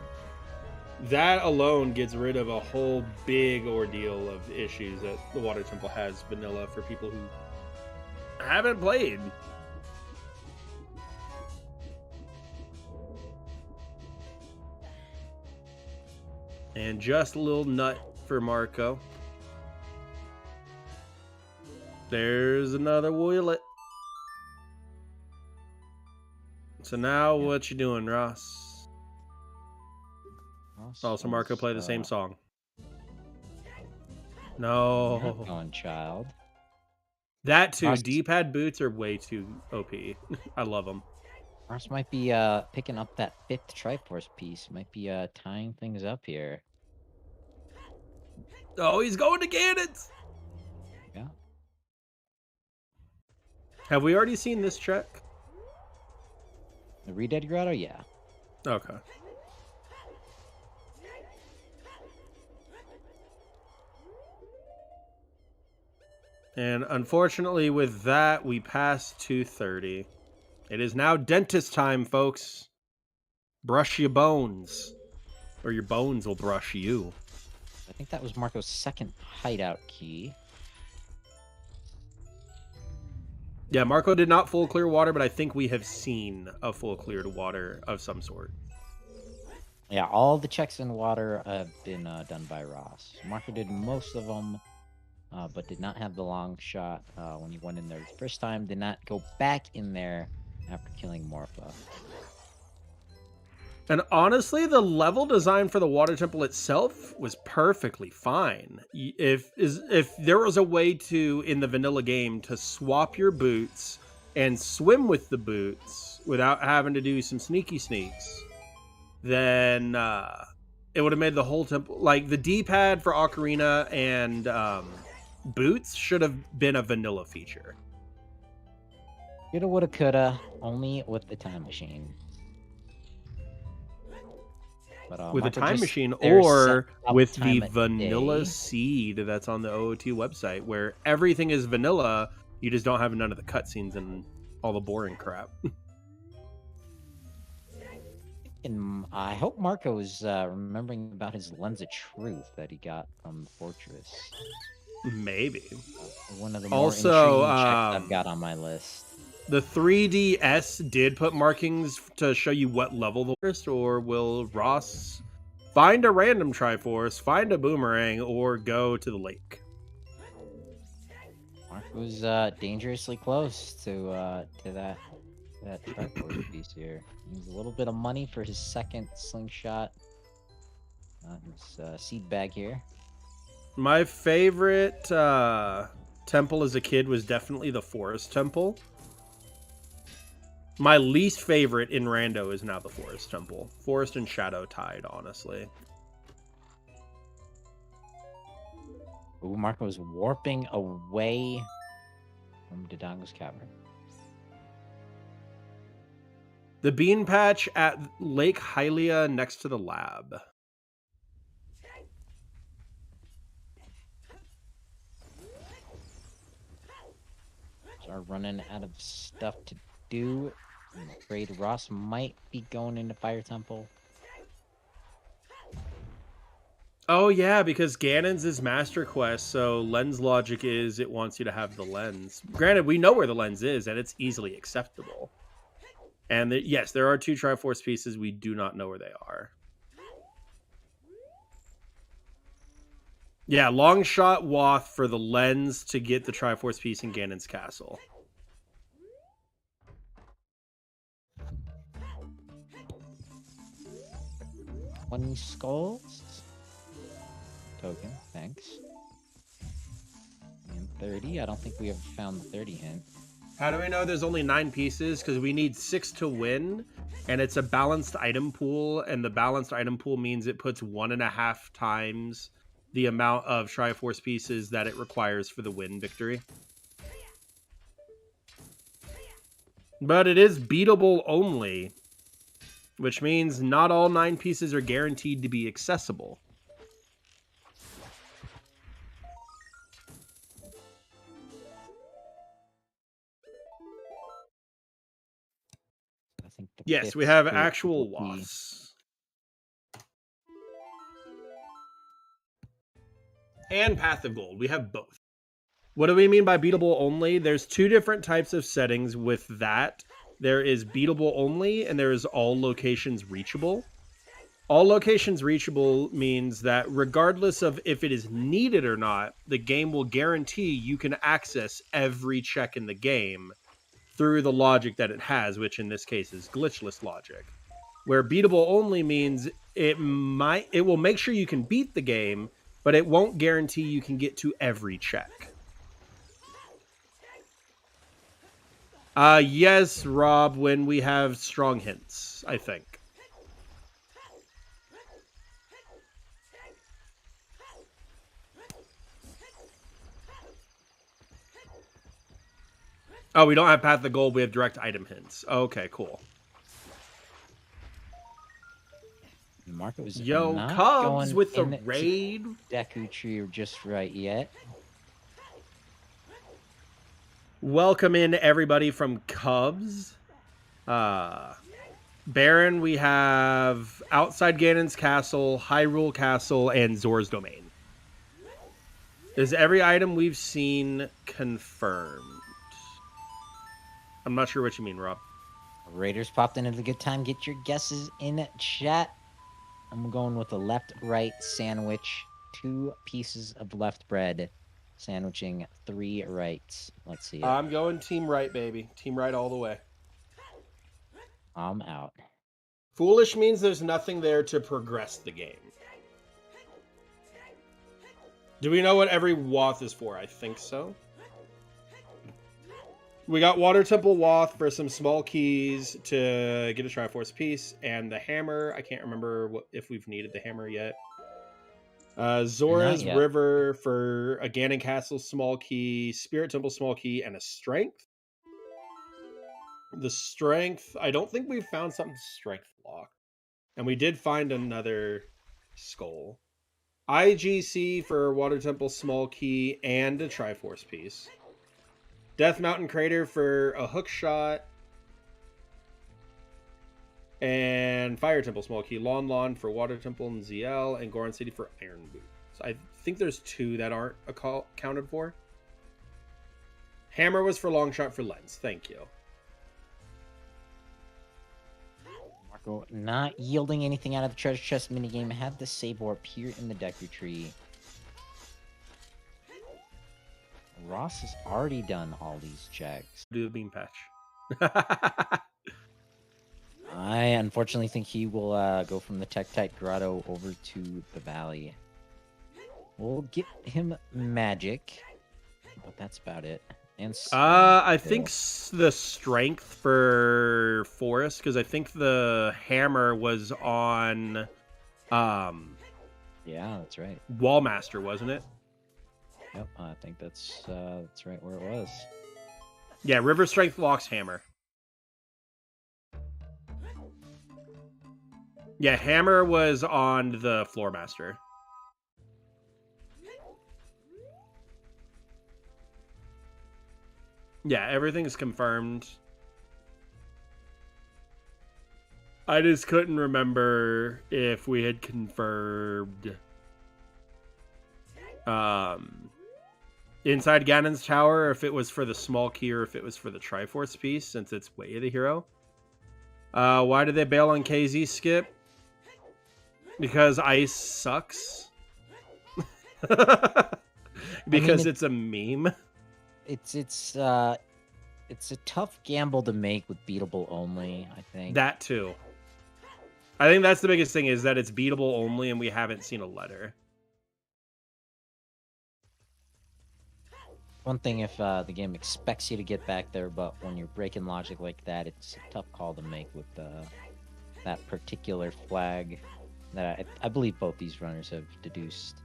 that alone gets rid of a whole big ordeal of issues that the water temple has vanilla for people who haven't played. And just a little nut for Marco. There's another wheelet. So now what you doing, Ross? Also, Marco play the same song. No. Going child. That too. Ross- D-pad boots are way too OP. I love them. Ross might be picking up that 5th Triforce piece. Might be tying things up here. Oh, he's going to cannons. Yeah. Have we already seen this check? The Redead Grotto, yeah. Okay. And unfortunately with that, we passed 2:30. It is now dentist time, folks. Brush your bones. Or your bones will brush you. I think that was Marco's 2nd hideout key. Yeah, Marco did not full clear water, but I think we have seen a full cleared water of some sort. Yeah, all the checks in water have been done by Ross. Marco did most of them, but did not have the long shot when he went in there the first time. Did not go back in there after killing Morpha. And honestly, the level design for the water temple itself was perfectly fine. If there was a way to, in the vanilla game, to swap your boots and swim with the boots without having to do some sneaky sneaks, then it would have made the whole temple, like the D-pad for Ocarina and boots should have been a vanilla feature. Coulda, woulda, coulda, only with the time machine. But, with a Marco time just- machine they're or set up with time the of vanilla day. seed that's on the OOT website, where everything is vanilla, you just don't have none of the cutscenes and all the boring crap. And I hope Marco is remembering about his Lens of Truth that he got from the Fortress. Maybe. One of the more Also, intriguing checks I've got on my list. The 3DS did put markings to show you what level the first, or will Ross find a random Triforce, find a boomerang, or go to the lake? Marco's dangerously close to that Triforce piece here. Needs a little bit of money for his 2nd slingshot. His seed bag here. My favorite temple as a kid was definitely the Forest Temple. My least favorite in Rando is now the Forest Temple. Forest and Shadow tied, honestly. Ooh, Marco's warping away from Dodongo's cavern. The bean patch at Lake Hylia next to the lab. Are running out of stuff to do. I'm afraid Ross might be going into Fire Temple. Oh yeah, because Ganon's is Master Quest, so lens logic is it wants you to have the lens. Granted, we know where the lens is, and it's easily acceptable. And yes, there are 2 Triforce pieces. We do not know where they are. Yeah, long shot Wath for the lens to get the Triforce piece in Ganon's castle. One skulls. Token, thanks. 30? I don't think we ever found the 30 hint. How do we know there's only 9 pieces? Because we need 6 to win, and it's a balanced item pool, and the balanced item pool means it puts 1.5 times the amount of Triforce pieces that it requires for the win victory. But it is beatable only, which means not all 9 pieces are guaranteed to be accessible. I think Yes, we have actual wasps. And Path of Gold. We have both. What do we mean by beatable only? There's 2 different types of settings with that. There is beatable only, and there is all locations reachable. All locations reachable means that regardless of if it is needed or not, the game will guarantee you can access every check in the game through the logic that it has, which in this case is glitchless logic. Where beatable only means it will make sure you can beat the game, but it won't guarantee you can get to every check. Yes, Rob, when we have strong hints, I think. Oh, we don't have Path of Gold, we have direct item hints. Okay, cool. Marco is not Cubs with the raid. Deku Tree just right yet. Welcome in everybody from Cubs. Baron, we have Outside Ganon's Castle, Hyrule Castle, and Zor's Domain. Is every item we've seen confirmed? I'm not sure what you mean, Rob. Raiders popped in at a good time. Get your guesses in chat. I'm going with a left-right sandwich. 2 pieces of left bread. Sandwiching 3 rights. Let's see it. I'm going team right, baby. Team right all the way. I'm out. Foolish means there's nothing there to progress the game. Do we know what every Wath is for? I think so. We got Water Temple Wath for some small keys to get a Triforce piece, and the hammer. I can't remember if we've needed the hammer yet. Zora's River for a Ganon Castle small key, Spirit Temple small key, and a Strength. The Strength, I don't think we've found something Strength locked. And we did find another skull. IGC for Water Temple small key and a Triforce piece. Death Mountain Crater for a hook shot. And Fire Temple small key. Lon for Water Temple and ZL. And Goron City for Iron Boot. So I think there's 2 that aren't accounted for. Hammer was for long shot for lens. Thank you. Marco not yielding anything out of the treasure chest minigame. Had the Sabor appear in the Deku Tree. Ross has already done all these checks. Do the beam patch. I unfortunately think he will go from the Tektite Grotto over to the Valley. We'll get him magic, but that's about it. And I think the Strength for Forest, because I think the hammer was on yeah, that's right. Wallmaster, wasn't it? Yep, I think that's right where it was. Yeah, River Strength locks hammer. Yeah, hammer was on the Floormaster. Yeah, everything's confirmed. I just couldn't remember if we had confirmed inside Ganon's Tower, if it was for the small key or if it was for the Triforce piece, since it's Way of the Hero. Why did they bail on KZ Skip? Because ice sucks. Because it's a meme. It's a tough gamble to make with beatable only, I think. That too. I think that's the biggest thing, is that it's beatable only and we haven't seen a letter. One thing if the game expects you to get back there, but when you're breaking logic like that, it's a tough call to make with that particular flag that I believe both these runners have deduced.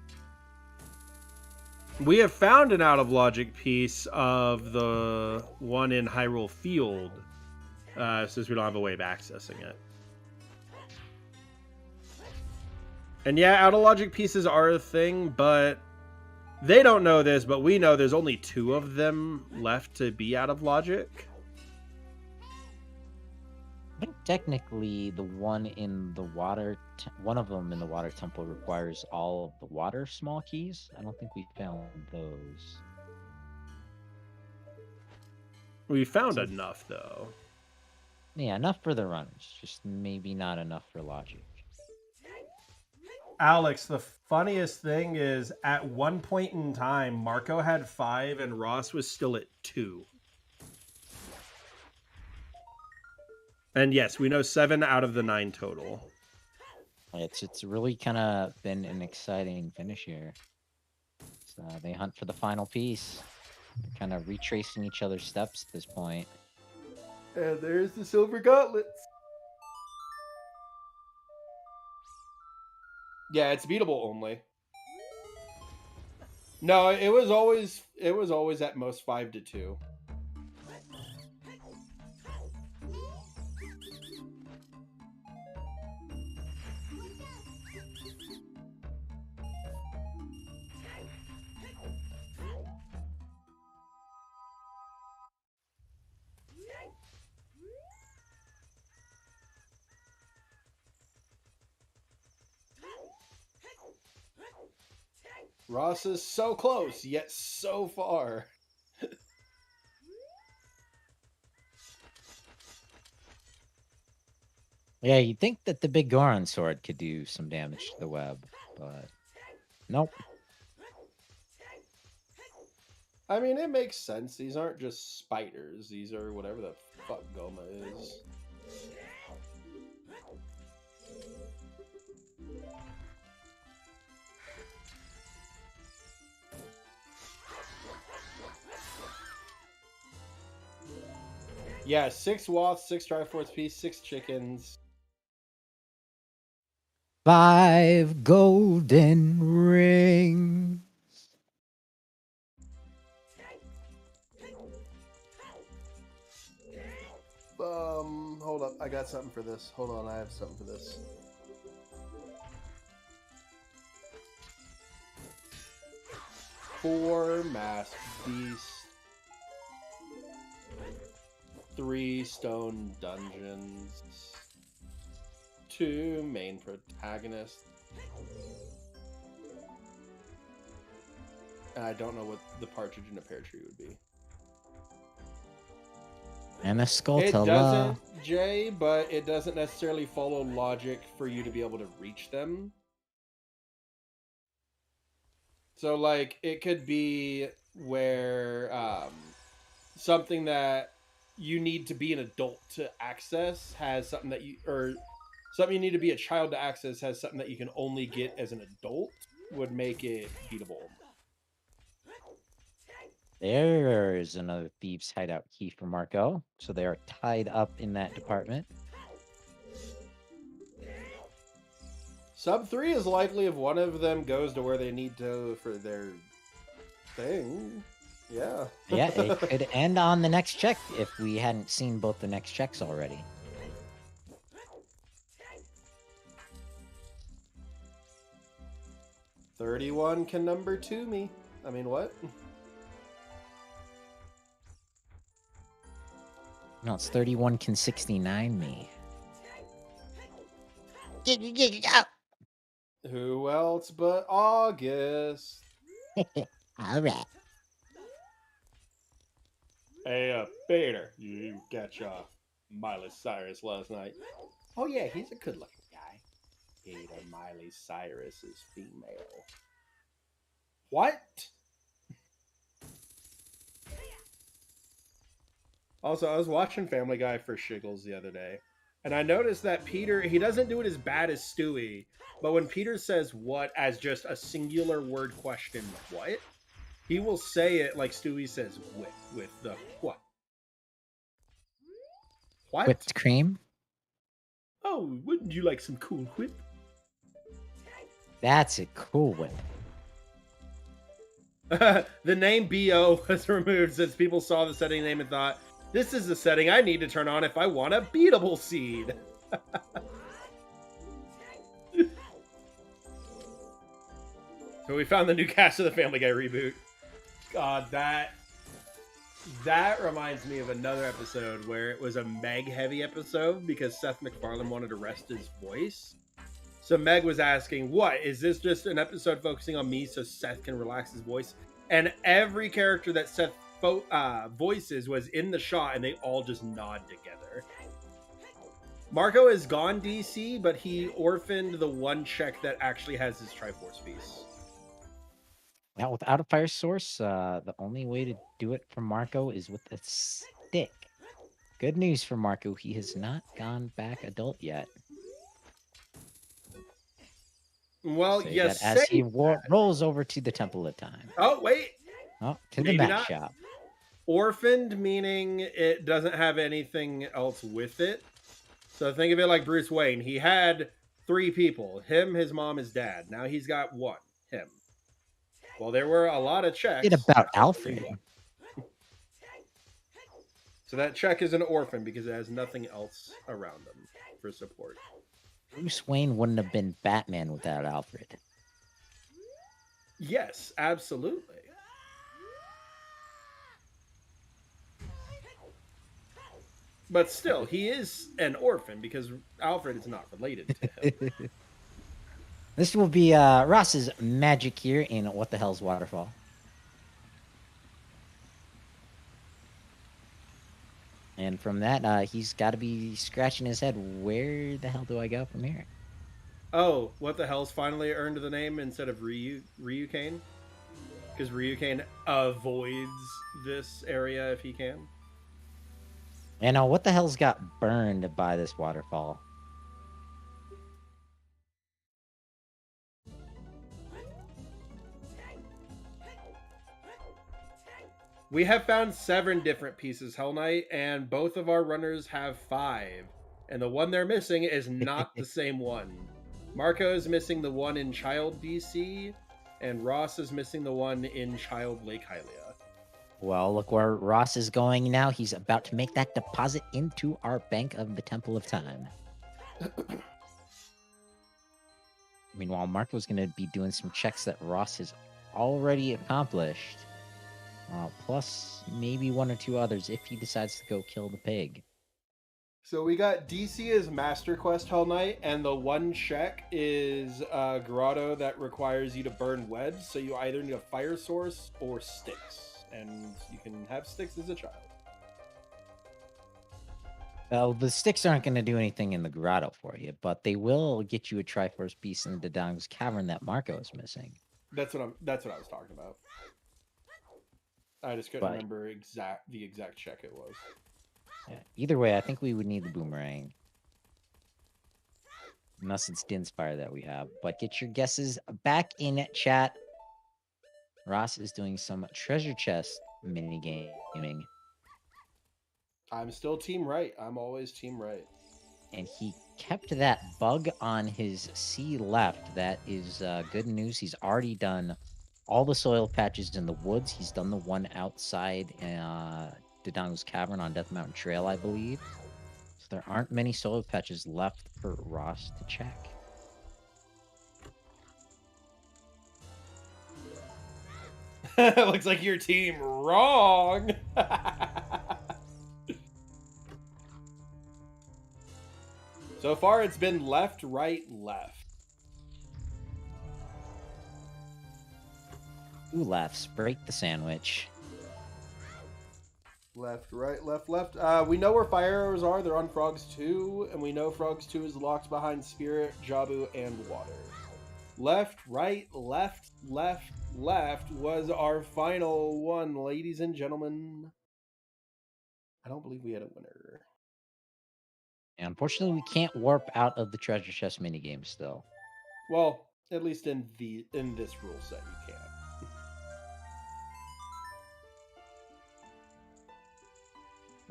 We have found an out of logic piece of the one in Hyrule Field, since we don't have a way of accessing it. And yeah, out of logic pieces are a thing, but they don't know this, but we know there's only 2 of them left to be out of logic. I think technically the one in the water, one of them in the water temple requires all of the water small keys. I don't think we found those. We found enough, though. Yeah, enough for the runners, just maybe not enough for logic. Alex, the funniest thing is at one point in time, Marco had 5 and Ross was still at 2. And yes, we know 7 out of the 9 total. It's really kind of been an exciting finish here. So they hunt for the final piece. They're kind of retracing each other's steps at this point. And there's the silver gauntlets. Yeah, it's beatable only. No, it was always at most 5-2. Ross is so close, yet so far. Yeah, you'd think that the big Goron sword could do some damage to the web, but nope. I mean, it makes sense. These aren't just spiders. These are whatever the fuck Goma is. Yeah, 6 Woths, 6 Triforce Piece, 6 chickens. 5 golden rings. Hold up. I got something for this. Hold on, I have something for this. Four Masked Beasts. 3 Stone Dungeons. 2 main protagonists. And I don't know what the partridge in a pear tree would be. And a It Skulltula. doesn't, Jay, but it doesn't necessarily follow logic for you to be able to reach them. So, like, it could be where something that you need to be an adult to access has something that you, or something you need to be a child to access has something that you can only get as an adult, would make it beatable. There's another Thieves' Hideout key for Marco. So they are tied up in that department. Sub 3 is likely if one of them goes to where they need to for their thing. Yeah. Yeah, it could end on the next check if we hadn't seen both the next checks already. $31 can number 2 me. I mean, what? No, it's 31 can 69 me. Who else but August? All right. Hey, Peter, you catch Miley Cyrus last night? Oh yeah, he's a good-looking guy. Peter Miley Cyrus is female. What? Also, I was watching Family Guy for Shiggles the other day, and I noticed that Peter, he doesn't do it as bad as Stewie, but when Peter says what as just a singular word question, what? He will say it like Stewie says with the what? What? Whipped cream? Oh, wouldn't you like some Cool Whip? That's a Cool Whip. The name BO was removed since people saw the setting name and thought, this is the setting I need to turn on if I want a beatable seed. So we found the new cast of the Family Guy reboot. God, that reminds me of another episode where it was a Meg-heavy episode because Seth MacFarlane wanted to rest his voice. So Meg was asking, what, is this just an episode focusing on me so Seth can relax his voice? And every character that Seth voices was in the shot and they all just nod together. Marco is gone DC, but he orphaned the one check that actually has his Triforce piece. Now, without a fire source, the only way to do it for Marco is with a stick. Good news for Marco, he has not gone back adult yet. Well, yes. As he rolls over to the Temple of Time. Oh, wait. Oh, to the mat shop. Orphaned, meaning it doesn't have anything else with it. So think of it like Bruce Wayne. He had 3 people. Him, his mom, his dad. Now he's got 1. Him. Well, there were a lot of checks. It's about Alfred. So that check is an orphan because it has nothing else around him for support. Bruce Wayne wouldn't have been Batman without Alfred. Yes, absolutely. But still, he is an orphan because Alfred is not related to him. This will be Ross's magic here in What the Hell's Waterfall. And from that, he's got to be scratching his head. Where the hell do I go from here? Oh, What the Hell's finally earned the name instead of Ryukane? Because Ryukane avoids this area if he can. And What the Hell's got burned by this waterfall? We have found 7 different pieces, Hell Knight, and both of our runners have 5. And the one they're missing is not the same one. Marco is missing the one in Child DC, and Ross is missing the one in Child Lake Hylia. Well, look where Ross is going now. He's about to make that deposit into our bank of the Temple of Time. Meanwhile, Marco's going to be doing some checks that Ross has already accomplished. Plus, maybe 1 or 2 others if he decides to go kill the pig. So we got DC as Master Quest Hell Knight, and the one check is a grotto that requires you to burn webs, so you either need a fire source or sticks. And you can have sticks as a child. Well, the sticks aren't going to do anything in the grotto for you, but they will get you a Triforce piece in the Dodongo's Cavern that Marco is missing. That's what I was talking about. I just couldn't remember the exact check it was. Yeah. Either way, I think we would need the boomerang. Unless it's Dinspire that we have. But get your guesses back in chat. Ross is doing some treasure chest mini gaming. I'm still team right. I'm always team right. And he kept that bug on his C left. That is good news. He's already done all the soil patches in the woods. He's done the one outside Dodongo's Cavern on Death Mountain Trail, I believe. So there aren't many soil patches left for Ross to check. Looks like your team wrong. So far, it's been left, right, left. Ooh, laughs. Break the sandwich. Left, right, left, left. We know where fire arrows are. They're on Frogs 2, and we know Frogs 2 is locked behind Spirit, Jabu, and Water. Left, right, left, left, left was our final one, ladies and gentlemen. I don't believe we had a winner. And unfortunately, we can't warp out of the treasure chest minigame still. Well, at least in this rule set, you can.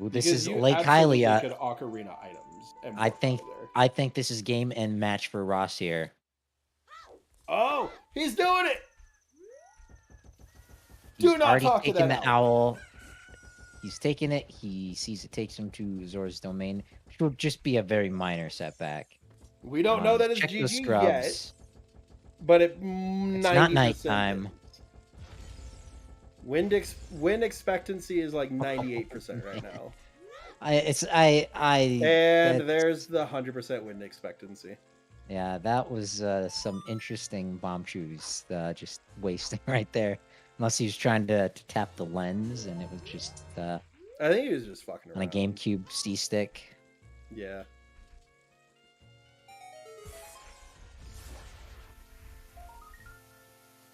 Ooh, this Because is you Lake absolutely Hylia. could ocarina items. And I walk think over there. I think this is game and match for Ross here. Oh, he's doing it! He's Do not already talk to taken that the owl. He's taken it. He sees it takes him to Zora's domain, which will just be a very minor setback. We don't know that it's check those GG scrubs. yet, but It's not nighttime. Wind expectancy is like 98% right now. And there's the 100% wind expectancy. Yeah, that was some interesting bomb shoes just wasting right there. Unless he was trying to tap the lens, and it was just I think he was just fucking around. on a GameCube C-stick. Yeah.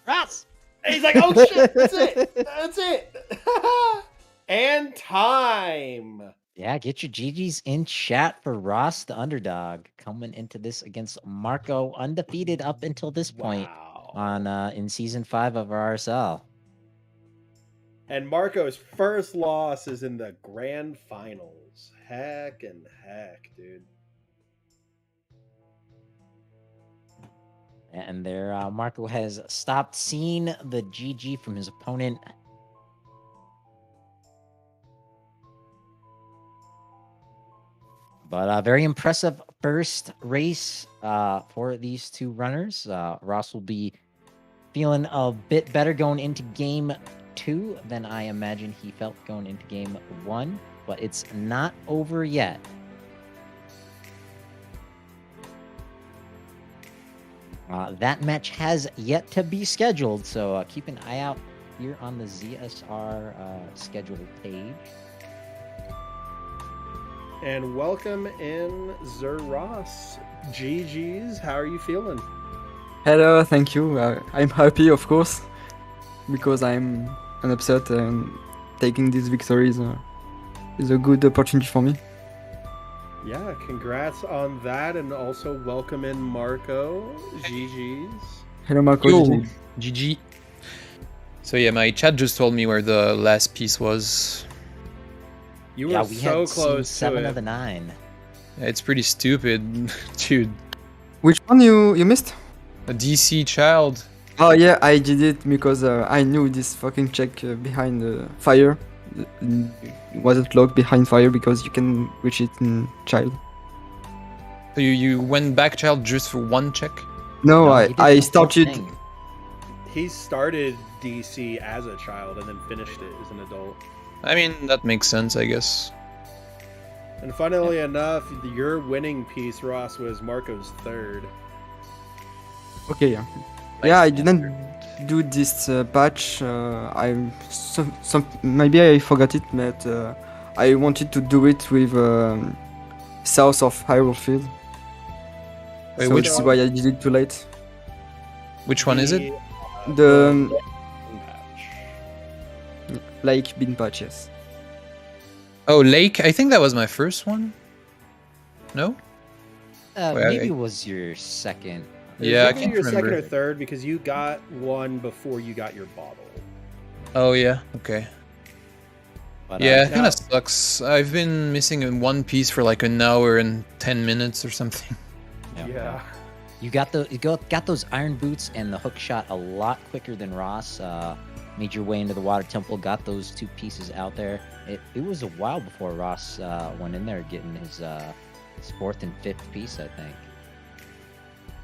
Ross! And he's like, oh shit, that's it. That's it. And time. Yeah, get your GGs in chat for Ross, the underdog, coming into this against Marco, undefeated up until this point on in season 5 of RSL. And Marco's first loss is in the grand finals. Heck, dude. And there, Marco has stopped seeing the GG from his opponent. But a very impressive first race for these two runners. Ross will be feeling a bit better going into game 2 than I imagine he felt going into game 1. But it's not over yet. That match has yet to be scheduled, so keep an eye out here on the ZSR schedule page. And welcome in Xuross. GG's, how are you feeling? Hello, thank you. I'm happy, of course, because I'm an upset and taking these victories is a good opportunity for me. Yeah, congrats on that, and also welcome in Marco. GG's. Hello, Marco. Yo, GG. So yeah, my chat just told me where the last piece was. You were we so had close seen 7 to of the it. 9. It's pretty stupid, dude. Which one you missed? A DC child. Oh yeah, I did it because I knew this fucking check behind the fire. It wasn't locked behind fire because you can reach it in child. So you went back child just for one check? No, he did I the whole started. thing. He started DC as a child and then finished it as an adult. I mean, that makes sense, I guess. And funnily enough, your winning piece, Ross, was Marco's third. Okay, yeah. Yeah, I didn't do this patch. Maybe I forgot it, but I wanted to do it with south of Hyrule Field. Wait, so which that's one? why I did it too late. Which one is it? The Patch. Lake Bean patch, yes. Oh, Lake? I think that was my first one. No? Maybe it was your second. Yeah, I Maybe can't your second remember. or third because you got one before you got your bottle. Oh yeah, okay. But, Yeah, it now- kind of sucks. I've been missing in one piece for like an hour and 10 minutes or something. Yeah. You got those iron boots and the hook shot a lot quicker than Ross. Made your way into the water temple, got those 2 pieces out there. It was a while before Ross went in there getting his 4th and 5th piece, I think.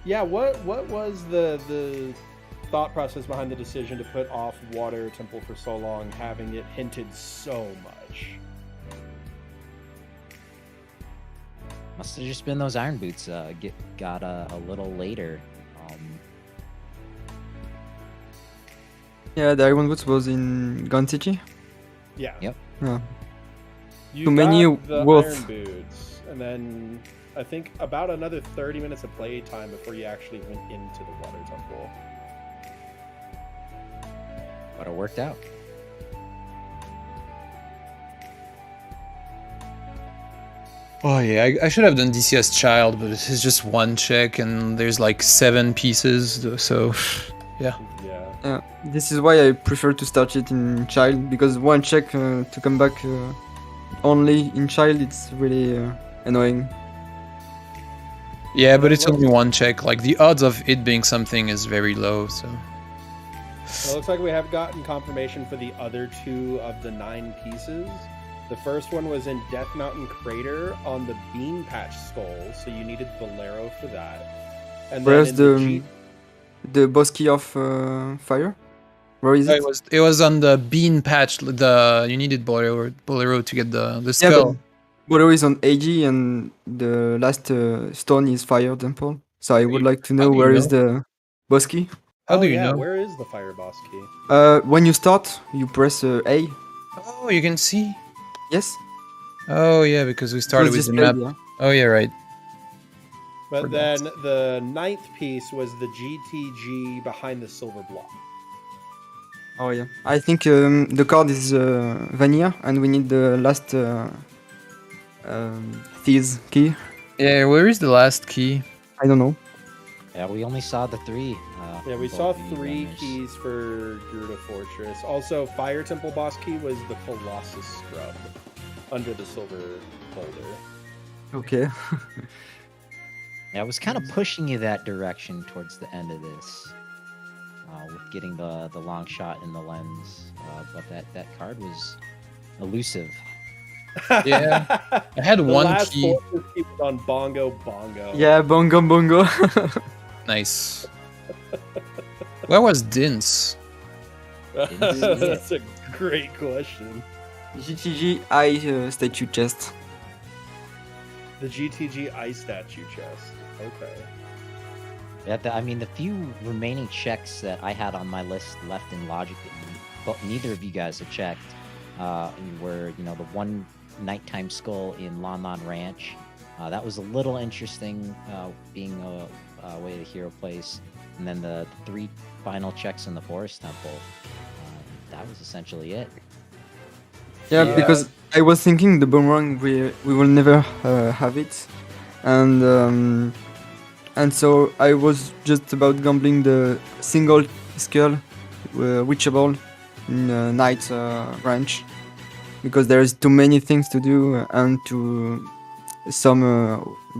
Yeah, what was the thought process behind the decision to put off Water Temple for so long, having it hinted so much? Must have just been those iron boots. Got a little later. Yeah, the Iron Boots was in Gun City. Yeah. Yep. Yeah. You Too many got the wolf. Iron Boots, and then I think about another 30 minutes of play time before you actually went into the Water Temple. But it worked out. Oh yeah, I should have done DCS child, but it's just one check and there's like 7 pieces, so yeah. Yeah. Yeah, this is why I prefer to start it in child because one check to come back only in child, it's really annoying. Yeah, but it's only one check. Like the odds of it being something is very low. So Well, it looks like we have gotten confirmation for the other 2 of the 9 pieces. The first one was in Death Mountain Crater on the Bean Patch Skull, so you needed Bolero for that. And Where's in the boss key of fire? Where is it? it was on the bean patch. You needed Bolero to get the Yeah, skull. but Bolero is on AG and the last stone is Fire Temple. So I would like to know do you where is know? the boss key. How do you know? Where is the Fire Boss key? When you start, you press A. Oh, you can see. Yes. Oh yeah, because we started with the map. Yeah. Oh yeah, right. But Forgot. then the 9th piece was the GTG behind the silver block. Oh yeah. I think the card is vanilla, and we need the last Thieves key. Yeah, where is the last key? I don't know. Yeah, we only saw the 3. Yeah, we both saw the 3 runners. keys for Gerudo Fortress. Also, Fire Temple boss key was the Colossus Scrub under the silver boulder. Okay. Yeah, I was kind of pushing you that direction towards the end of this, with getting the long shot in the lens, but that card was elusive. Yeah, I had The one last key. Fortress key was on Bongo Bongo. Yeah, bongo bongo. Nice. Where was Dince? That's a great question. GTG I statue chest. The GTG ice statue chest. Okay. Yeah, I mean, the few remaining checks that I had on my list left in Logic that neither of you guys had checked were, the one nighttime skull in Lon Lon Ranch. That was a little interesting, being way to hero place. And then the 3 final checks in the Forest Temple. That was essentially it. Yeah, because I was thinking the boomerang we will never have it, and so I was just about gambling the single skull reachable in night ranch, because there is too many things to do and to some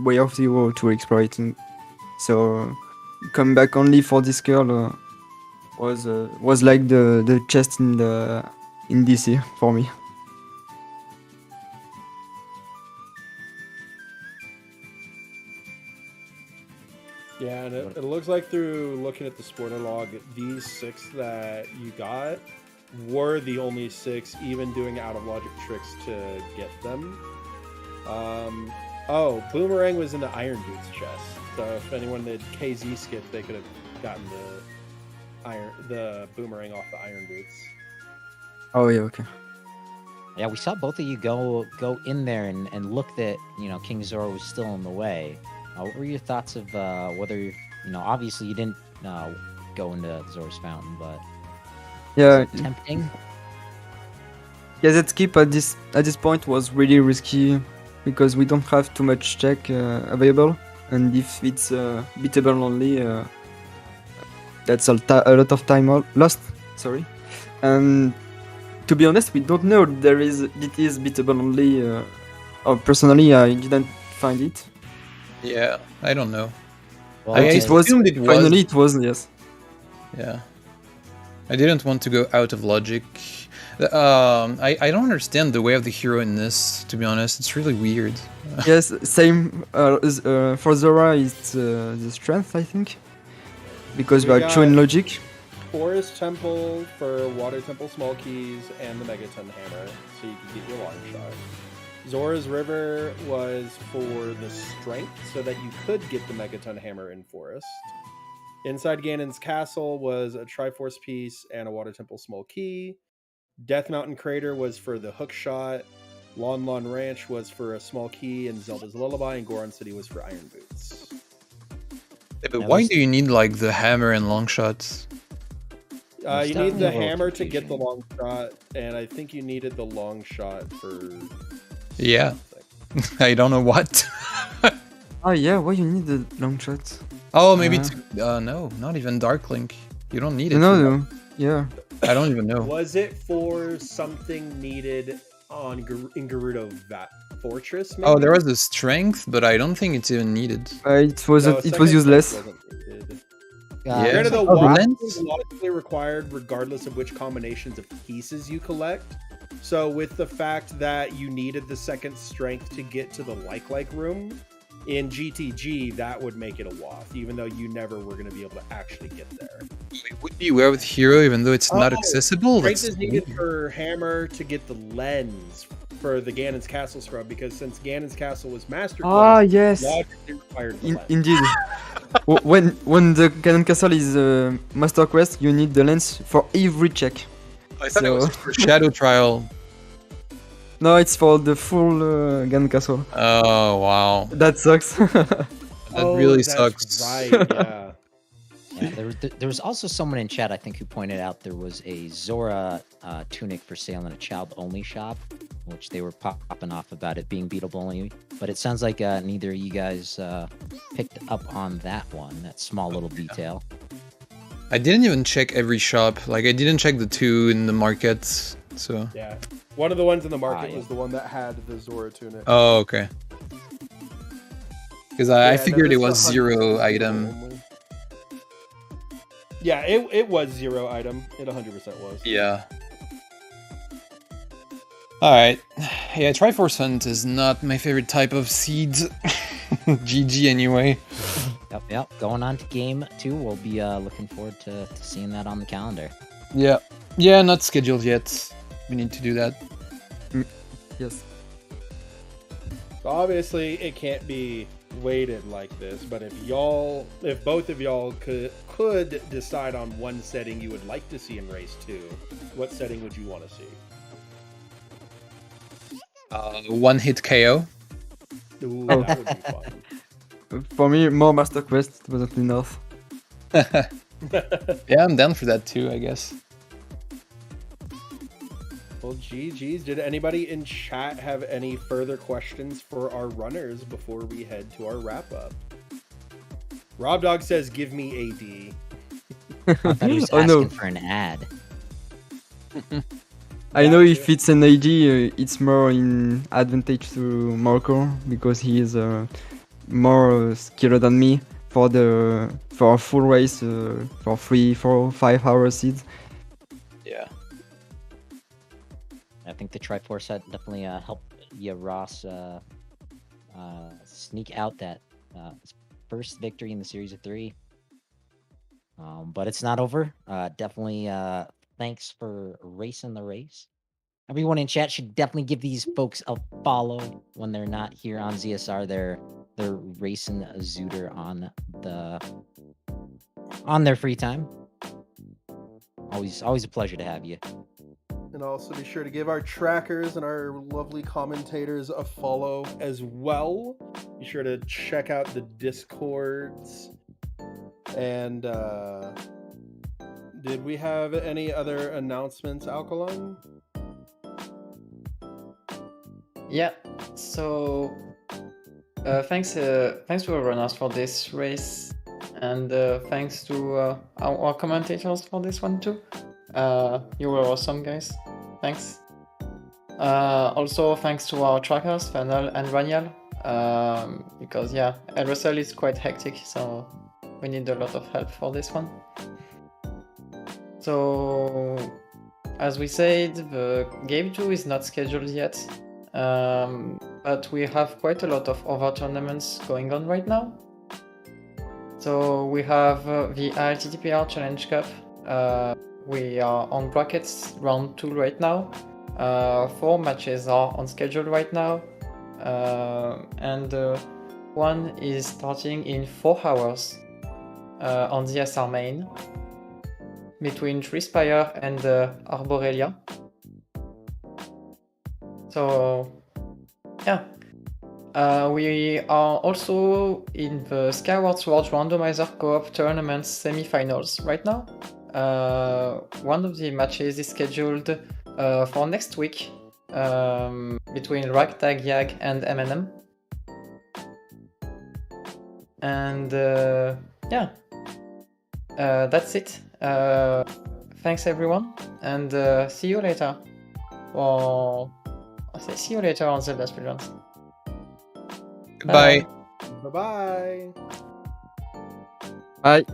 way of zero to explore it. So come back only for this skull was like the chest in DC for me. Yeah, and it looks like through looking at the spoiler log, these 6 that you got were the only 6, even doing out of logic tricks to get them. Oh, Boomerang was in the Iron Boots chest. So if anyone did KZ skip, they could have gotten the Boomerang off the Iron Boots. Oh yeah, okay. Yeah, we saw both of you go in there and look that, King Zoro was still in the way. What were your thoughts of whether, obviously you didn't go into Zoro's Fountain, but Yeah, tempting? yeah. That skip at this point was really risky because we don't have too much check available, and if it's beatable only, that's a lot of time lost. Sorry, and to be honest, we don't know it is beatable only. Or personally, I didn't find it. Yeah, I don't know. Well, I It was assumed it was. finally it was, yes. Yeah. I didn't want to go out of logic. I don't understand the way of the hero in this, to be honest. It's really weird. Yes, same for Zora. It's the strength, I think, because we We are true in got- logic. Forest Temple for Water Temple small keys and the Megaton Hammer, so you can get your long shot. Zora's River was for the strength, so that you could get the Megaton Hammer in Forest. Inside Ganon's Castle was a Triforce piece and a Water Temple small key. Death Mountain Crater was for the hook shot. Lon Lon Ranch was for a small key, and Zelda's Lullaby and Goron City was for Iron Boots. Yeah, but why do you need like the hammer and long shots? You Stop need me the a little hammer to get the confusion. long shot, and I think you needed the long shot for. Yeah. something. I don't know what. Oh yeah, why you need the long shot? Oh, maybe no, not even Dark Link. You don't need it. No, for no, yeah. that. I don't even know. Was it for something needed on in Gerudo Fortress. Maybe? Oh, there was a strength, but I don't think it's even needed. It was No, it second was useless. wasn't needed. Yeah. Granted, the Oh, the watch lens? is logically required regardless of which combinations of pieces you collect. So with the fact that you needed the second strength to get to the like room, in GTG, that would make it a waft, even though you never were going to be able to actually get there. It would be aware with Hero, even though it's not Oh, accessible. Strength That's is needed weird. for Hammer to get the lens for the Ganon's Castle scrub, because since Ganon's Castle was Master Ah, Class, yes. logically required the lens. Indeed. when the Ganon Castle is Master Quest, you need the lens for every check. I thought it So- was for Shadow Trial. No, it's for the full Ganon Castle. Oh, wow. That sucks. That really that's sucks. Right, yeah. Yeah, there was also someone in chat, I think, who pointed out there was a Zora tunic for sale in a child-only shop, which they were popping off about it being beatable only. But it sounds like neither of you guys picked up on that one, that small little detail. I didn't even check every shop. Like, I didn't check the two in the market, so... Yeah. One of the ones in the market yeah. was the one that had the Zora tunic. Oh, okay. Because I Yeah, figured no, it was this is 0 100% item. only. Yeah, it was 0 item. It 100% was. Yeah. Alright. Yeah, Triforce Hunt is not my favorite type of seeds. GG anyway. Yep. Going on to game 2, we'll be looking forward to seeing that on the calendar. Yeah. Yeah, not scheduled yet. We need to do that. Yes. So obviously, it can't be weighted like this, but if both of y'all could decide on one setting you would like to see in race 2, what setting would you want to see? One hit KO. Ooh, Oh. that would be fun. For me, more Master Quest wasn't enough. Yeah, I'm down for that too, I guess. Well, GG's. Did anybody in chat have any further questions for our runners before we head to our wrap up? Rob Dog says, "Give me AD." I thought he was Oh, asking no. for an ad. I know if it's an AD, it's more in advantage to Marco because he is more skilled than me for a full race for 3, 4, 5 hour seeds. Yeah. I think the Triforce had definitely helped Xuross sneak out that first victory in the series of 3. But it's not over. Definitely thanks for racing the race. Everyone in chat should definitely give these folks a follow when they're not here on ZSR. They're racing Zooter on their free time. Always a pleasure to have you. And also be sure to give our trackers and our lovely commentators a follow as well. Be sure to check out the Discords. And did we have any other announcements, Alkaline? Yeah, so thanks to our runners for this race, and thanks to our commentators for this one too. You were awesome, guys. Thanks. Also, thanks to our trackers, Fennel and Raniel, because yeah, LRSL is quite hectic, so we need a lot of help for this one. So, as we said, the game 2 is not scheduled yet, but we have quite a lot of other tournaments going on right now. So we have the ILTTPR Challenge Cup. We are on brackets round 2 right now. 4 matches are on schedule right now, and one is starting in 4 hours on the SR main between Trispire and Arborelia. So yeah, we are also in the Skyward Sword Randomizer Co-op Tournament semi-finals right now. One of the matches is scheduled for next week between Ragtag Yag and M&M. And yeah, that's it. Thanks everyone, and see you later for I'll say see you later on Zelda Speedruns. Goodbye. Bye bye. Bye.